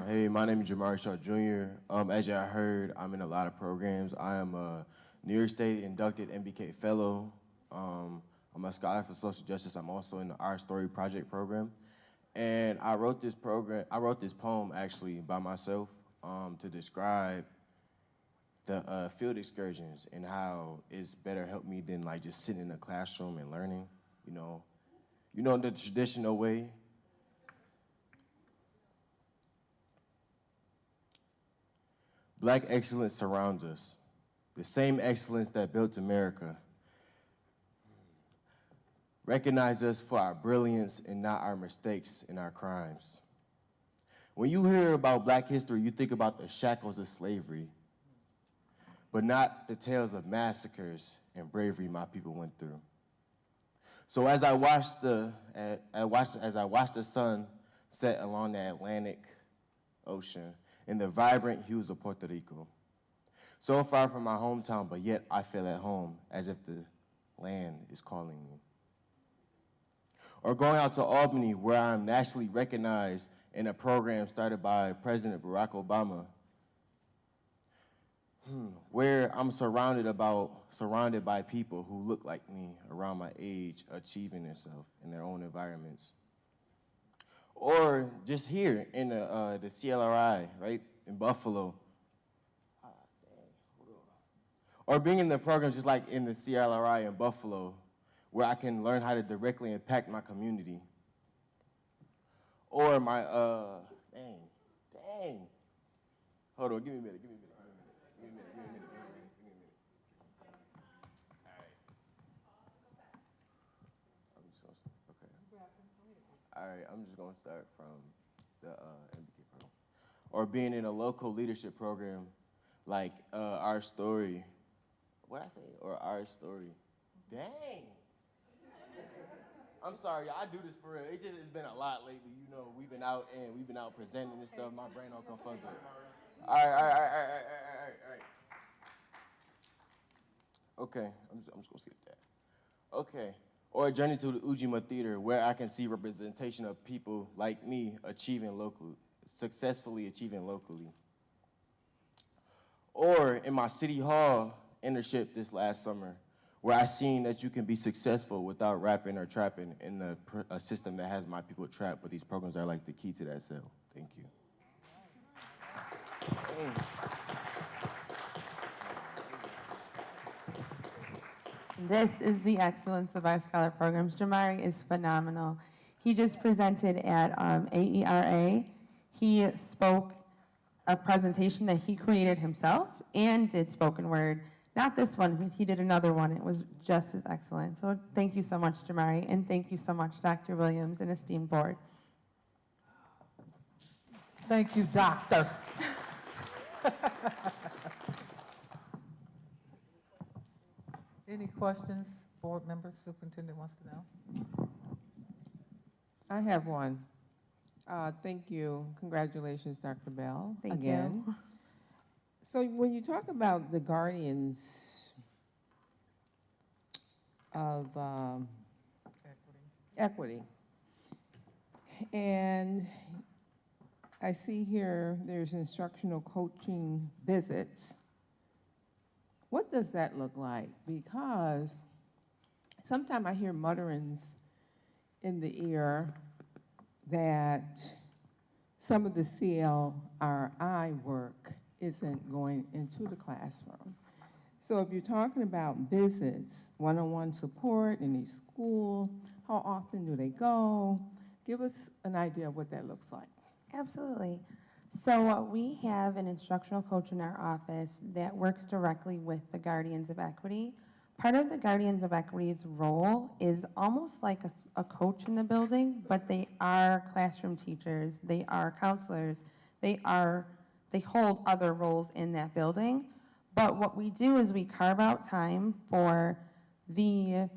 Hey, my name is Jamari Shaw Jr. As y'all heard, I'm in a lot of programs. I am a New York State inducted MBK fellow. I'm a scholar for social justice. I'm also in the Our Story Project program. And I wrote this poem actually by myself to describe the field excursions and how it's better helped me than like just sitting in a classroom and learning, you know, the traditional way. Black excellence surrounds us, the same excellence that built America. Recognize us for our brilliance and not our mistakes and our crimes. When you hear about Black history, you think about the shackles of slavery, but not the tales of massacres and bravery my people went through. So as I watched the sun set along the Atlantic Ocean in the vibrant hues of Puerto Rico, so far from my hometown, but yet I feel at home, as if the land is calling me. Or going out to Albany, where I'm nationally recognized in a program started by President Barack Obama, where I'm surrounded by people who look like me, around my age, achieving themselves in their own environments. Or just here in the CLRI, right, in Buffalo. Or being in the programs just like in the CLRI in Buffalo, where I can learn how to directly impact my community. Or my, hold on, give me a minute. All right, I'm just gonna start from the MBK program. Or being in a local leadership program like Our Story. What'd I say? Or Our Story. Dang. I'm sorry, I do this for real. It's been a lot lately. You know, we've been out presenting and stuff. My brain don't come fuzzy. All right. Okay, I'm just gonna skip that. Okay, or a journey to the Ujima Theater, where I can see representation of people like me successfully achieving locally. Or in my City Hall internship this last summer, where I seen that you can be successful without rapping or trapping in a system that has my people trapped, but these programs are like the key to that cell. Thank you. This is the excellence of our scholar programs. Jamari is phenomenal. He just presented at AERA. He spoke a presentation that he created himself and did spoken word. Not this one, but he did another one. It was just as excellent. So thank you so much, Jamari, and thank you so much, Dr. Williams and esteemed board. Thank you, doctor. Any questions, board members, superintendent wants to know? I have one. Thank you. Congratulations, Dr. Bell. Thank again. you. So when you talk about the guardians of equity, and I see here there's instructional coaching visits. What does that look like? Because sometimes I hear mutterings in the ear that some of the CLRI work isn't going into the classroom. So if you're talking about visits, one-on-one support in each school, how often do they go? Give us an idea of what that looks like. Absolutely. So we have an instructional coach in our office that works directly with the Guardians of Equity. Part of the Guardians of Equity's role is almost like a coach in the building, but they are classroom teachers, they are counselors, they hold other roles in that building. But what we do is we carve out time for the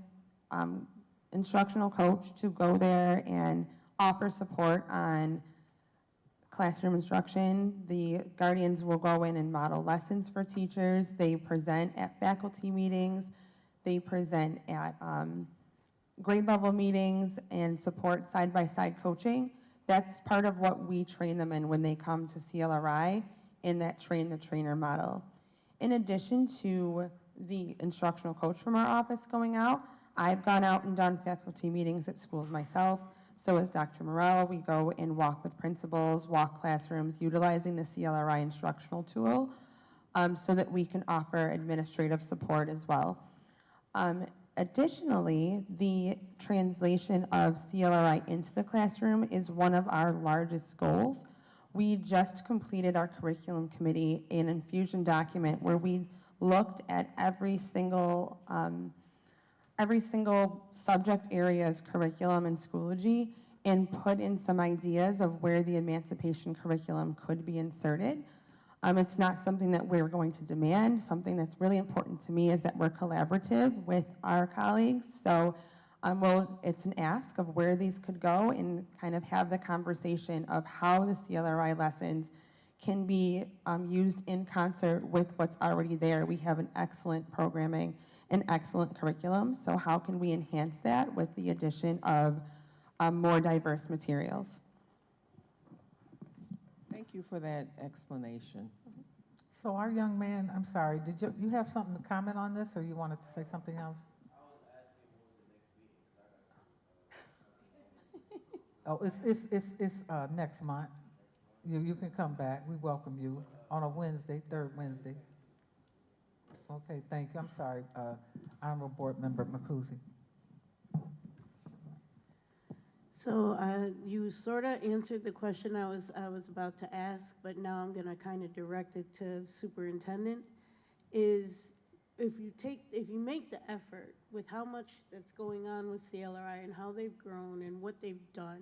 instructional coach to go there and offer support on classroom instruction. The guardians will go in and model lessons for teachers. They present at faculty meetings. They present at grade level meetings and support side-by-side coaching. That's part of what we train them in when they come to CLRI in that train the trainer model. In addition to the instructional coach from our office going out, I've gone out and done faculty meetings at schools myself. So as Dr. Morell, we go and walk with principals, walk classrooms, utilizing the CLRI instructional tool so that we can offer administrative support as well. Additionally, the translation of CLRI into the classroom is one of our largest goals. We just completed our curriculum committee an infusion document where we looked at every single subject area's curriculum in Schoology and put in some ideas of where the emancipation curriculum could be inserted. It's not something that we're going to demand. Something that's really important to me is that we're collaborative with our colleagues. So it's an ask of where these could go and kind of have the conversation of how the CLRI lessons can be used in concert with what's already there. We have an excellent programming, an excellent curriculum. So how can we enhance that with the addition of more diverse materials? Thank you for that explanation. So our young man, I'm sorry, did you have something to comment on this, or you wanted to say something else? Oh, it's next month. You can come back. We welcome you on a Wednesday, third Wednesday. Okay, thank you. I'm sorry, Honorable Board Member Makuzi. So you sort of answered the question I was about to ask, but now I'm going to kind of direct it to superintendent. Is if you make the effort with how much that's going on with CLRI and how they've grown and what they've done,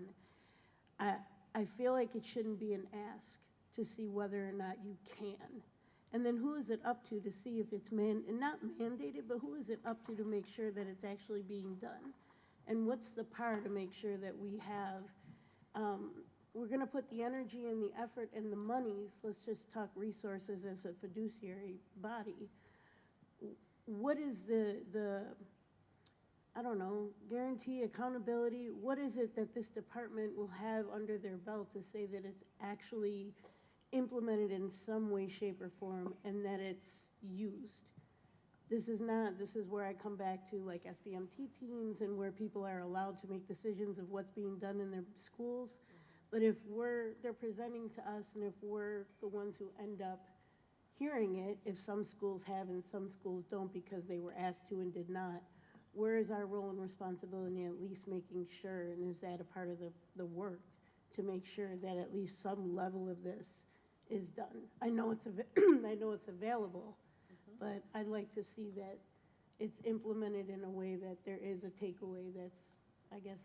I feel like it shouldn't be an ask to see whether or not you can. And then who is it up to see if it's not mandated, but who is it up to make sure that it's actually being done? And what's the power to make sure that we have, we're going to put the energy and the effort and the monies, let's just talk resources as a fiduciary body. What is the I don't know, guarantee, accountability? What is it that this department will have under their belt to say that it's actually implemented in some way, shape, or form and that it's used? This is where I come back to like SBMT teams and where people are allowed to make decisions of what's being done in their schools. But if they're presenting to us and if we're the ones who end up hearing it, if some schools have and some schools don't because they were asked to and did not, where is our role and responsibility in at least making sure, and is that a part of the work to make sure that at least some level of this is done? I know it's available, but I'd like to see that it's implemented in a way that there is a takeaway that's, I guess,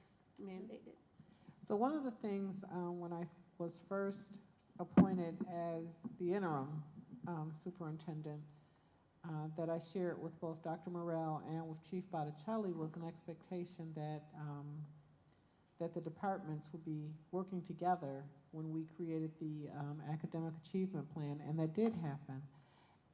mandated. So one of the things when I was first appointed as the interim superintendent, that I shared with both Dr. Morrell and with Chief Botticelli was an expectation that that the departments would be working together when we created the academic achievement plan, and that did happen.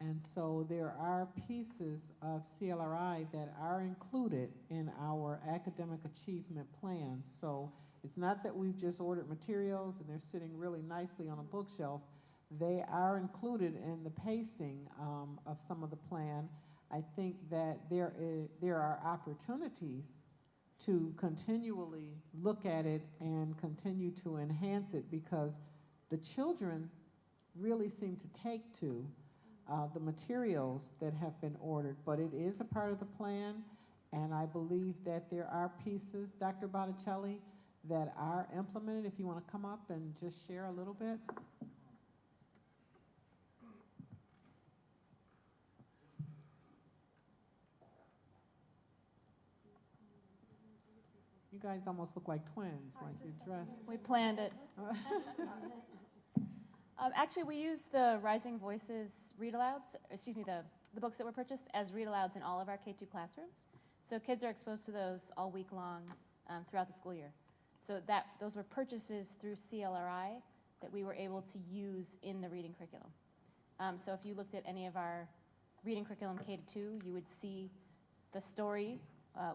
And so there are pieces of CLRI that are included in our academic achievement plan. So it's not that we've just ordered materials and they're sitting really nicely on a bookshelf. They are included in the pacing of some of the plan. I think that there are opportunities to continually look at it and continue to enhance it, because the children really seem to take to the materials that have been ordered, but it is a part of the plan, and I believe that there are pieces, Dr. Botticelli, that are implemented. If you want to come up and just share a little bit. You guys almost look like twins, like you're dressed. We planned it. Actually, we use the Rising Voices read-alouds, excuse me, the books that were purchased as read-alouds in all of our K-2 classrooms. So kids are exposed to those all week long throughout the school year. So those were purchases through CLRI that we were able to use in the reading curriculum. So if you looked at any of our reading curriculum K-2, you would see the story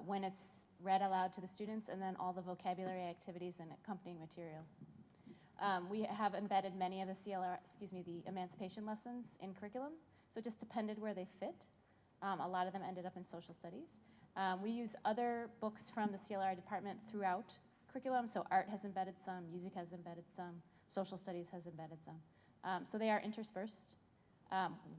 when it's read aloud to the students, and then all the vocabulary activities and accompanying material. We have embedded many of the the emancipation lessons in curriculum, so it just depended where they fit. A lot of them ended up in social studies. We use other books from the CLRI department throughout curriculum, so art has embedded some, music has embedded some, social studies has embedded some. So they are interspersed.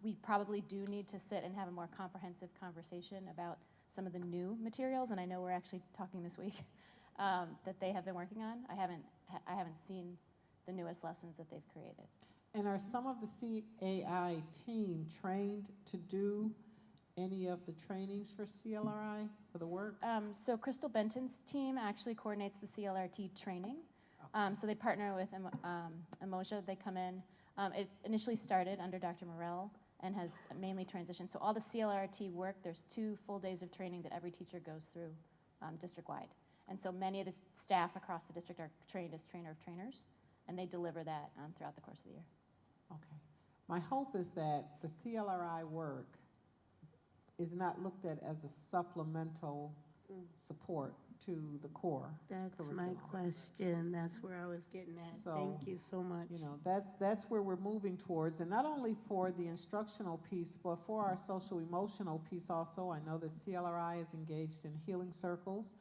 We probably do need to sit and have a more comprehensive conversation about some of the new materials, and I know we're actually talking this week, that they have been working on. I haven't seen the newest lessons that they've created. And are some of the CAI team trained to do any of the trainings for CLRI, for the work? So Crystal Benton's team actually coordinates the CLRT training. So they partner with Emoja. They come in. It initially started under Dr. Morrell and has mainly transitioned. So all the CLRT work, there's 2 full days of training that every teacher goes through district-wide. And so many of the staff across the district are trained as trainer of trainers, and they deliver that throughout the course of the year. Okay. My hope is that the CLRI work is not looked at as a supplemental support to the core That's curriculum. my question. That's where I was getting at. So, Thank you so much. You know, that's where we're moving towards, and not only for the instructional piece, but for our social emotional piece also. I know that CLRI is engaged in healing circles.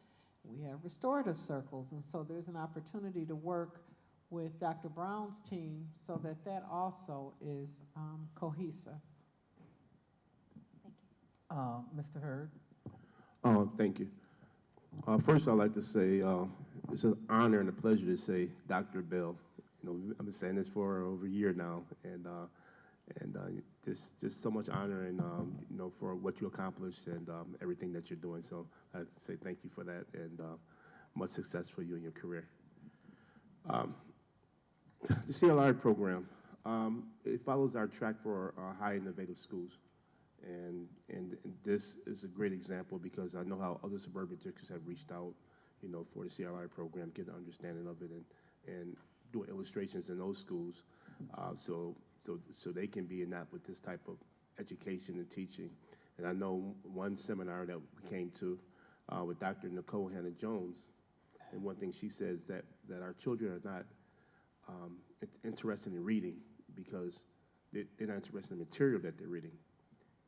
We have restorative circles, and so there's an opportunity to work with Dr. Brown's team so that that also is cohesive. Mr. Hurd. Thank you. First, I'd like to say it's an honor and a pleasure to say Dr. Bell. You know, I've been saying this for over a year now, and just so much honor and you know, for what you accomplished and everything that you're doing. So I'd say thank you for that, and much success for you in your career. The CLRI program, it follows our track for high innovative schools. And this is a great example because I know how other suburban districts have reached out, you know, for the CLRI program, get an understanding of it, and do illustrations in those schools, so they can be enact with this type of education and teaching. And I know one seminar that we came to with Dr. Nicole Hannah-Jones, and one thing she says that our children are not interested in reading because they're not interested in the material that they're reading.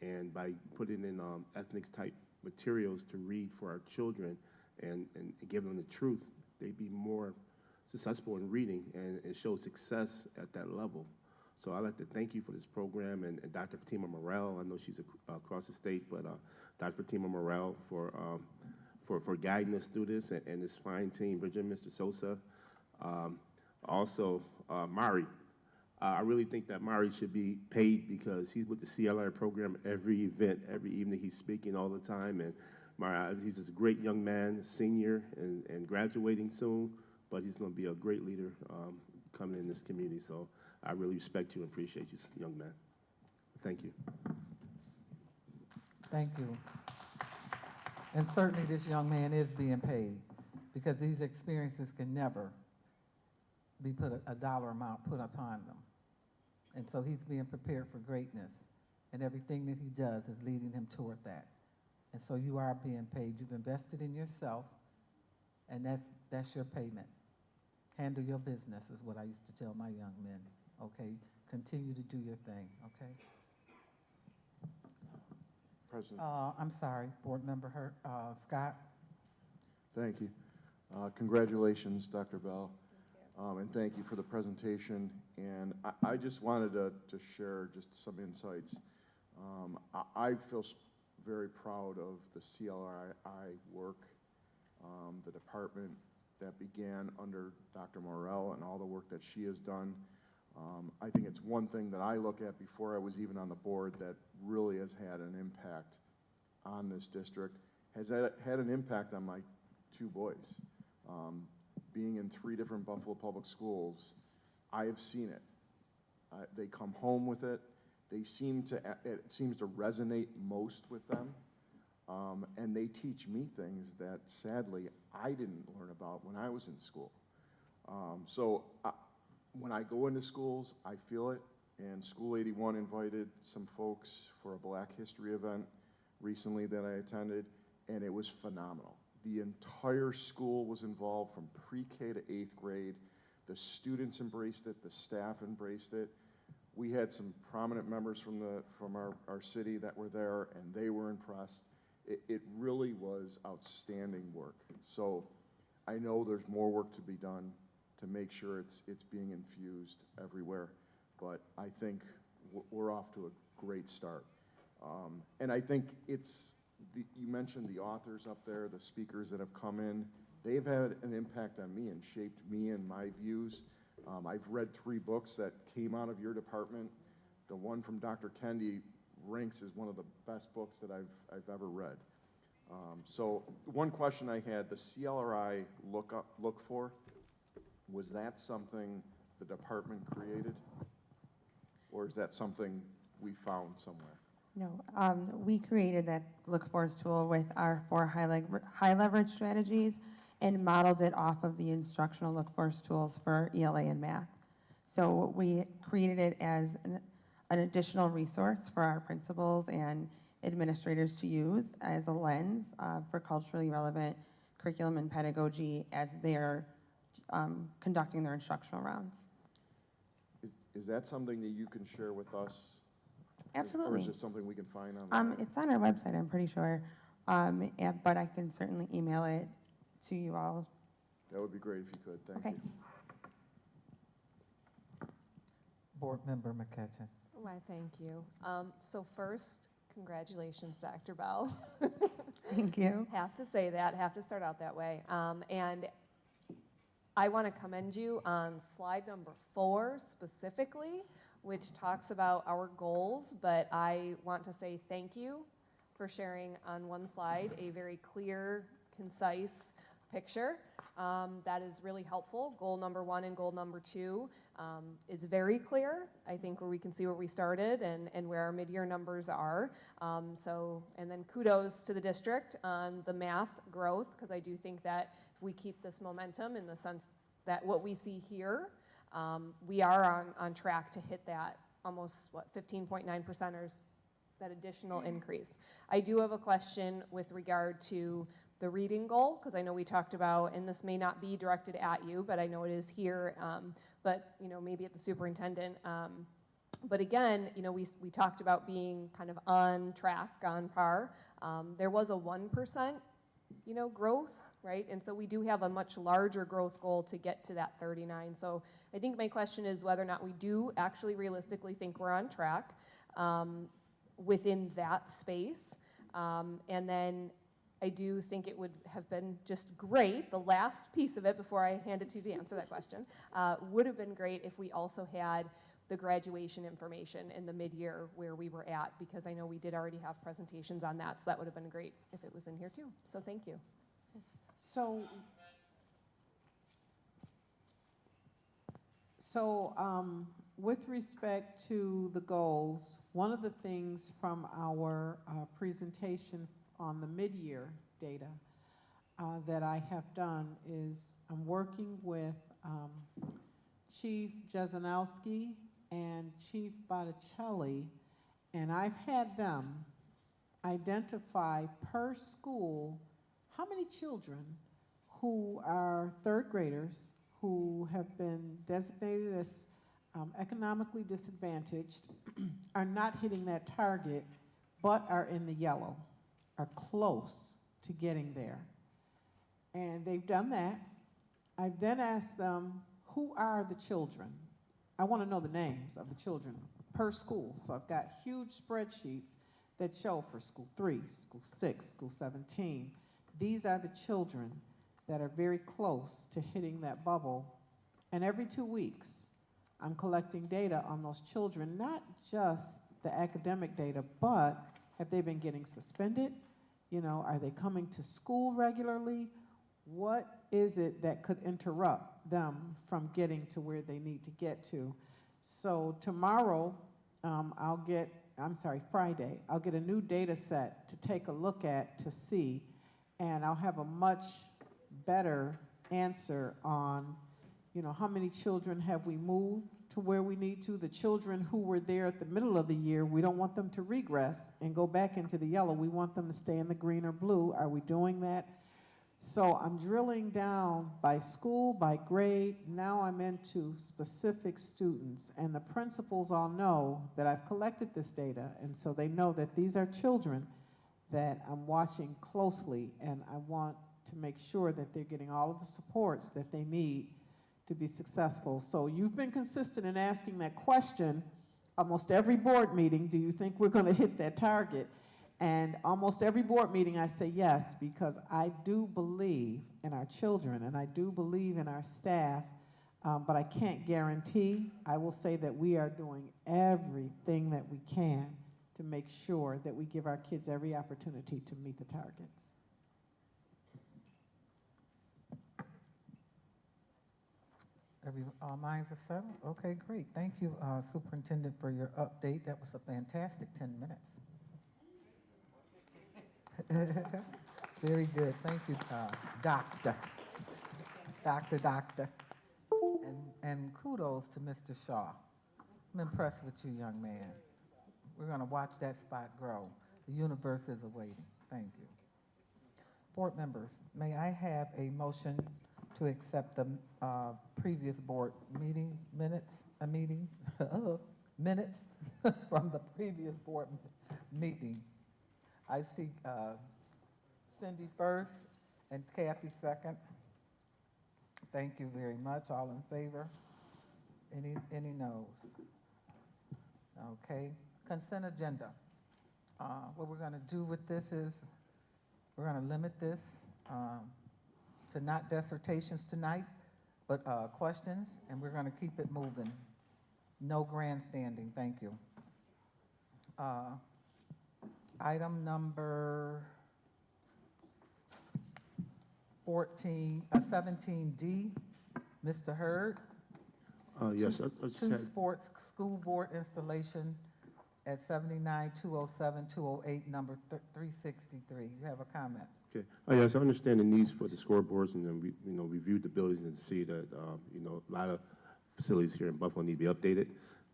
And by putting in ethnics-type materials to read for our children and give them the truth, they'd be more successful in reading and show success at that level. So I'd like to thank you for this program and Dr. Fatima Morrell. I know she's across the state, but Dr. Fatima Morrell for guiding us through this and this fine team, Bridget, Mr. Sosa. Also, Mari. I really think that Mari should be paid because he's with the CLRI program every event, every evening. He's speaking all the time. And Mari, he's just a great young man, senior and graduating soon, but he's going to be a great leader coming in this community. So I really respect you and appreciate you, young man. Thank you. Thank you. And certainly this young man is being paid, because these experiences can never be put a dollar amount put upon them. And so he's being prepared for greatness, and everything that he does is leading him toward that. And so you are being paid. You've invested in yourself, and that's your payment. Handle your business is what I used to tell my young men, okay? Continue to do your thing, okay? President. I'm sorry, Board Member Scott. Thank you. Congratulations, Dr. Bell. And thank you for the presentation. And I just wanted to share just some insights. I feel very proud of the CLRI work, the department that began under Dr. Morell and all the work that she has done. I think it's one thing that I look at before I was even on the board that really has had an impact on this district, has had an impact on my two boys. Being in 3 different Buffalo public schools, I have seen it. They come home with it. It seems to resonate most with them. And they teach me things that sadly I didn't learn about when I was in school. When I go into schools, I feel it. And School 81 invited some folks for a Black History event recently that I attended, and it was phenomenal. The entire school was involved from pre-K to 8th grade. The students embraced it, the staff embraced it. We had some prominent members from our city that were there, and they were impressed. It really was outstanding work. So I know there's more work to be done to make sure it's being infused everywhere, but I think we're off to a great start. And I think you mentioned the authors up there, the speakers that have come in. They've had an impact on me and shaped me and my views. I've read 3 books that came out of your department. The one from Dr. Kendi ranks as one of the best books that I've ever read. So one question I had, the CLRI look for, was that something the department created? Or is that something we found somewhere? No, we created that look for's tool with our 4 high leverage strategies and modeled it off of the instructional look for's tools for ELA and math. So we created it as an additional resource for our principals and administrators to use as a lens for culturally relevant curriculum and pedagogy as they're conducting their instructional rounds. Is that something that you can share with us? Absolutely. Or is it something we can find online? It's on our website, I'm pretty sure, but I can certainly email it to you all. That would be great if you could. Thank you. Board Member McCutcheon. Why, thank you. So first, congratulations, Dr. Bell. Thank you. Have to say that, have to start out that way. And I want to commend you on slide number 4 specifically, which talks about our goals, but I want to say thank you for sharing on one slide a very clear, concise picture. That is really helpful. Goal number 1 and goal number 2 is very clear. I think where we can see where we started and where our mid-year numbers are. And then kudos to the district on the math growth, because I do think that if we keep this momentum in the sense that what we see here, we are on track to hit that almost, 15.9% or that additional increase. I do have a question with regard to the reading goal, because I know we talked about, and this may not be directed at you, but I know it is here, but maybe at the superintendent. But again, we talked about being kind of on track, on par. There was a 1%, growth, right? And so we do have a much larger growth goal to get to that 39. So I think my question is whether or not we do actually realistically think we're on track within that space. And then I do think it would have been just great, the last piece of it before I hand it to you to answer that question, would have been great if we also had the graduation information in the mid-year where we were at, because I know we did already have presentations on that, so that would have been great if it was in here too. So thank you. So With respect to the goals, one of the things from our presentation on the mid-year data that I have done is I'm working with Chief Jezanowski and Chief Botticelli, and I've had them identify per school how many children who are third graders who have been designated as economically disadvantaged are not hitting that target but are in the yellow, are close to getting there. And they've done that. I've then asked them, who are the children? I want to know the names of the children per school. So I've got huge spreadsheets that show for school 3, school 6, school 17. These are the children that are very close to hitting that bubble. And every 2 weeks, I'm collecting data on those children, not just the academic data, but have they been getting suspended? You know, are they coming to school regularly? What is it that could interrupt them from getting to where they need to get to? So tomorrow, Friday, I'll get a new data set to take a look at to see, and I'll have a much better answer on, you know, how many children have we moved to where we need to. The children who were there at the middle of the year, we don't want them to regress and go back into the yellow. We want them to stay in the green or blue. Are we doing that? So I'm drilling down by school, by grade. Now I'm into specific students, and the principals all know that I've collected this data, and so they know that these are children that I'm watching closely, and I want to make sure that they're getting all of the supports that they need to be successful. So you've been consistent in asking that question almost every board meeting. Do you think we're going to hit that target? And almost every board meeting I say yes, because I do believe in our children and I do believe in our staff, but I can't guarantee. I will say that we are doing everything that we can to make sure that we give our kids every opportunity to meet the targets. All minds are settled? Okay, great. Thank you, Superintendent, for your update. That was a fantastic 10 minutes. Very good. Thank you, Doctor. And kudos to Mr. Shaw. I'm impressed with you, young man. We're going to watch that spot grow. The universe is awaiting. Thank you. Board members, may I have a motion to accept the previous board meetings minutes from the previous board meeting. I see Cindy first and Kathy second. Thank you very much. All in favor? Any noes? Okay. Consent agenda. What we're going to do with this is we're going to limit this to not dissertations tonight, but questions, and we're going to keep it moving. No grandstanding. Thank you. Item number 17D, Mr. Hurd. Yes, I just Two had, sports school board installation at 79-207-208, number 363. You have a comment? okay. Yes, I understand the needs for the scoreboards, and then we, reviewed the buildings and see that, a lot of facilities here in Buffalo need to be updated.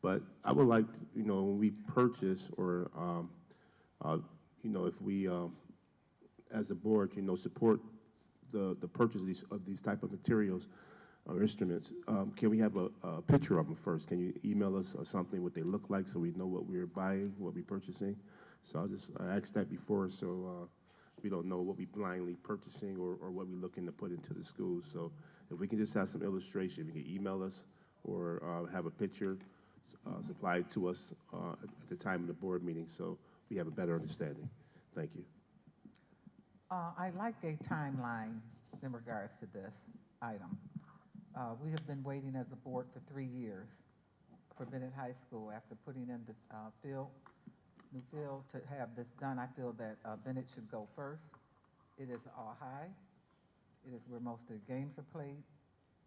But I would like, when we purchase or, if we, as a board, support the purchase of these type of materials or instruments, can we have a picture of them first? Can you email us or something what they look like so we know what we're buying, what we're purchasing? So I asked that before, so we don't know what we're blindly purchasing or what we're looking to put into the schools. So if we can just have some illustration, we can email us or have a picture supplied to us at the time of the board meeting so we have a better understanding. Thank you. I'd like a timeline in regards to this item. We have been waiting as a board for 3 years for Bennett High School after putting in the new field to have this done. I feel that Bennett should go first. It is all high. It is where most of the games are played,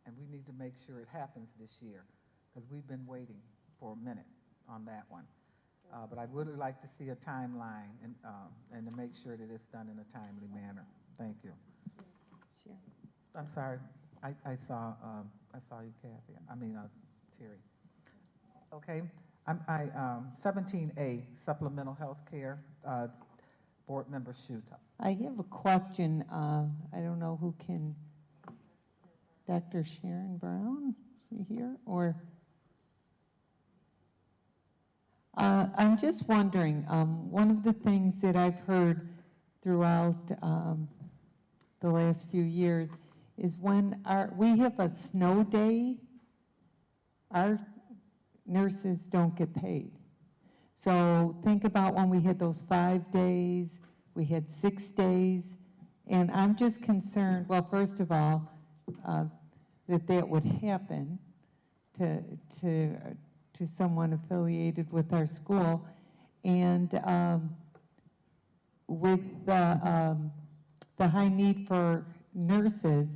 and we need to make sure it happens this year because we've been waiting for a minute on that one. But I would like to see a timeline and to make sure that it's done in a timely manner. Thank you. Sure. I'm sorry, I saw you, Kathy. I mean, Terry. Okay, 17A, supplemental health care, Board Member Shuta. I have a question. I don't know who can, Dr. Sharon Brown, is she here? Or, I'm just wondering, one of the things that I've heard throughout the last few years is when we have a snow day, our nurses don't get paid. So think about when we had those 5 days, we had 6 days, and I'm just concerned, well, first of all, that would happen to someone affiliated with our school, and with the high need for nurses,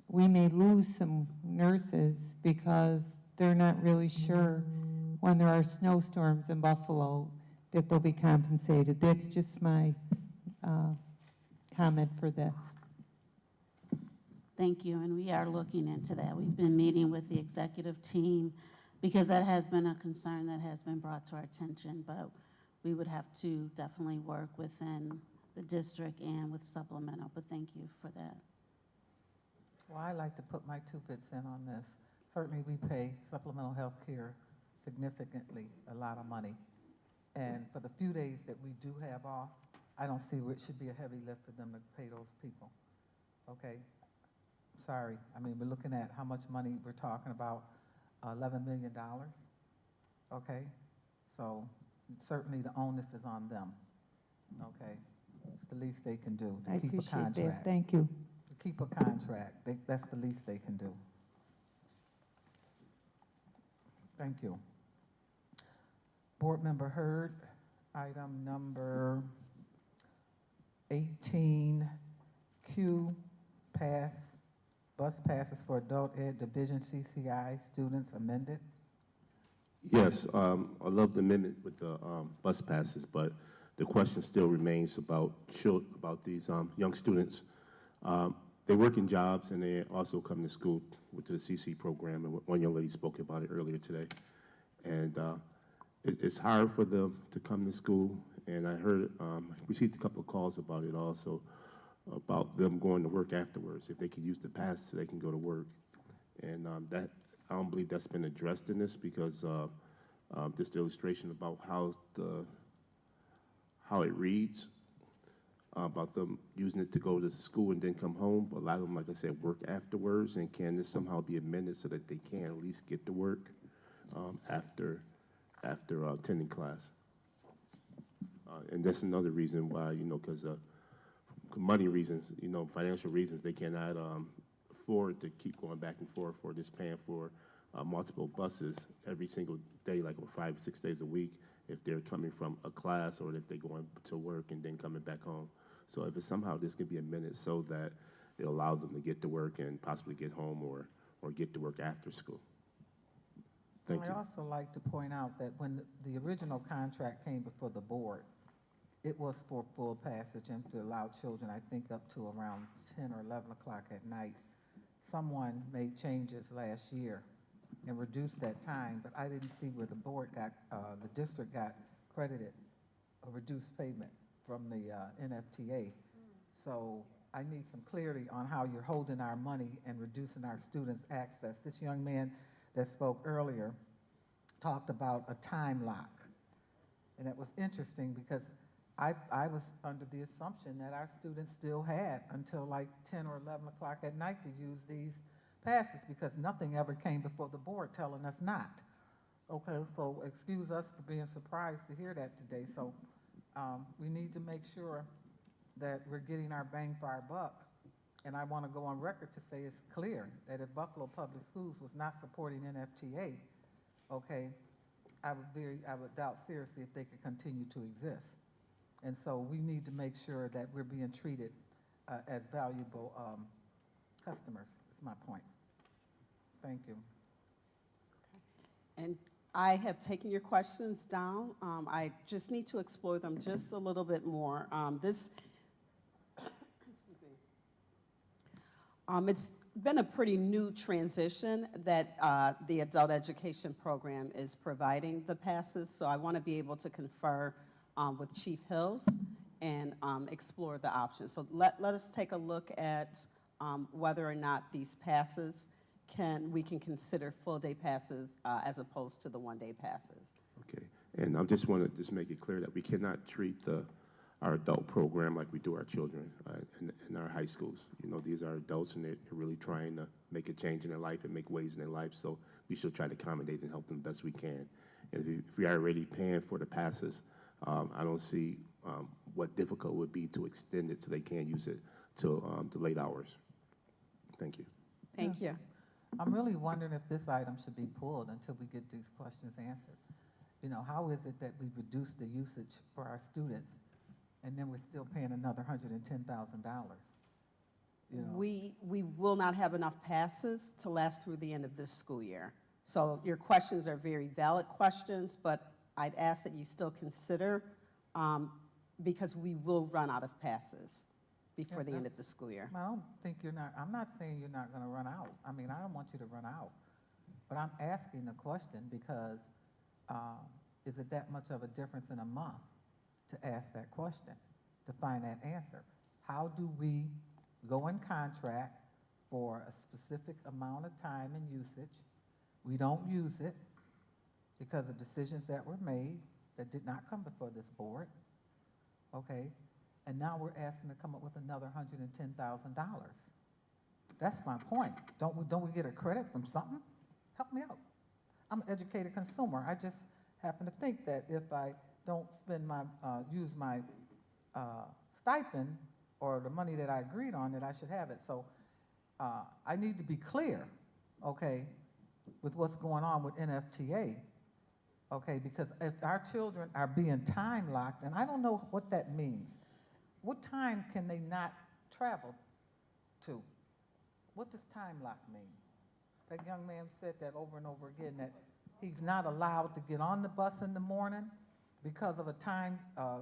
we may lose some nurses because they're not really sure when there are snowstorms in Buffalo that they'll be compensated. That's just my comment for this. Thank you, and we are looking into that. We've been meeting with the executive team because that has been a concern that has been brought to our attention, but we would have to definitely work within the district and with supplemental, but thank you for that. Well, I like to put my 2 bits in on this. Certainly, we pay supplemental health care significantly, a lot of money. And for the few days that we do have off, I don't see where it should be a heavy lift for them to pay those people. Okay? Sorry. I mean, we're looking at how much money we're talking about, $11 million. Okay? So certainly the onus is on them. Okay? It's the least they can do to I keep a appreciate contract. that. Thank you. To keep a contract. That's the least they can do. Thank you. Board Member Hurd, item number 18, Q, bus passes for adult ed division CCI students amended. Yes, I love the amendment with the bus passes, but the question still remains about these young students. They work in jobs and they also come to school with the CC program, and one young lady spoke about it earlier today. And it's hard for them to come to school, and I heard, received a couple of calls about it also, about them going to work afterwards. If they can use the pass so they can go to work. And that, I don't believe that's been addressed in this, because this illustration about how it reads, about them using it to go to school and then come home. But a lot of them, like I said, work afterwards, and can this somehow be amended so that they can at least get to work after attending class? And that's another reason why, because money reasons, financial reasons, they cannot afford to keep going back and forth for just paying for multiple buses every single day, like 5 or 6 days a week, if they're coming from a class or if they're going to work and then coming back home. So if it's somehow this can be amended so that it allows them to get to work and possibly get home or get to work after school. Thank you. I'd also like to point out that when the original contract came before the board, it was for full passage and to allow children, I think, up to around 10 or 11 o'clock at night. Someone made changes last year and reduced that time, but I didn't see where the board got, the district got credited a reduced payment from the NFTA. So I need some clarity on how you're holding our money and reducing our students' access. This young man that spoke earlier talked about a time lock. And it was interesting because I was under the assumption that our students still had until like 10 or 11 o'clock at night to use these passes, because nothing ever came before the board telling us not. Okay, so excuse us for being surprised to hear that today. So we need to make sure that we're getting our bang for our buck. And I want to go on record to say it's clear that if Buffalo Public Schools was not supporting NFTA, okay, I would doubt seriously if they could continue to exist. And so we need to make sure that we're being treated as valuable customers, is my point. Thank you. And I have taken your questions down. I just need to explore them just a little bit more. It's been a pretty new transition that the adult education program is providing the passes, so I want to be able to confer with Chief Hills and explore the options. So let us take a look at whether or not these passes we can consider full-day passes as opposed to the one-day passes. Okay, and I just want to just make it clear that we cannot treat our adult program like we do our children in our high schools. You know, these are adults and they're really trying to make a change in their life and make waves in their life, so we should try to accommodate and help them best we can. And if we are already paying for the passes, I don't see what difficult would be to extend it so they can use it till the late hours. Thank you. Thank you. I'm really wondering if this item should be pulled until we get these questions answered. You know, how is it that we've reduced the usage for our students, and then we're still paying another $110,000? You know? We will not have enough passes to last through the end of this school year. So your questions are very valid questions, but I'd ask that you still consider, because we will run out of passes before the end of the school year. I don't think I'm not saying you're not going to run out. I mean, I don't want you to run out. But I'm asking the question because is it that much of a difference in a month to ask that question, to find that answer? How do we go in contract for a specific amount of time and usage? We don't use it because of decisions that were made that did not come before this board, okay? And now we're asking to come up with another $110,000. That's my point. Don't we get a credit from something? Help me out. I'm an educated consumer. I just happen to think that if I don't use my stipend or the money that I agreed on, that I should have it. So I need to be clear, okay, with what's going on with NFTA, okay, because if our children are being time locked, and I don't know what that means. What time can they not travel to? What does time lock mean? That young man said that over and over again, that he's not allowed to get on the bus in the morning because of a time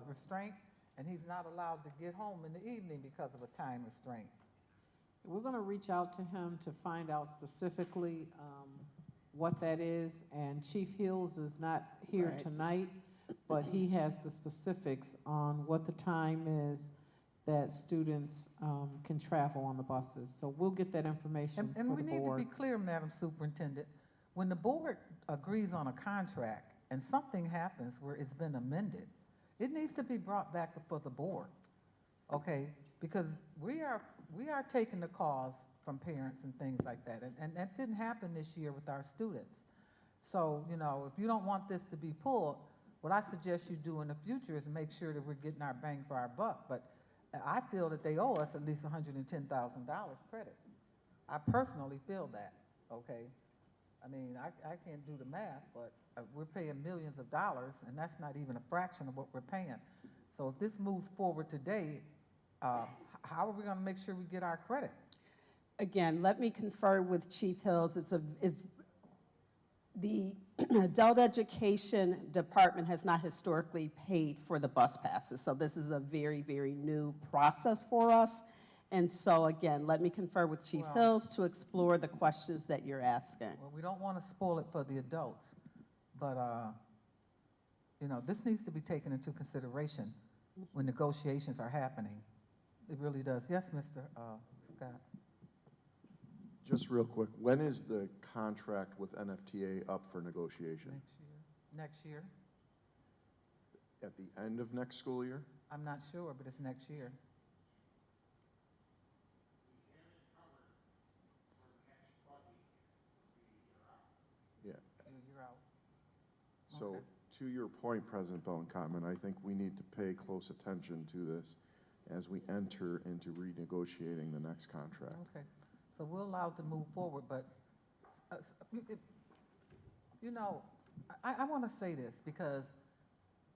restraint, and he's not allowed to get home in the evening because of a time restraint. We're going to reach out to him to find out specifically what that is, and Chief Hills is not here tonight, but he has the specifics on what the time is that students can travel on the buses. So we'll get that information And for we the need to board. be clear, Madam Superintendent, when the board agrees on a contract and something happens where it's been amended, it needs to be brought back before the board, okay? Because we are taking the calls from parents and things like that, and that didn't happen this year with our students. So, you know, if you don't want this to be pulled, what I suggest you do in the future is make sure that we're getting our bang for our buck. But I feel that they owe us at least $110,000 credit. I personally feel that, okay? I mean, I can't do the math, but we're paying millions of dollars, and that's not even a fraction of what we're paying. So if this moves forward today, how are we going to make sure we get our credit? Again, let me confer with Chief Hills. The adult education department has not historically paid for the bus passes, so this is a very, very new process for us. And so again, let me confer with Chief Hills to explore the questions that you're asking. Well, we don't want to spoil it for the adults, but you know, this needs to be taken into consideration when negotiations are happening. It really does. Yes, Mr. Scott. Just real quick, when is the contract with NFTA up for negotiation? Next year. At the end of next school year? I'm not sure, but it's next year. Yeah. You're out. So Okay. to your point, President Bellencamp, I think we need to pay close attention to this as we enter into renegotiating the next contract. Okay. So we're allowed to move forward, but, you know, I want to say this because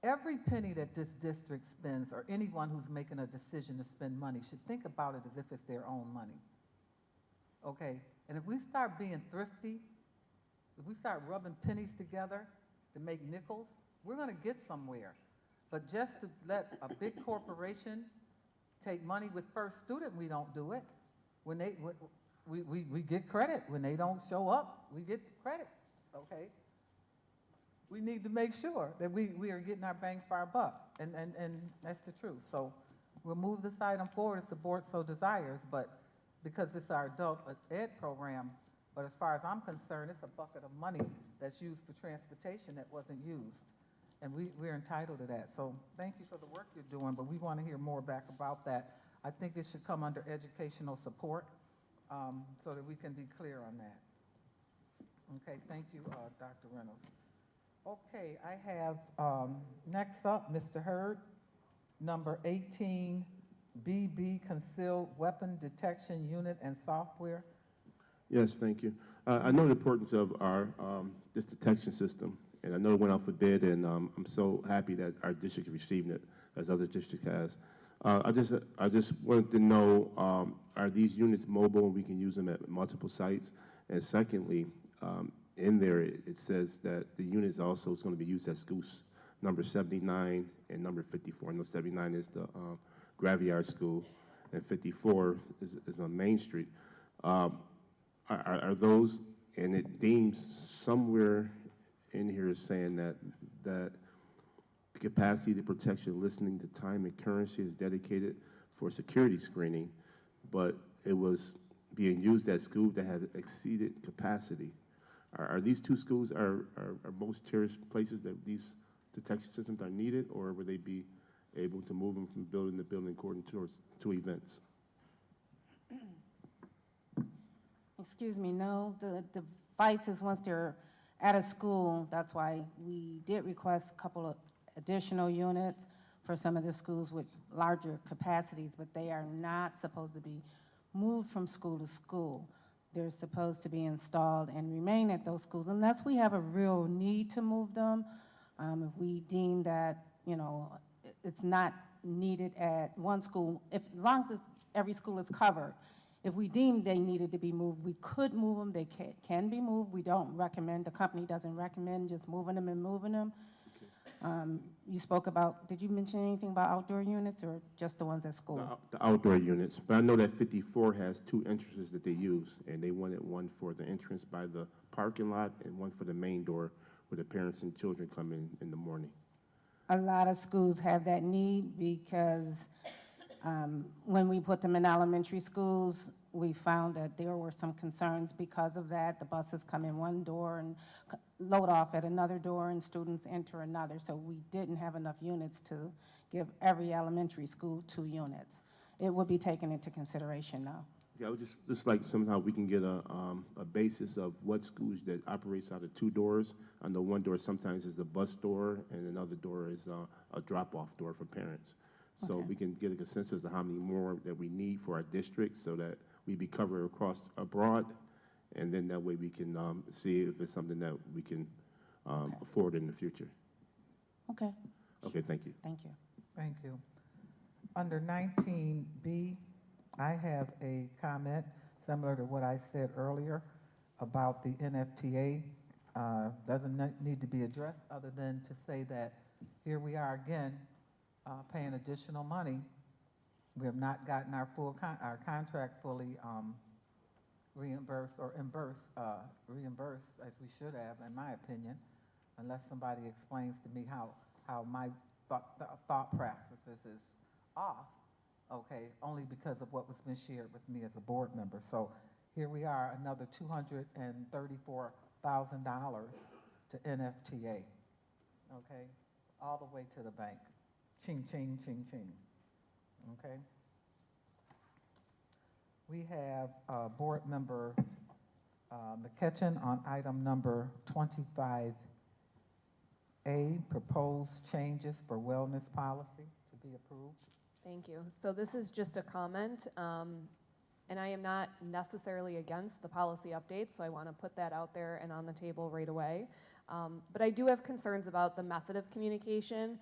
every penny that this district spends, or anyone who's making a decision to spend money, should think about it as if it's their own money. Okay? And if we start being thrifty, if we start rubbing pennies together to make nickels, we're gonna get somewhere. But just to let a big corporation take money with first student, we don't do it. When they, we get credit. When they don't show up, we get credit, okay? We need to make sure that we are getting our bang for our buck, and that's the truth. So we'll move this item forward if the board so desires, but because it's our adult ed program, but as far as I'm concerned, it's a bucket of money that's used for transportation that wasn't used. And we're entitled to that. So thank you for the work you're doing, but we want to hear more back about that. I think it should come under educational support, so that we can be clear on that. Okay, thank you, Dr. Reynolds. Okay, I have, next up, Mr. Hurd, number 18, BB Concealed Weapon Detection Unit and Software. Yes, thank you. I know the importance of our this detection system, and I know it went out for bid, and I'm so happy that our district is receiving it, as other districts has. I just wanted to know, are these units mobile and we can use them at multiple sites? And secondly, in there it says that the units also is going to be used at schools number 79 and number 54. I know 79 is the Graveyard School, and 54 is on Main Street. Are those, and it deems somewhere in here is saying that the capacity to protection, listening to time and currency is dedicated for security screening, but it was being used at schools that had exceeded capacity. Are these two schools are most cherished places that these detection systems are needed, or would they be able to move them from building to building according to events? Excuse me, no, the devices, once they're at a school, that's why we did request a couple of additional units for some of the schools with larger capacities, but they are not supposed to be moved from school to school. They're supposed to be installed and remain at those schools unless we have a real need to move them. If we deem that, you know, it's not needed at one school, as long as every school is covered. If we deem they needed to be moved, we could move them. They can be moved. We don't recommend, the company doesn't recommend just moving them and moving them. Okay. You spoke about, did you mention anything about outdoor units or just the ones at school? The outdoor units, but I know that 54 has two entrances that they use, and they wanted one for the entrance by the parking lot and one for the main door where the parents and children come in the morning. A lot of schools have that need because when we put them in elementary schools, we found that there were some concerns because of that. The buses come in one door and load off at another door, and students enter another. So we didn't have enough units to give every elementary school 2 units. It will be taken into consideration now. Yeah, I would just like somehow we can get a basis of what schools that operates out of 2 doors. I know one door sometimes is the bus door, and another door is a drop-off door for parents. So we can get a consensus of how many more that we need for our district so that we be covered across abroad, and then that way we can see if it's something that we can afford in the future. Okay. Okay, thank you. Thank you. Thank you. Under 19B, I have a comment similar to what I said earlier about the NFTA. Doesn't need to be addressed other than to say that here we are again paying additional money. We have not gotten our our contract fully reimbursed as we should have, in my opinion, unless somebody explains to me how my thought processes is off, okay, only because of what was been shared with me as a board member. So here we are, another $234,000 to NFTA, okay, all the way to the bank. Ching, ching, ching, ching, okay? We have board member McKetchin on item number 25A, proposed changes for wellness policy to be approved. Thank you. So this is just a comment, and I am not necessarily against the policy updates, so I want to put that out there and on the table right away. But I do have concerns about the method of communication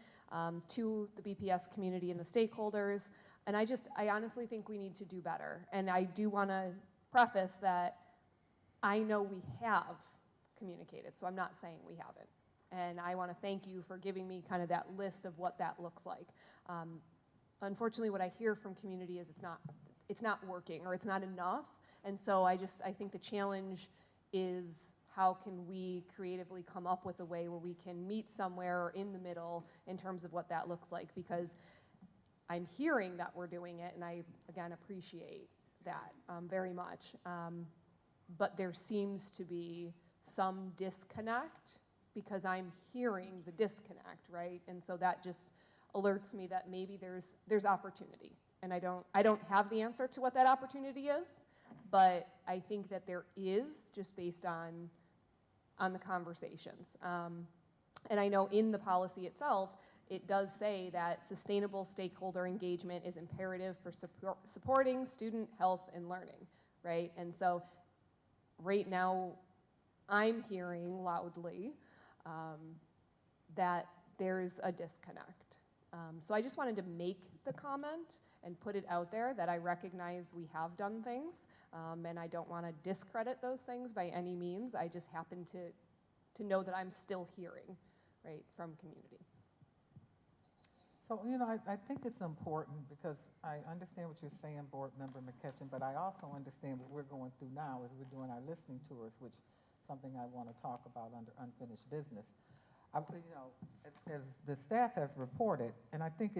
to the BPS community and the stakeholders, and I honestly think we need to do better. And I do want to preface that I know we have communicated, so I'm not saying we haven't. And I want to thank you for giving me kind of that list of what that looks like. Unfortunately, what I hear from community is it's not working or it's not enough. And so I think the challenge is how can we creatively come up with a way where we can meet somewhere in the middle in terms of what that looks like, because I'm hearing that we're doing it, and I, again, appreciate that very much. But there seems to be some disconnect because I'm hearing the disconnect, right? And so that just alerts me that maybe there's opportunity. And I don't have the answer to what that opportunity is, but I think that there is, just based on the conversations. And I know in the policy itself, it does say that sustainable stakeholder engagement is imperative for supporting student health and learning, right? And so right now, I'm hearing loudly that there's a disconnect. So I just wanted to make the comment and put it out there that I recognize we have done things, and I don't want to discredit those things by any means. I just happen to know that I'm still hearing, right, from community. So, you know, I think it's important because I understand what you're saying, Board Member McCutcheon, but I also understand what we're going through now as we're doing our listening tours, which is something I want to talk about under unfinished business. You know, as the staff has reported, and I think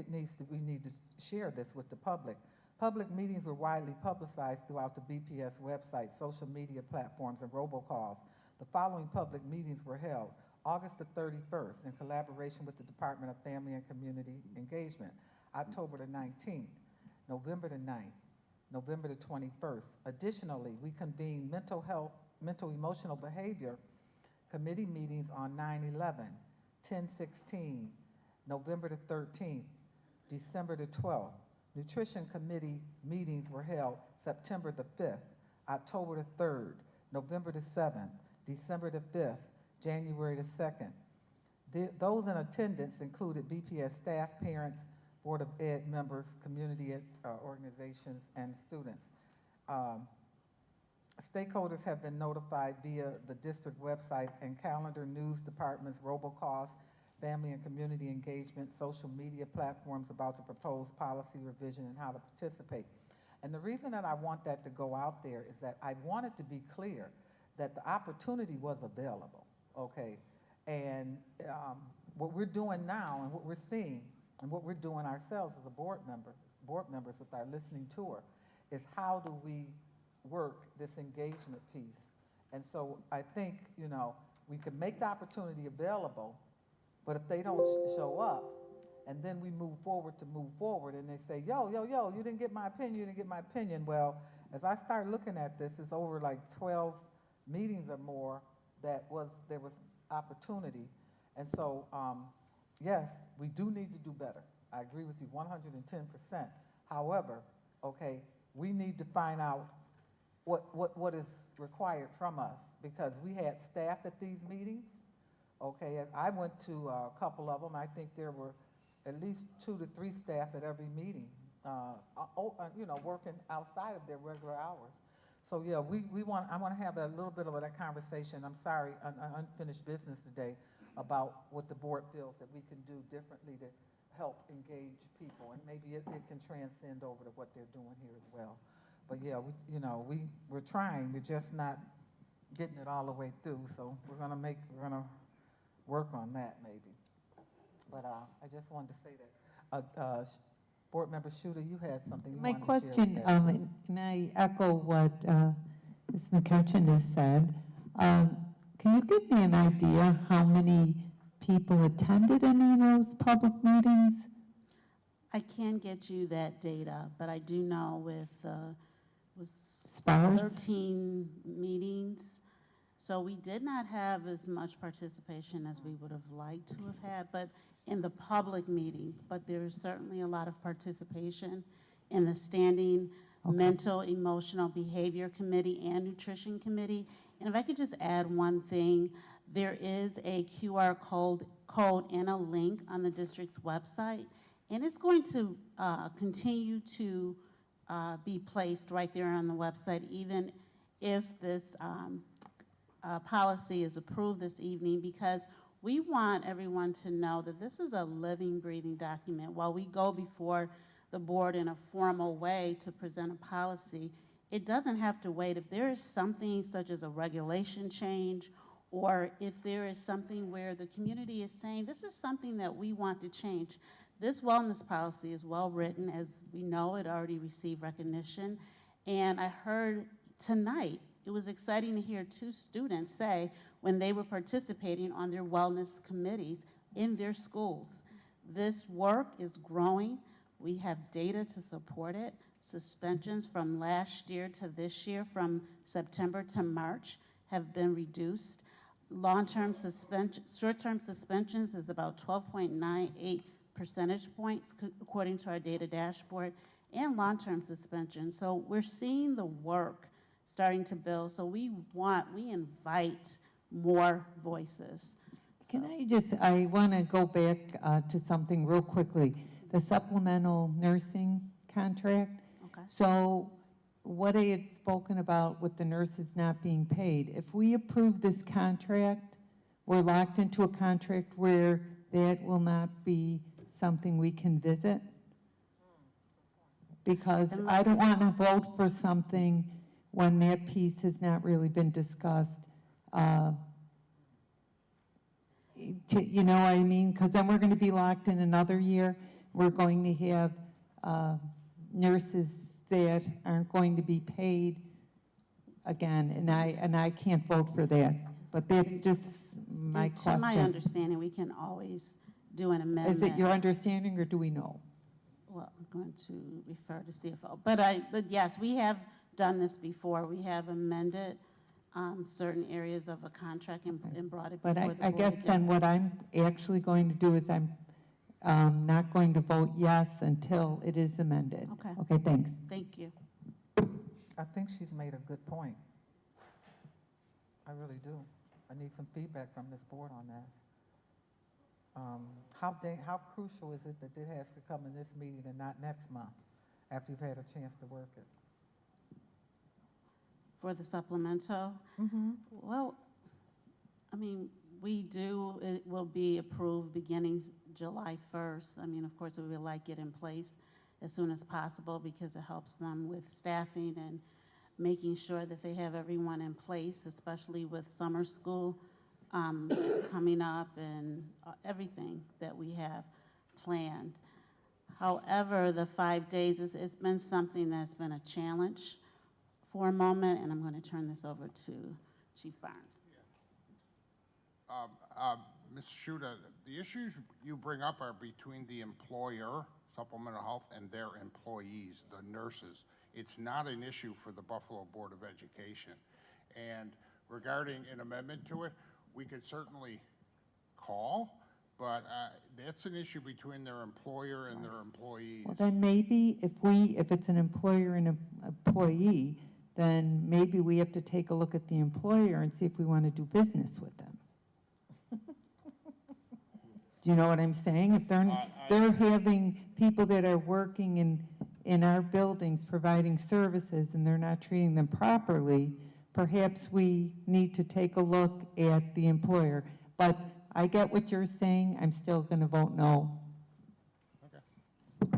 we need to share this with the public. Public meetings were widely publicized throughout the BPS website, social media platforms, and robocalls. The following public meetings were held: August the 31st, in collaboration with the Department of Family and Community Engagement; October the 19th, November the 9th, November the 21st. Additionally, we convened mental emotional behavior committee meetings on 9/11, 10/16, November the 13th, December the 12th. Nutrition committee meetings were held September the 5th, October the 3rd, November the 7th, December the 5th, January the 2nd. Those in attendance included BPS staff, parents, Board of Ed members, community organizations, and students. Stakeholders have been notified via the district website and calendar, news departments, robocalls, family and community engagement, social media platforms about the proposed policy revision and how to participate. And the reason that I want that to go out there is that I want it to be clear that the opportunity was available, okay? And what we're doing now and what we're seeing and what we're doing ourselves as a board members with our listening tour is how do we work this engagement piece. And so I think, you know, we can make the opportunity available, but if they don't show up, and then we move forward, and they say, yo, you didn't get my opinion, well, as I start looking at this, it's over like 12 meetings or more there was opportunity. And so, yes, we do need to do better. I agree with you 110%. However, okay, we need to find out what is required from us, because we had staff at these meetings, okay? And I went to a couple of them. I think there were at least 2 to 3 staff at every meeting, you know, working outside of their regular hours. So yeah, I want to have a little bit of that conversation. I'm sorry, unfinished business today, about what the board feels that we can do differently to help engage people, and maybe it can transcend over to what they're doing here as well. But yeah, we're trying. We're just not getting it all the way through. So we're gonna work on that maybe. But I just wanted to say that. Board Member Shooter, you had something you My wanted to share question, with that too. and I echo what Ms. McCutcheon has said. Can you give me an idea how many people attended any of those public meetings? I can get you that data, but I do know with Sparse? 13 meetings. So we did not have as much participation as we would have liked to have had, but in the public meetings. But there's certainly a lot of participation in the standing mental, emotional behavior committee and nutrition committee. And if I could just add one thing, there is a QR code and a link on the district's website, and it's going to continue to be placed right there on the website, even if this policy is approved this evening, because We want everyone to know that this is a living, breathing document. While we go before the board in a formal way to present a policy, it doesn't have to wait. If there is something such as a regulation change, or if there is something where the community is saying, this is something that we want to change, this wellness policy is well written. As we know, it already received recognition. And I heard tonight, it was exciting to hear 2 students say when they were participating on their wellness committees in their schools. This work is growing. We have data to support it. Suspensions from last year to this year, from September to March, have been reduced. Long-term suspension, short-term suspensions is about 12.98 percentage points according to our data dashboard, and long-term suspension. So we're seeing the work starting to build. So we invite more voices. I want to go back to something real quickly. The supplemental nursing contract. Okay. So what I had spoken about with the nurses not being paid, if we approve this contract, we're locked into a contract where that will not be something we can visit? Because I don't want to vote for something when that piece has not really been discussed. You know what I mean? Because then we're going to be locked in another year. We're going to have nurses that aren't going to be paid again, and I can't vote for that. But that's just my And question. to my understanding, we can always do an amendment. Is it your understanding, or do we know? Well, I'm going to refer to CFO. But yes, we have done this before. We have amended certain areas of a contract and brought it before But the board. I guess then what I'm actually going to do is I'm not going to vote yes until it is amended. Okay. Okay, thanks. Thank you. I think she's made a good point. I really do. I need some feedback from this board on this. How crucial is it that it has to come in this meeting and not next month, after you've had a chance to work it? For the supplemental? Well, I mean, it will be approved beginning July 1st. I mean, of course, we would like it in place as soon as possible because it helps them with staffing and making sure that they have everyone in place, especially with summer school coming up and everything that we have planned. However, the 5 days, it's been something that's been a challenge for a moment, and I'm going to turn this over to Chief Barnes. Ms. Shuda, the issues you bring up are between the employer, supplemental health, and their employees, the nurses. It's not an issue for the Buffalo Board of Education. And regarding an amendment to it, we could certainly call, but that's an issue between their employer and their employees. Well, then maybe if it's an employer and an employee, then maybe we have to take a look at the employer and see if we want to do business with them. Do you know what I'm saying? If they're having people that are working in our buildings providing services and they're not treating them properly, perhaps we need to take a look at the employer. But I get what you're saying. I'm still going to vote no.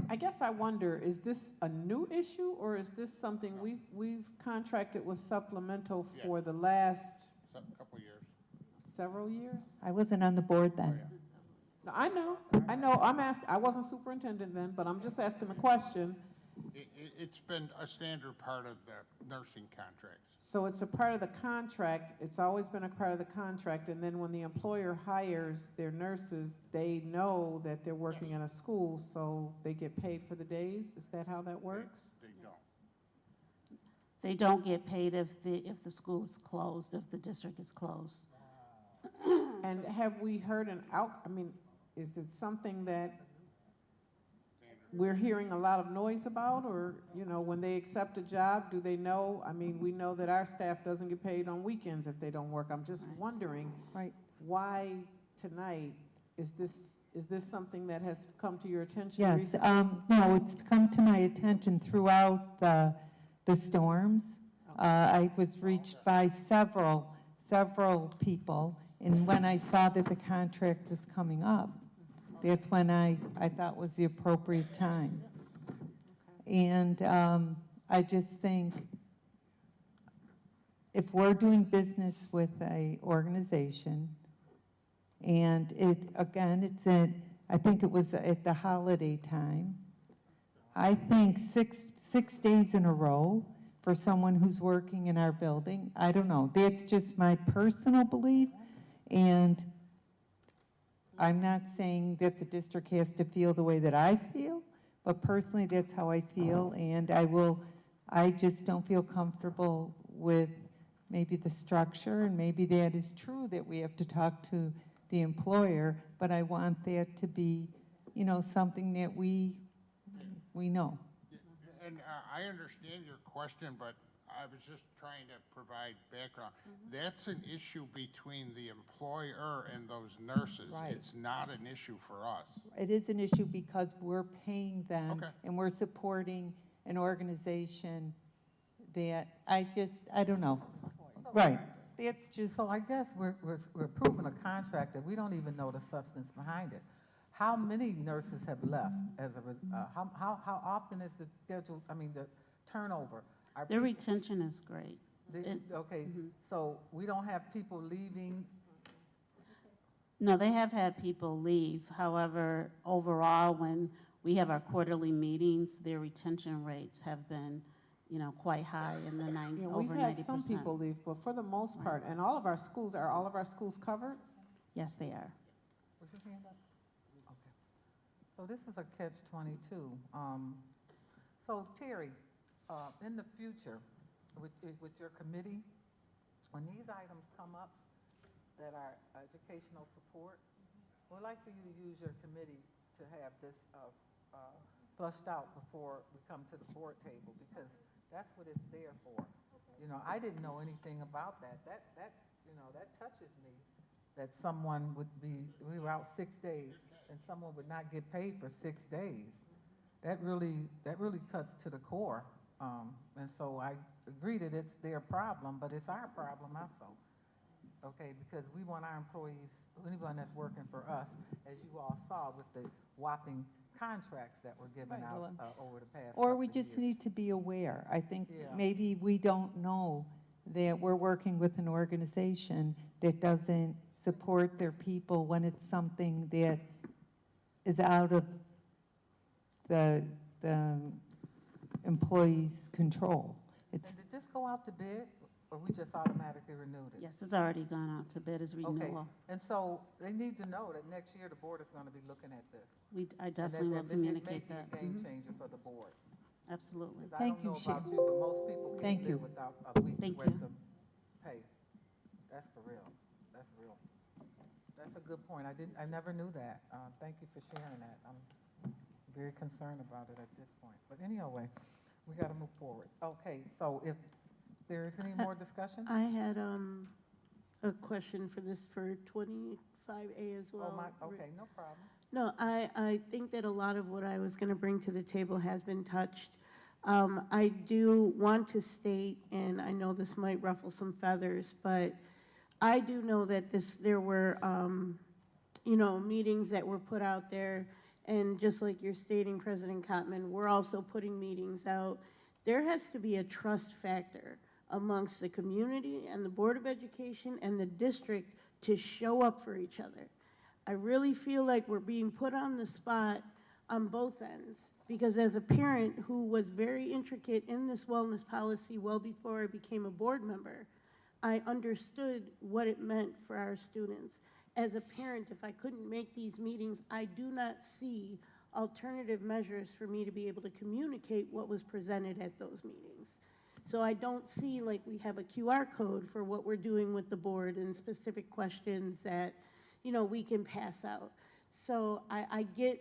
I guess I wonder, is this a new issue, or is this something we've contracted with supplemental for the last couple years? Several years? I wasn't on the board then. No, I know. I'm asking. I wasn't superintendent then, but I'm just asking the question. It's been a standard part of the nursing contracts. So it's a part of the contract. It's always been a part of the contract, and then when the employer hires their nurses, they know that they're working in a school, so they get paid for the days. Is that how that works? They don't. They don't get paid if the school is closed, if the district is closed. And have we heard is it something that we're hearing a lot of noise about, or, when they accept a job, do they know? I mean, we know that our staff doesn't get paid on weekends if they don't work. I'm just wondering, why tonight, is this something that has come to your attention Yes, recently? no, it's come to my attention throughout the storms. I was reached by several people, And when I saw that the contract was coming up, that's when I thought was the appropriate time. And I just think if we're doing business with a organization, and I think it was at the holiday time, I think six days in a row for someone who's working in our building, I don't know, that's just my personal belief, and I'm not saying that the district has to feel the way that I feel, but personally, that's how I feel, and I just don't feel comfortable with maybe the structure, and maybe that is true that we have to talk to the employer, but I want that to be, something that we know. And I understand your question, but I was just trying to provide background. That's an issue between the employer and those nurses. Right. It's not an issue for us. It is an issue because we're paying them, Okay. and we're supporting an organization that I don't know. Right. That's just. So I guess we're approving a contract that we don't even know the substance behind it. How many nurses have left as how often is the schedule, the turnover? Their retention is great. Okay, so we don't have people leaving? No, they have had people leave. However, overall, when we have our quarterly meetings, their retention rates have been, quite high in the We've over had 90%. some people leave, but for the most part, and all of our schools, are all of our schools covered? Yes, they are. Was your hand up? Okay. So this is a catch-22. So Terry, in the future, with your committee, when these items come up that are educational support, we'd like for you to use your committee to have this flushed out before we come to the board table, because that's what it's there for. I didn't know anything about that. That touches me, that someone we were out 6 days and someone would not get paid for 6 days. That really cuts to the core. And so I agree that it's their problem, but it's our problem also. Okay, because we want our employees, anyone that's working for us, as you all saw with the whopping contracts that were given out over the past Or we couple of just years. need to be aware. I think Yeah. maybe we don't know that we're working with an organization that doesn't support their people when it's something that is out of the employee's control. And did this go out to bid, or we just automatically renewed it? Yes, it's already gone out to bid as Okay, renewal. and so they need to know that next year the board is going to be looking at this. I definitely will communicate that. It may be a game changer for the board. Absolutely. 'Cause I don't know about you, but most people Thank can't you. live without a week's Thank worth you. of pay. That's for real. That's real. That's a good point. I never knew that. Thank you for sharing that. I'm very concerned about it at this point. But anyway, we got to move forward. Okay, so if there is any more discussion? I had a question for this for 25A as well. Okay, no problem. No, I think that a lot of what I was going to bring to the table has been touched. I do want to state, and I know this might ruffle some feathers, but I do know that there were, meetings that were put out there, and just like you're stating, President Kottman, we're also putting meetings out. There has to be a trust factor amongst the community and the Board of Education and the district to show up for each other. I really feel like we're being put on the spot on both ends, because as a parent who was very intricate in this wellness policy well before I became a board member, I understood what it meant for our students. As a parent, if I couldn't make these meetings, I do not see alternative measures for me to be able to communicate what was presented at those meetings. So I don't see like we have a QR code for what we're doing with the board and specific questions that, we can pass out. So I get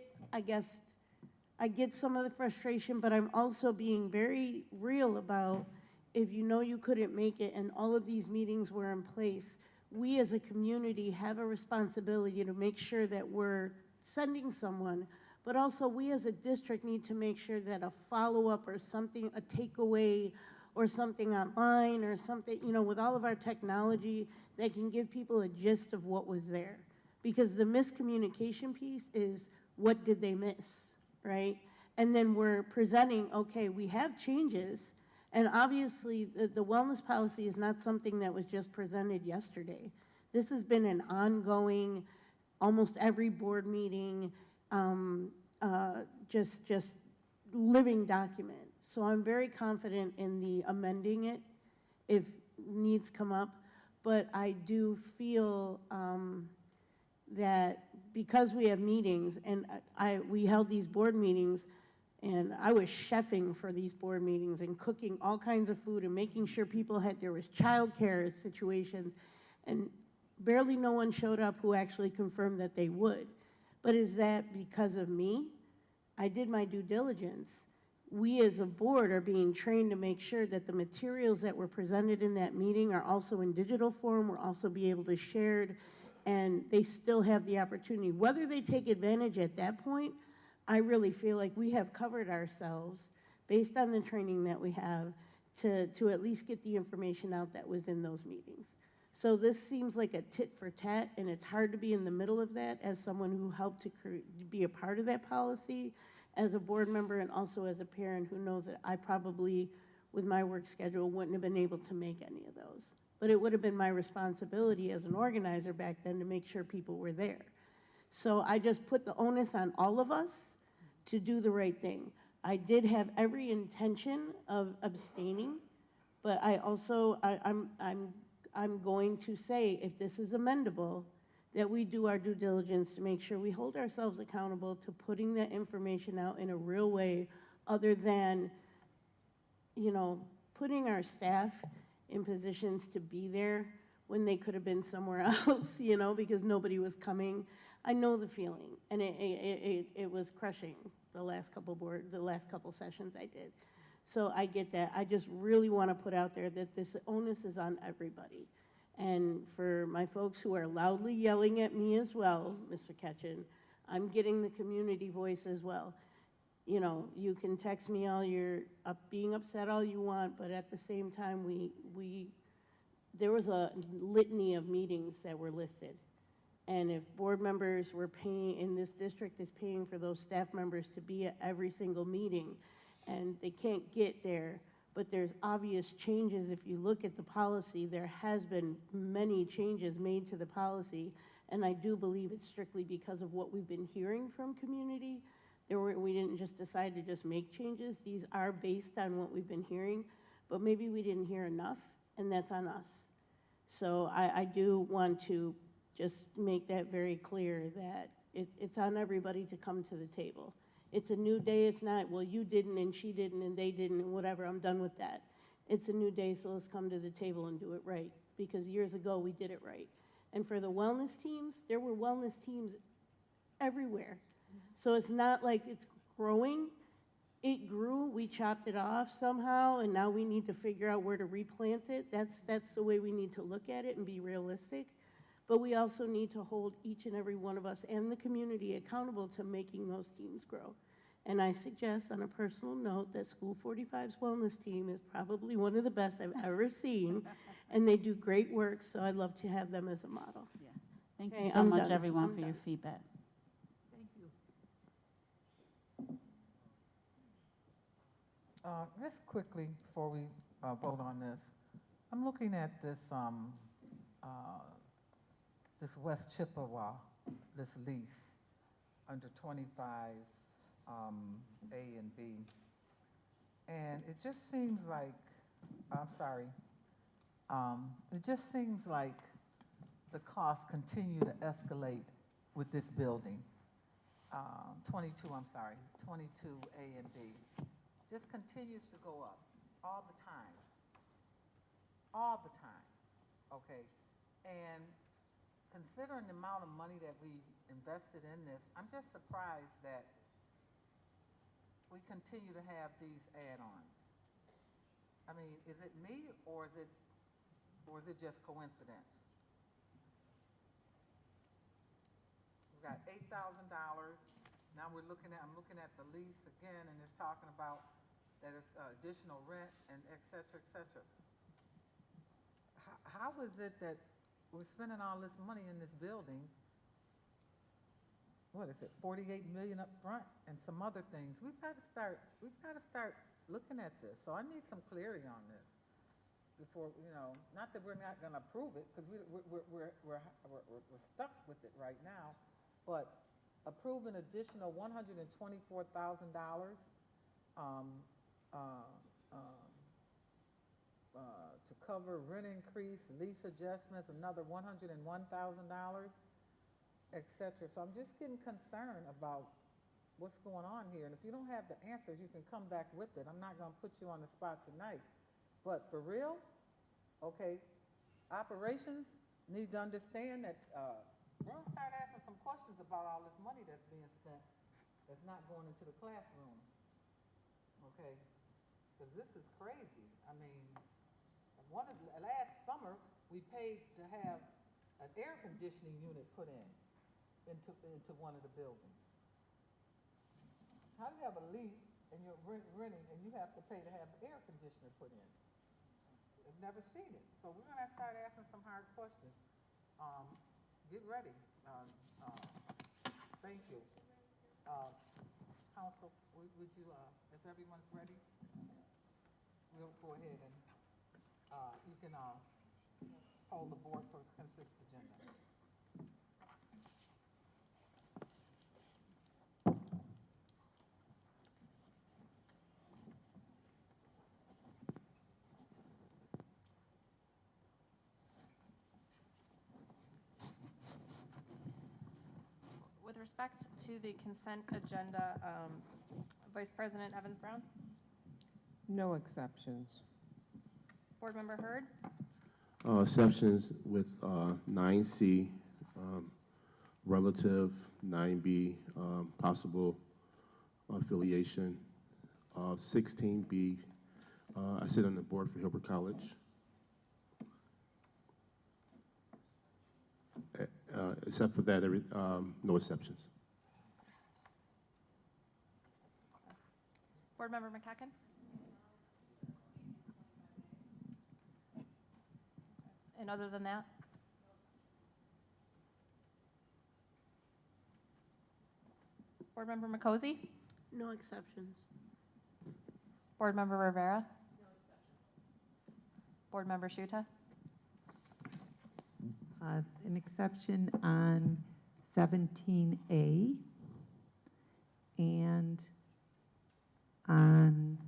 some of the frustration, but I'm also being very real about if you couldn't make it and all of these meetings were in place, we as a community have a responsibility to make sure that we're sending someone, but also we as a district need to make sure that a follow-up or something, a takeaway or something online or something, with all of our technology, that can give people a gist of what was there. Because the miscommunication piece is, what did they miss, right? And then we're presenting, okay, we have changes, and obviously the wellness policy is not something that was just presented yesterday. This has been an ongoing, almost every board meeting, just living document. So I'm very confident in the amending it if needs come up, but I do feel that because we have meetings, and we held these board meetings, and I was chefing for these board meetings and cooking all kinds of food and making sure people there was childcare situations, and barely no one showed up who actually confirmed that they would. But is that because of me? I did my due diligence. We as a board are being trained to make sure that the materials that were presented in that meeting are also in digital form, will also be able to shared, and they still have the opportunity. Whether they take advantage at that point, I really feel like we have covered ourselves based on the training that we have to at least get the information out that was in those meetings. So this seems like a tit for tat, and it's hard to be in the middle of that as someone who helped to be a part of that policy, as a board member, and also as a parent who knows that I probably, with my work schedule, wouldn't have been able to make any of those. But it would have been my responsibility as an organizer back then to make sure people were there. So I just put the onus on all of us to do the right thing. I did have every intention of abstaining, but I also, I'm going to say, if this is amendable, that we do our due diligence to make sure we hold ourselves accountable to putting that information out in a real way, other than, putting our staff in positions to be there when they could have been somewhere else, because nobody was coming. I know the feeling, and it was crushing the last couple sessions I did. So I get that. I just really want to put out there that this onus is on everybody. And for my folks who are loudly yelling at me as well, Mr. Ketchen, I'm getting the community voice as well. You can text me all your being upset all you want, but at the same time, there was a litany of meetings that were listed. And if board members were paying, in this district is paying for those staff members to be at every single meeting, and they can't get there, but there's obvious changes. If you look at the policy, there has been many changes made to the policy, and I do believe it's strictly because of what we've been hearing from community. We didn't just decide to just make changes. These are based on what we've been hearing, but maybe we didn't hear enough, and that's on us. So I do want to just make that very clear, that it's on everybody to come to the table. It's a new day. It's not, well, you didn't and she didn't and they didn't and whatever. I'm done with that. It's a new day, so let's come to the table and do it right, because years ago we did it right. And for the wellness teams, there were wellness teams everywhere. So it's not like it's growing. It grew, we chopped it off somehow, and now we need to figure out where to replant it. That's the way we need to look at it and be realistic. But we also need to hold each and every one of us and the community accountable to making those teams grow. And I suggest, on a personal note, that School 45's wellness team is probably one of the best I've ever seen, and they do great work, so I'd love to have them as a model. Yeah. Thank Okay, you so I'm much, done. everyone, I'm for your done. feedback. Thank you. Just quickly, before we vote on this, I'm looking at this this West Chippewa, this lease under 25 A and B, and it just seems like, it just seems like the costs continue to escalate with this building. 22 A and B, just continues to go up all the time, okay? And considering the amount of money that we invested in this, I'm just surprised that we continue to have these add-ons. I mean, is it me, or is it just coincidence? We've got $8,000. Now I'm looking at the lease again, and it's talking about that it's additional rent and et cetera, et cetera. How is it that we're spending all this money in this building. What is it, 48 million up front and some other things. We've got to start looking at this. So I need some clarity on this before, not that we're not going to approve it, because we're stuck with it right now, but approve an additional $124,000 to cover rent increase, lease adjustments, another $101,000, et cetera. So I'm just getting concerned about what's going on here. And if you don't have the answers, you can come back with it. I'm not going to put you on the spot tonight. But for real, okay, operations need to understand that we're going to start asking some questions about all this money that's being spent that's not going into the classroom. Okay? Because this is crazy. I mean, last summer, we paid to have an air conditioning unit put into one of the buildings. How do you have a lease and you're renting and you have to pay to have air conditioner put in? I've never seen it. So we're going to start asking some hard questions. Get ready. Thank you. Council, would you, if everyone's ready, we'll go ahead and you can hold the board for consent agenda. With respect to the consent agenda, Vice President Evans-Brown? No exceptions. Board Member Hurd? Exceptions with 9C, relative, 9B, possible affiliation, 16B, I sit on the board for Hilbert College. Except for that, no exceptions. Board Member McCacken? And other than that? Board Member McCosey? No exceptions. Board Member Rivera? No exceptions. Board Member Shuta? An exception on 17A and on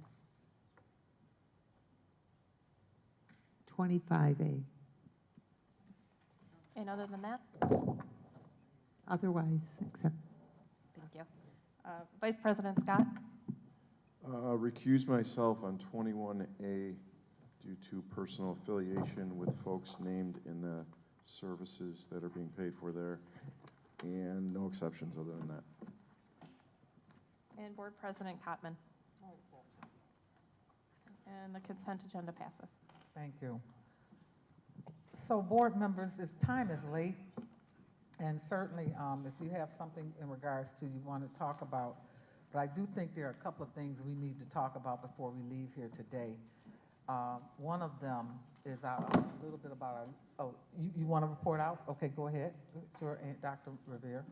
25A. And other than that? Otherwise, except. Thank you. Vice President Scott? Recuse myself on 21A due to personal affiliation with folks named in the services that are being paid for there, and no exceptions other than that. And Board President Cotman? And the consent agenda passes. Thank you. So board members, time is late, and certainly if you have something in regards to you want to talk about, but I do think there are a couple of things we need to talk about before we leave here today. One of them is a little bit about our, you want to report out? Okay, go ahead. Sure, Dr. Revere.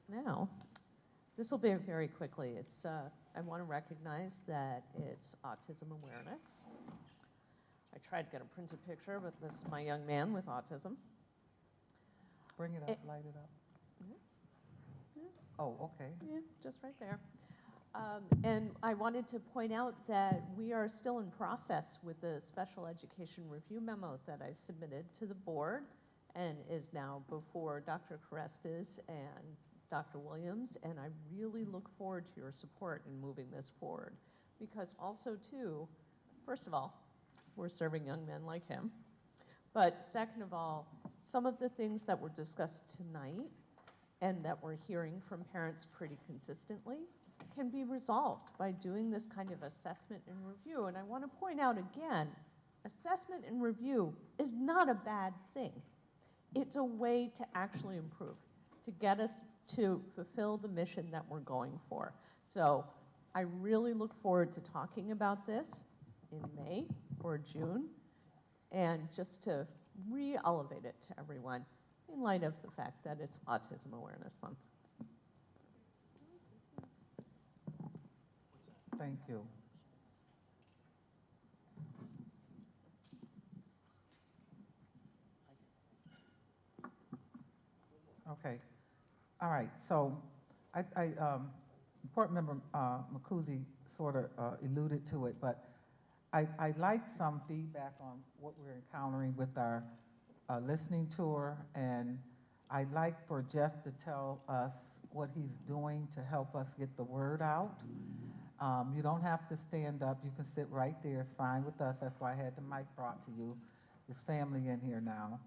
Now, this will be very quickly. It's, I want to recognize that it's Autism Awareness. I tried to get a printed picture, but this is my young man with autism. Bring it up, light it up. Yeah. Oh, okay. Yeah, just right there. And I wanted to point out that we are still in process with the special education review memo that I submitted to the board and is now before Dr. Carestas and Dr. Williams, and I really look forward to your support in moving this forward. Because also too, first of all, we're serving young men like him. But second of all, some of the things that were discussed tonight and that we're hearing from parents pretty consistently can be resolved by doing this kind of assessment and review. And I want to point out again, assessment and review is not a bad thing. It's a way to actually improve, to get us to fulfill the mission that we're going for. So I really look forward to talking about this in May for June, and just to re-elevate it to everyone in light of the fact that it's Autism Awareness Month. Thank you. Okay, all right, so Board Member Makuzi sort of alluded to it, but I'd like some feedback on what we're encountering with our listening tour, and I'd like for Jeff to tell us what he's doing to help us get the word out. You don't have to stand up, you can sit right there, it's fine with us, that's why I had the mic brought to you. There's family in here now,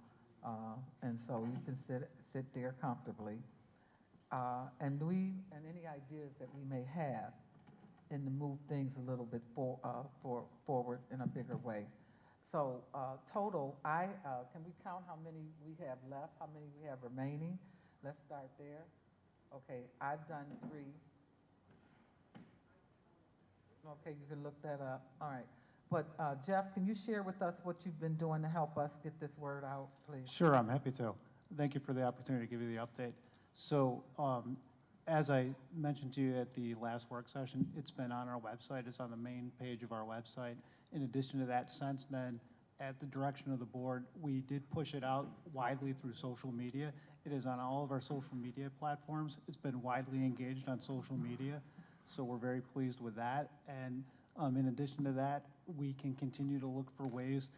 and so you can sit there comfortably. And any ideas that we may have and to move things a little bit forward in a bigger way. So total, can we count how many we have left, how many we have remaining? Let's start there. Okay, I've done 3. Okay, you can look that up. All right. But Jeff, can you share with us what you've been doing to help us get this word out, please? Sure, I'm happy to. Thank you for the opportunity to give you the update. So as I mentioned to you at the last work session, it's been on our website. It's on the main page of our website. In addition to that, since then, at the direction of the board, we did push it out widely through social media. It is on all of our social media platforms. It's been widely engaged on social media, so we're very pleased with that. And in addition to that, we can continue to look for ways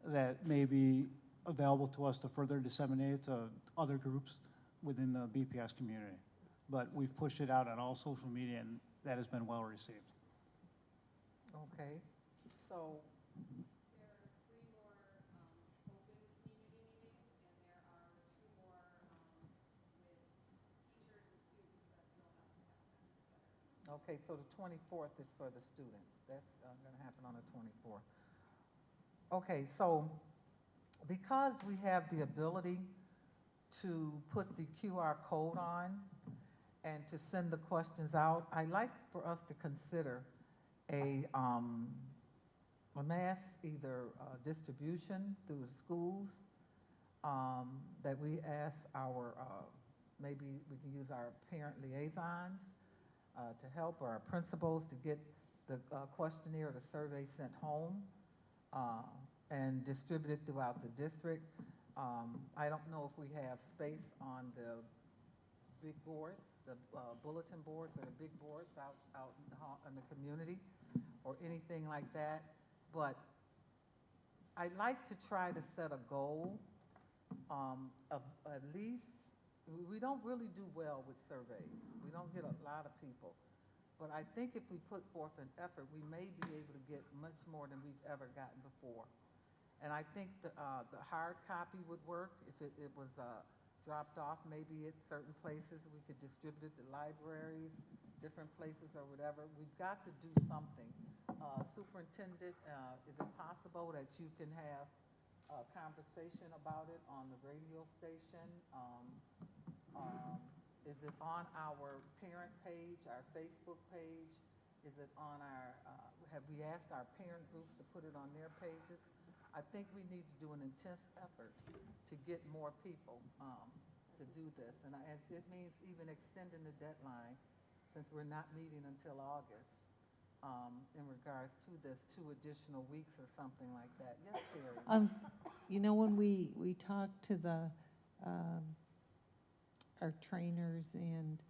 that may be available to us to further disseminate it to other groups within the BPS community. But we've pushed it out on all social media, and that has been well received. Okay, so. There are 3 more open community meetings, and there are 2 more with teachers and students that still have to happen. Okay, so the 24th is for the students. That's going to happen on the 24th. Okay, so because we have the ability to put the QR code on and to send the questions out, I'd like for us to consider a mass either distribution through the schools that we ask our, maybe we can use our parent liaisons to help, or our principals to get the questionnaire or the survey sent home and distributed throughout the district. I don't know if we have space on the big boards, the bulletin boards or the big boards out in the community or anything like that, but I'd like to try to set a goal of at least, we don't really do well with surveys. We don't get a lot of people. But I think if we put forth an effort, we may be able to get much more than we've ever gotten before. And I think the hard copy would work if it was dropped off maybe at certain places. We could distribute it to libraries, different places or whatever. We've got to do something. Superintendent, is it possible that you can have a conversation about it on the radio station? Is it on our parent page, our Facebook page? Is it on our, have we asked our parent groups to put it on their pages? I think we need to do an intense effort to get more people to do this. And it means even extending the deadline, since we're not meeting until August, in regards to this, 2 additional weeks or something like that. Yes, Terry? You know, when we talked to the our trainers, and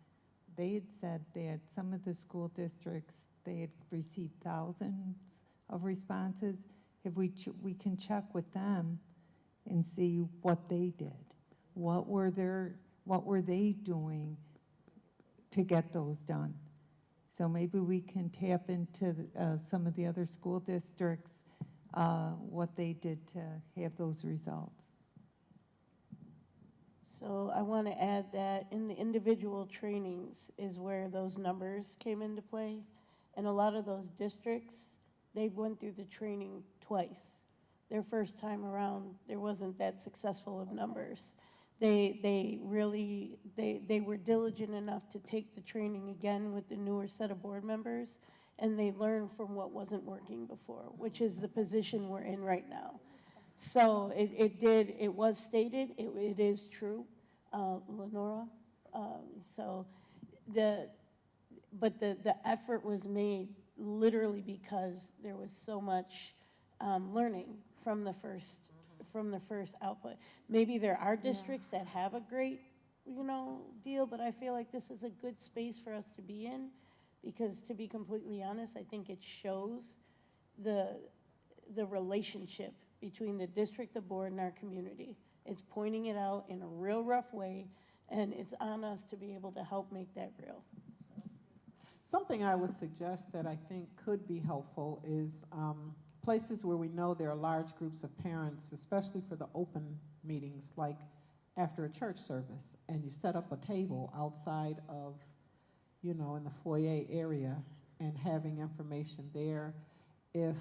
they had said that some of the school districts, they had received thousands of responses. If we can check with them and see what they did, what were they doing to get those done. So maybe we can tap into some of the other school districts, what they did to have those results. So I want to add that in the individual trainings is where those numbers came into play. And a lot of those districts, they went through the training twice. Their first time around, there wasn't that successful of numbers. They were diligent enough to take the training again with the newer set of board members and they learn from what wasn't working before, which is the position we're in right now. So it was stated, it is true, Lenora. But the effort was made literally because there was so much learning from the first output. Maybe there are districts that have a great, deal, but I feel like this is a good space for us to be in, because to be completely honest, I think it shows the relationship between the district, the board, and our community. It's pointing it out in a real rough way, and it's on us to be able to help make that real. Something I would suggest that I think could be helpful is places where we know there are large groups of parents, especially for the open meetings, like after a church service, and you set up a table outside of, in the foyer area, and having information there. If,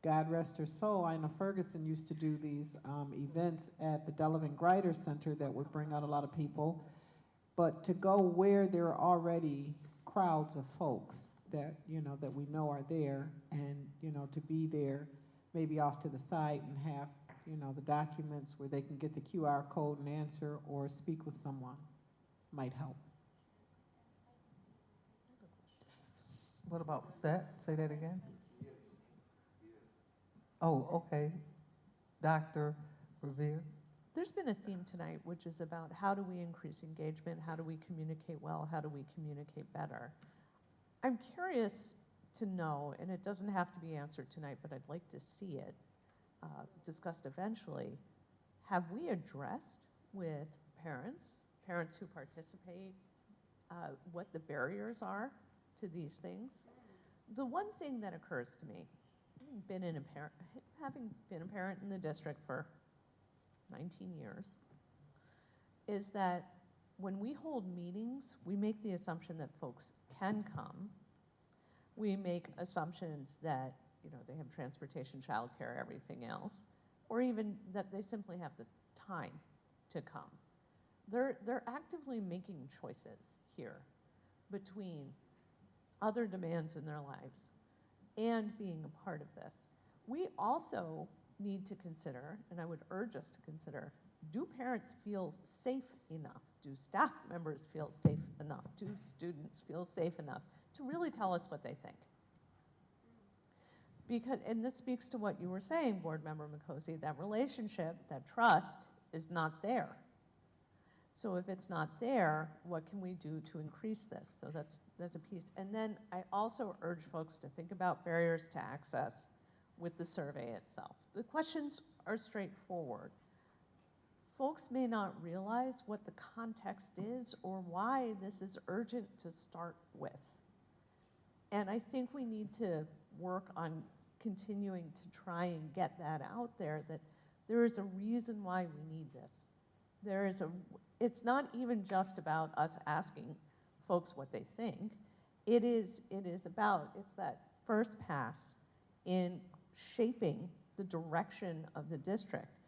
God rest her soul, Ina Ferguson used to do these events at the Delavan Grider Center that would bring out a lot of people. But to go where there are already crowds of folks that, that we know are there, and, to be there, maybe off to the side and have, the documents where they can get the QR code and answer or speak with someone might help. What about that? Say that again? Oh, okay. Dr. Revere? There's been a theme tonight, which is about how do we increase engagement, how do we communicate well, how do we communicate better. I'm curious to know, and it doesn't have to be answered tonight, but I'd like to see it discussed eventually. Have we addressed with parents who participate, what the barriers are to these things? The one thing that occurs to me, having been a parent in the district for 19 years, is that when we hold meetings, we make the assumption that folks can come. We make assumptions that, they have transportation, childcare, everything else, or even that they simply have the time to come. They're actively making choices here between other demands in their lives and being a part of this. We also need to consider, and I would urge us to consider, do parents feel safe enough? Do staff members feel safe enough? Do students feel safe enough to really tell us what they think? Because, and this speaks to what you were saying, Board Member Mikosi, that relationship, that trust is not there. So if it's not there, what can we do to increase this? So that's a piece. And then I also urge folks to think about barriers to access with the survey itself. The questions are straightforward. Folks may not realize what the context is or why this is urgent to start with. And I think we need to work on continuing to try and get that out there, that there is a reason why we need this. It's not even just about us asking folks what they think. It's that first pass in shaping the direction of the district.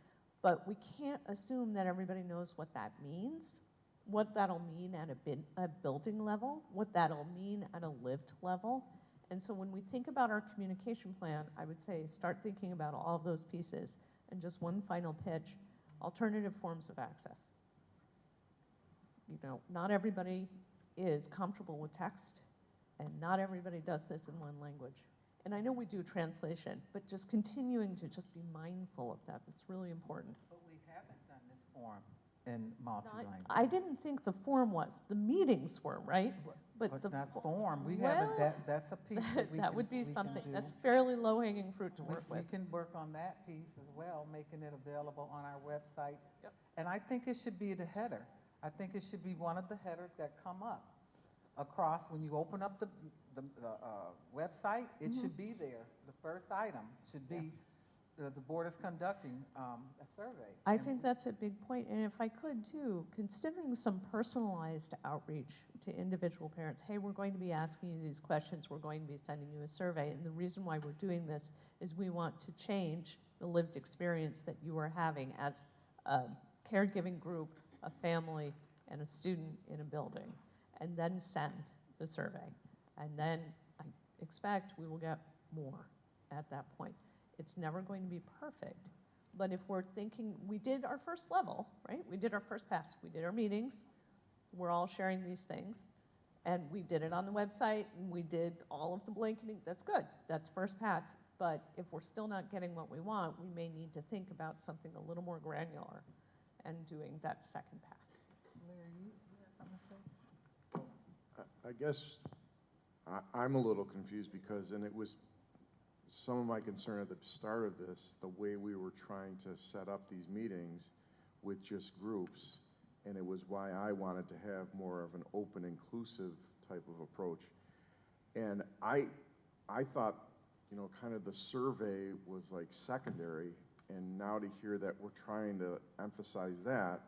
But we can't assume that everybody knows what that means, what that'll mean at a building level, what that'll mean at a lived level. And so when we think about our communication plan, I would say start thinking about all of those pieces. And just one final pitch, alternative forms of access. Not everybody is comfortable with text, and not everybody does this in one language. And I know we do translation, but just continuing to just be mindful of that, it's really important. But we haven't done this form in multi-language. I didn't think the form was. The meetings were, right? But not form. We haven't, that's a piece that we that would be we can something. do. That's fairly low-hanging fruit to work with. We can work on that piece as well, making it available on our website. Yep. And I think it should be the header. I think it should be one of the headers that come up across when you open up the website. It should be there. The first item should be the board is conducting a survey. I think that's a big point. And if I could too, considering some personalized outreach to individual parents. Hey, we're going to be asking you these questions. We're going to be sending you a survey. And the reason why we're doing this is we want to change the lived experience that you are having as a caregiving group, a family, and a student in a building, and then send the survey. And then I expect we will get more at that point. It's never going to be perfect, but if we're thinking, we did our first level, right? We did our first pass, we did our meetings, we're all sharing these things, and we did it on the website, and we did all of the blanketing, that's good, that's first pass. But if we're still not getting what we want, we may need to think about something a little more granular and doing that second pass. Larry, you have something to say? I guess I'm a little confused because, and it was some of my concern at the start of this, the way we were trying to set up these meetings with just groups, and it was why I wanted to have more of an open, inclusive type of approach. And I thought, you know, kind of the survey was like secondary, and now to hear that we're trying to emphasize that,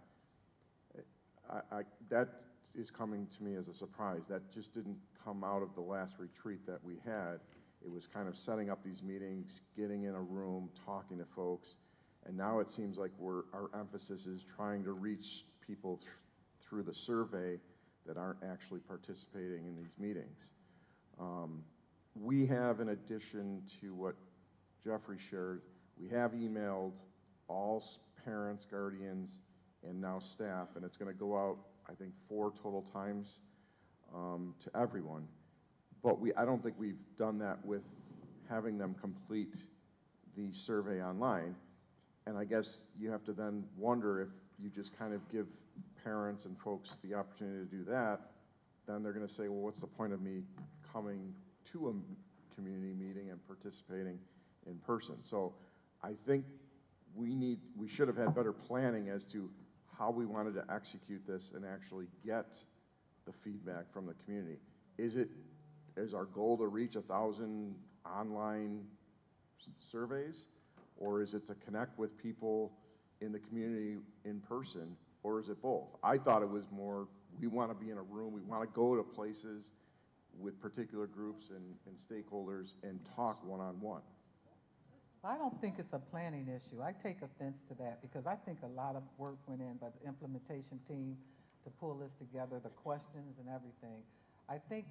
that is coming to me as a surprise. That just didn't come out of the last retreat that we had. It was kind of setting up these meetings, getting in a room, talking to folks, and now it seems like our emphasis is trying to reach people through the survey that aren't actually participating in these meetings. We have, in addition to what Jeffrey shared, we have emailed all parents, guardians, and now staff, and it's going to go out, I think, 4 total times to everyone. But I don't think we've done that with having them complete the survey online. And I guess you have to then wonder if you just kind of give parents and folks the opportunity to do that, then they're going to say, well, what's the point of me coming to a community meeting and participating in person? So I think we should have had better planning as to how we wanted to execute this and actually get the feedback from the community. Is our goal to reach 1,000 online surveys, or is it to connect with people in the community in person, or is it both? I thought it was more, we want to be in a room, we want to go to places with particular groups and stakeholders and talk one-on-one. I don't think it's a planning issue. I take offense to that because I think a lot of work went in by the implementation team to pull this together, the questions and everything. I think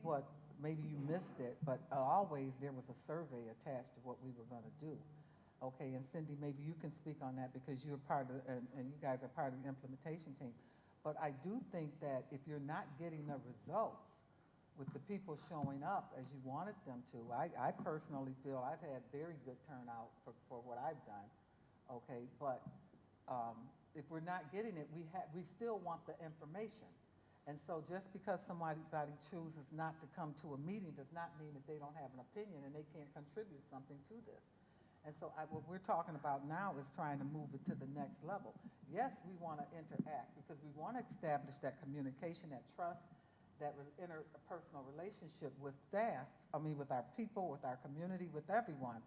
maybe you missed it, but always there was a survey attached to what we were going to do. Okay, and Cindy, maybe you can speak on that because you're part of, and you guys are part of the implementation team. But I do think that if you're not getting the results with the people showing up as you wanted them to, I personally feel I've had very good turnout for what I've done. Okay, but if we're not getting it, we still want the information. And so just because somebody chooses not to come to a meeting does not mean that they don't have an opinion and they can't contribute something to this. And so what we're talking about now is trying to move it to the next level. Yes, we want to interact because we want to establish that communication, that trust, that interpersonal relationship with staff, with our people, with our community, with everyone.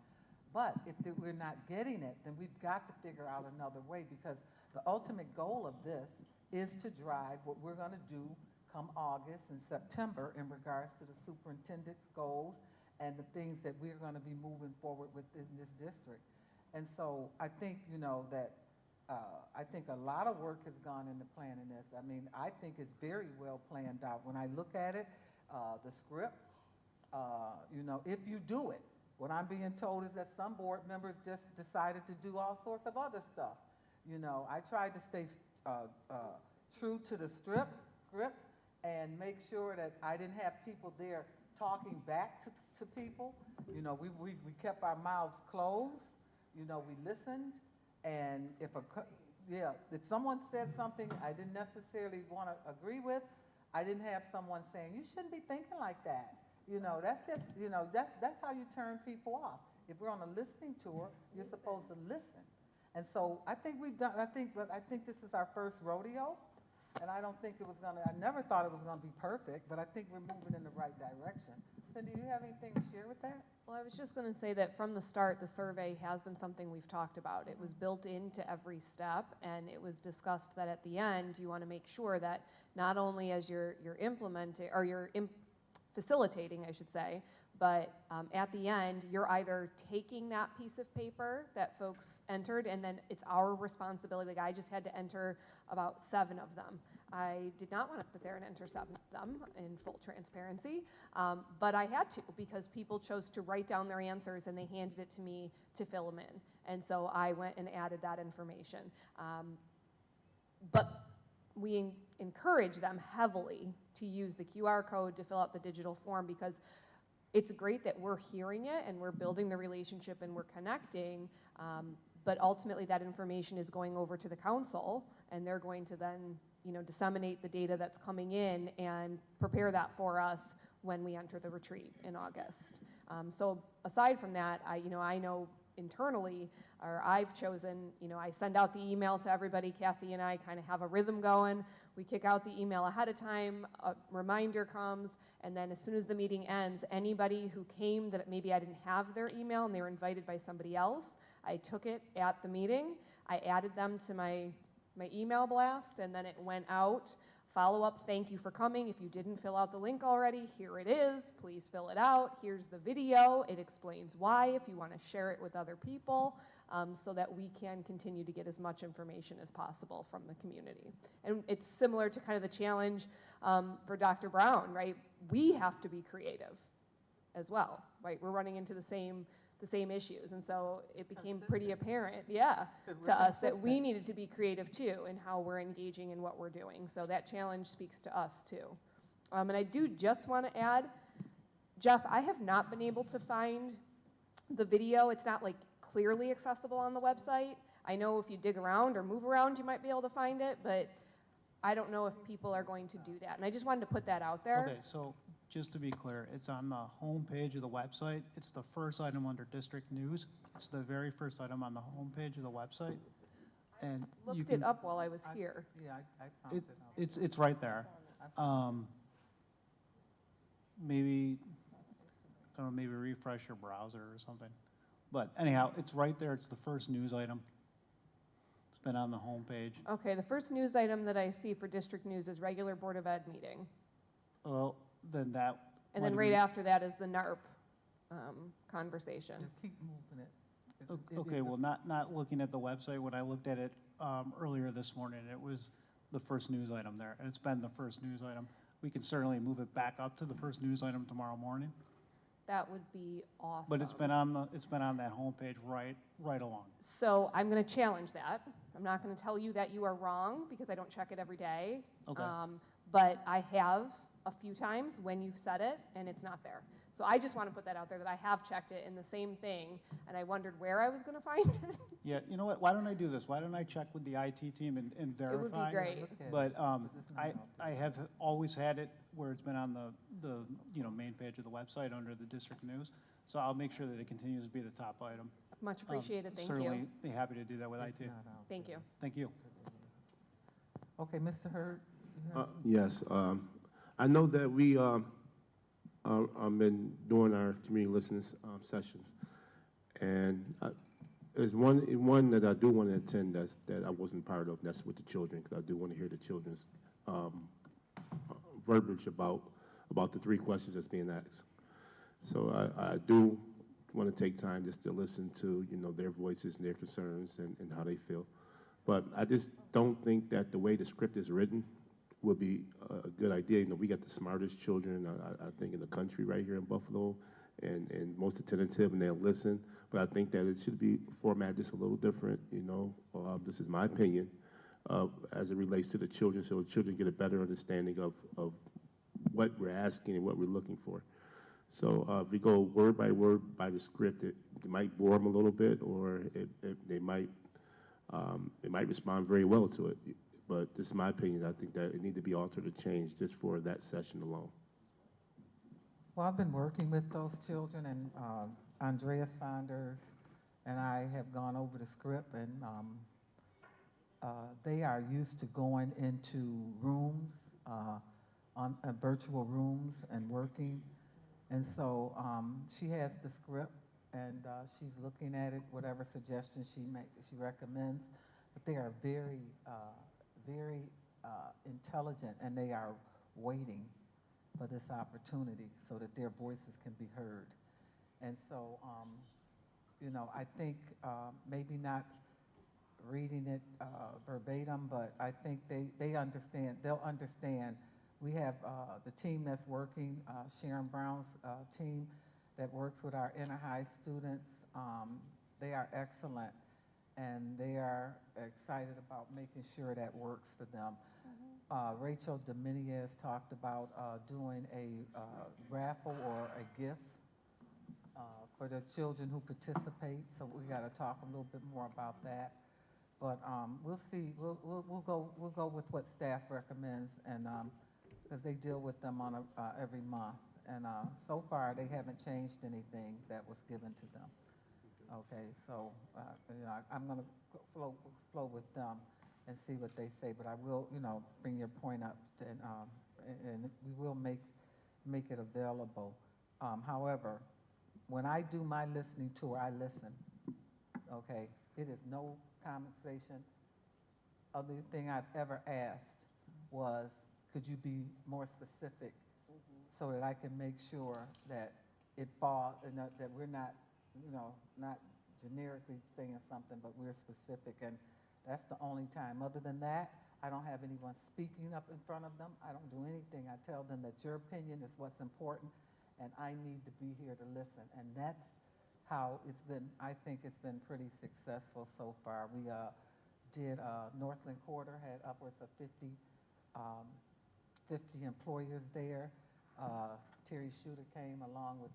But if we're not getting it, then we've got to figure out another way, because the ultimate goal of this is to drive what we're going to do come August and September in regards to the superintendent's goals and the things that we're going to be moving forward with in this district. And so I think, that I think a lot of work has gone into planning this. I think it's very well planned out. When I look at it, the script, if you do it, what I'm being told is that some board members just decided to do all sorts of other stuff. I tried to stay true to the script and make sure that I didn't have people there talking back to people. We kept our mouths closed. We listened, and if someone said something I didn't necessarily want to agree with, I didn't have someone saying, you shouldn't be thinking like that. That's just, that's how you turn people off. If we're on a listening tour, you're supposed to listen. And so I think I think this is our first rodeo, and I don't think I never thought it was gonna be perfect, but I think we're moving in the right direction. Cindy, do you have anything to share with that? Well, I was just going to say that from the start, the survey has been something we've talked about. It was built into every step, and it was discussed that at the end, you want to make sure that not only as you're implementing, or you're facilitating, I should say, but at the end, you're either taking that piece of paper that folks entered, and then it's our responsibility. Like, I just had to enter about 7 of them. I did not want to sit there and intercept them in full transparency, but I had to because people chose to write down their answers and they handed it to me to fill them in. And so I went and added that information. But we encourage them heavily to use the QR code to fill out the digital form because it's great that we're hearing it and we're building the relationship and we're connecting, but ultimately that information is going over to the council and they're going to then disseminate the data that's coming in and prepare that for us when we enter the retreat in August. So aside from that, I know internally, or I've chosen, I send out the email to everybody. Kathy and I kind of have a rhythm going. We kick out the email ahead of time, a reminder comes, and then as soon as the meeting ends, anybody who came that maybe I didn't have their email and they were invited by somebody else, I took it at the meeting, I added them to my email blast, and then it went out. Follow up, thank you for coming. If you didn't fill out the link already, here it is. Please fill it out. Here's the video. It explains why if you want to share it with other people so that we can continue to get as much information as possible from the community. And it's similar to kind of the challenge for Dr. Brown, right? We have to be creative as well, right? We're running into the same issues. And so it became pretty apparent, to us that we needed to be creative too in how we're engaging in what we're doing. So that challenge speaks to us too. And I do just want to add, Jeff, I have not been able to find the video. It's not like clearly accessible on the website. I know if you dig around or move around, you might be able to find it, but I don't know if people are going to do that. And I just wanted to put that out there. Okay, so just to be clear, it's on the home page of the website. It's the first item under district news. It's the very first item on the home page of the website. And you Looked can, it up while I was here. Yeah, I found it. it's right there. Maybe, I don't know, maybe refresh your browser or something. But anyhow, it's right there. It's the first news item. It's been on the home page. Okay, the first news item that I see for district news is regular Board of Ed meeting. Well, then that. And then right after that is the NARP conversation. Just keep moving it. Okay, well, not looking at the website. When I looked at it earlier this morning, it was the first news item there. And it's been the first news item. We can certainly move it back up to the first news item tomorrow morning. That would be awesome. But it's been on that homepage right along. So I'm going to challenge that. I'm not going to tell you that you are wrong because I don't check it every day. Okay. But I have a few times when you've said it and it's not there. So I just want to put that out there that I have checked it in the same thing and I wondered where I was going to find it. Yeah, you know what? Why don't I do this? Why don't I check with the IT team and verify? It would be great. But I have always had it where it's been on the main page of the website under the district news. So I'll make sure that it continues to be the top item. Much appreciated. Thank you. Certainly be happy to do that with IT. Thank you. Thank you. Okay, Mr. Hurd. Yes, I know that we been doing our community listening sessions, and there's one that I do want to attend that I wasn't part of. That's with the children, because I do want to hear the children's verbiage about the 3 questions that's being asked. So I do want to take time just to listen to their voices and their concerns and how they feel. But I just don't think that the way the script is written would be a good idea. We got the smartest children, I think, in the country right here in Buffalo, and most attentive, and they'll listen. But I think that it should be formatted just a little different, this is my opinion, as it relates to the children, so the children get a better understanding of what we're asking and what we're looking for. So if we go word by the script, it might bore them a little bit, or they might respond very well to it. But this is my opinion. I think that it needs to be altered or changed just for that session alone. Well, I've been working with those children, and Andrea Saunders and I have gone over the script, and they are used to going into rooms, on virtual rooms and working. And so she has the script, and she's looking at it, whatever suggestions she recommends. But they are very intelligent, and they are waiting for this opportunity so that their voices can be heard. And so, I think maybe not reading it verbatim, but I think they understand, they'll understand. We have the team that's working, Sharon Brown's team that works with our inner high students. They are excellent, and they are excited about making sure that works for them. Rachel Dominguez talked about doing a raffle or a gift for the children who participate, so we got to talk a little bit more about that. But we'll see. We'll go with what staff recommends, and because they deal with them on every month, and so far they haven't changed anything that was given to them. Okay, so you know, I'm going to flow with them and see what they say, but I will, you know, bring your point up, and we will make it available. However, when I do my listening tour, I listen. Okay, it is no conversation. Other thing I've ever asked was, could you be more specific so that I can make sure that it falls, that we're not, you know, not generically saying something, but we're specific, and that's the only time. Other than that, I don't have anyone speaking up in front of them. I don't do anything. I tell them that your opinion is what's important, and I need to be here to listen, and that's how it's been. I think it's been pretty successful so far. We did Northland Quarter, had upwards of 50 employers there. Terry Shooter came along with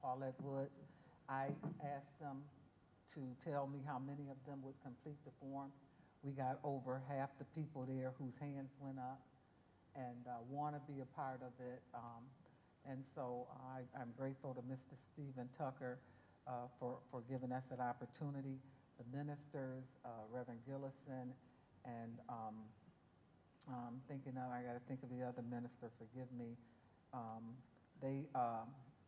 Paulette Woods. I asked them to tell me how many of them would complete the form. We got over half the people there whose hands went up and want to be a part of it. And so I'm grateful to Mr. Stephen Tucker for giving us that opportunity. The ministers, Reverend Gillison, and thinking now, I got to think of the other minister, forgive me. They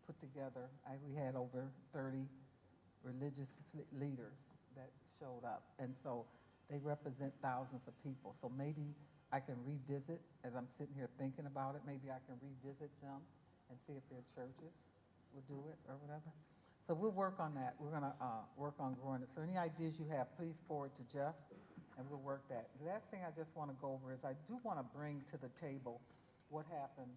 put together, we had over 30 religious leaders that showed up. And so they represent thousands of people. So maybe I can revisit, as I'm sitting here thinking about it, maybe I can revisit them and see if their churches will do it or whatever. So we'll work on that. We're going to work on growing it. So any ideas you have, please forward to Jeff, and we'll work that. The last thing I just want to go over is I do want to bring to the table what happened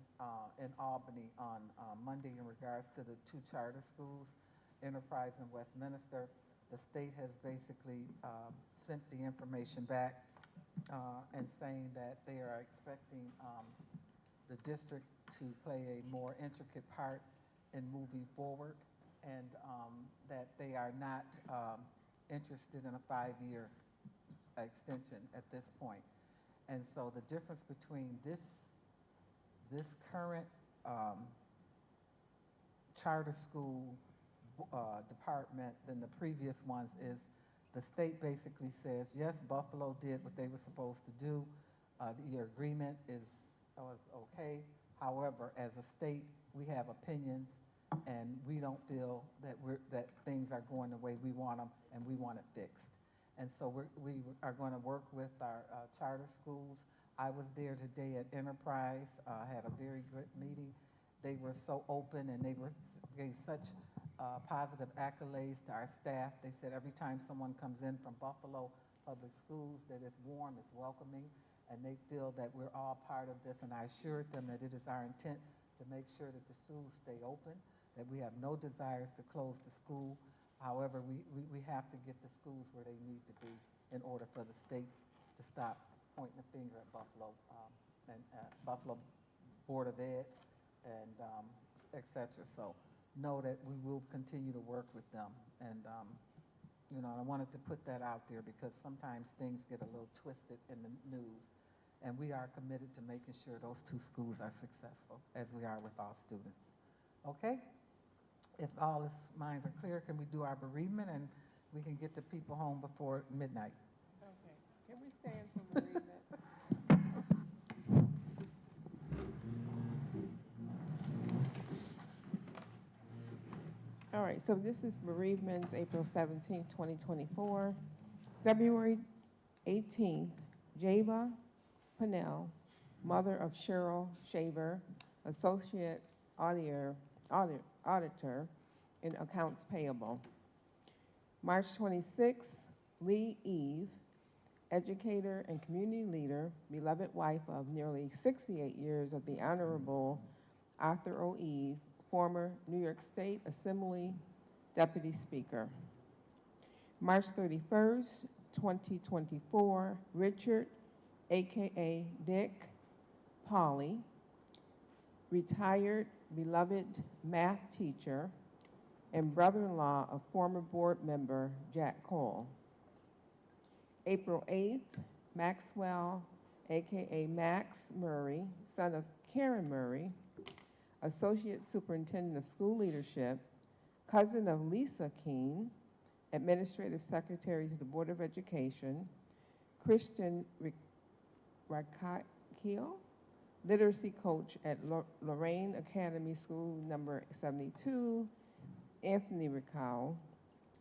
in Albany on Monday in regards to the 2 charter schools, Enterprise and Westminster. The state has basically sent the information back and saying that they are expecting the district to play a more intricate part in moving forward, and that they are not interested in a 5-year extension at this point. And so the difference between this current charter school department than the previous ones is the state basically says, yes, Buffalo did what they were supposed to do. Your agreement was okay. However, as a state, we have opinions, and we don't feel that things are going the way we want them, and we want it fixed. And so we are going to work with our charter schools. I was there today at Enterprise, had a very good meeting. They were so open, and they gave such positive accolades to our staff. They said every time someone comes in from Buffalo Public Schools that it's warm, it's welcoming, and they feel that we're all part of this. And I assured them that it is our intent to make sure that the schools stay open, that we have no desires to close the school. However, we have to get the schools where they need to be in order for the state to stop pointing the finger at Buffalo and Buffalo Board of Ed and et cetera. So know that we will continue to work with them. And, you know, I wanted to put that out there because sometimes things get a little twisted in the news. And we are committed to making sure those 2 schools are successful, as we are with all students. Okay? If all minds are clear, can we do our bereavement and we can get the people home before midnight? Okay. Can we stand for bereavement? All right, so this is bereavements, April 17, 2024. February 18th, Java Pennell, mother of Cheryl Shaver, associate auditor in accounts payable. March 26th, Lee Eve, educator and community leader, beloved wife of nearly 68 years of the Honorable Arthur O. Eve, former New York State Assembly Deputy Speaker. March 31st, 2024, Richard, AKA Dick Polly, retired beloved math teacher and brother-in-law of former board member Jack Cole. April 8th, Maxwell, AKA Max Murray, son of Karen Murray, Associate Superintendent of School Leadership, cousin of Lisa Keene, Administrative Secretary to the Board of Education, Christian Rakakio, Literacy Coach at Lorraine Academy School number 72, Anthony Ricau,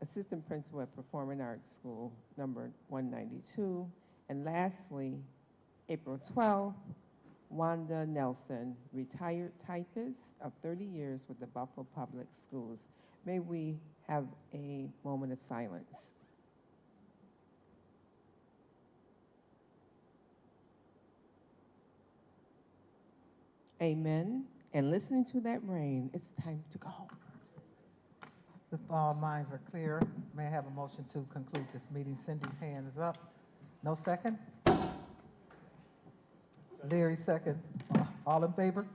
Assistant Principal at Performing Arts School number 192, and lastly, April 12th, Wanda Nelson, retired typist of 30 years with the Buffalo Public Schools. May we have a moment of silence. Amen. And listening to that rain, it's time to go. If all minds are clear, may I have a motion to conclude this meeting? Cindy's hand is up. No second? Leary, second. All in favor?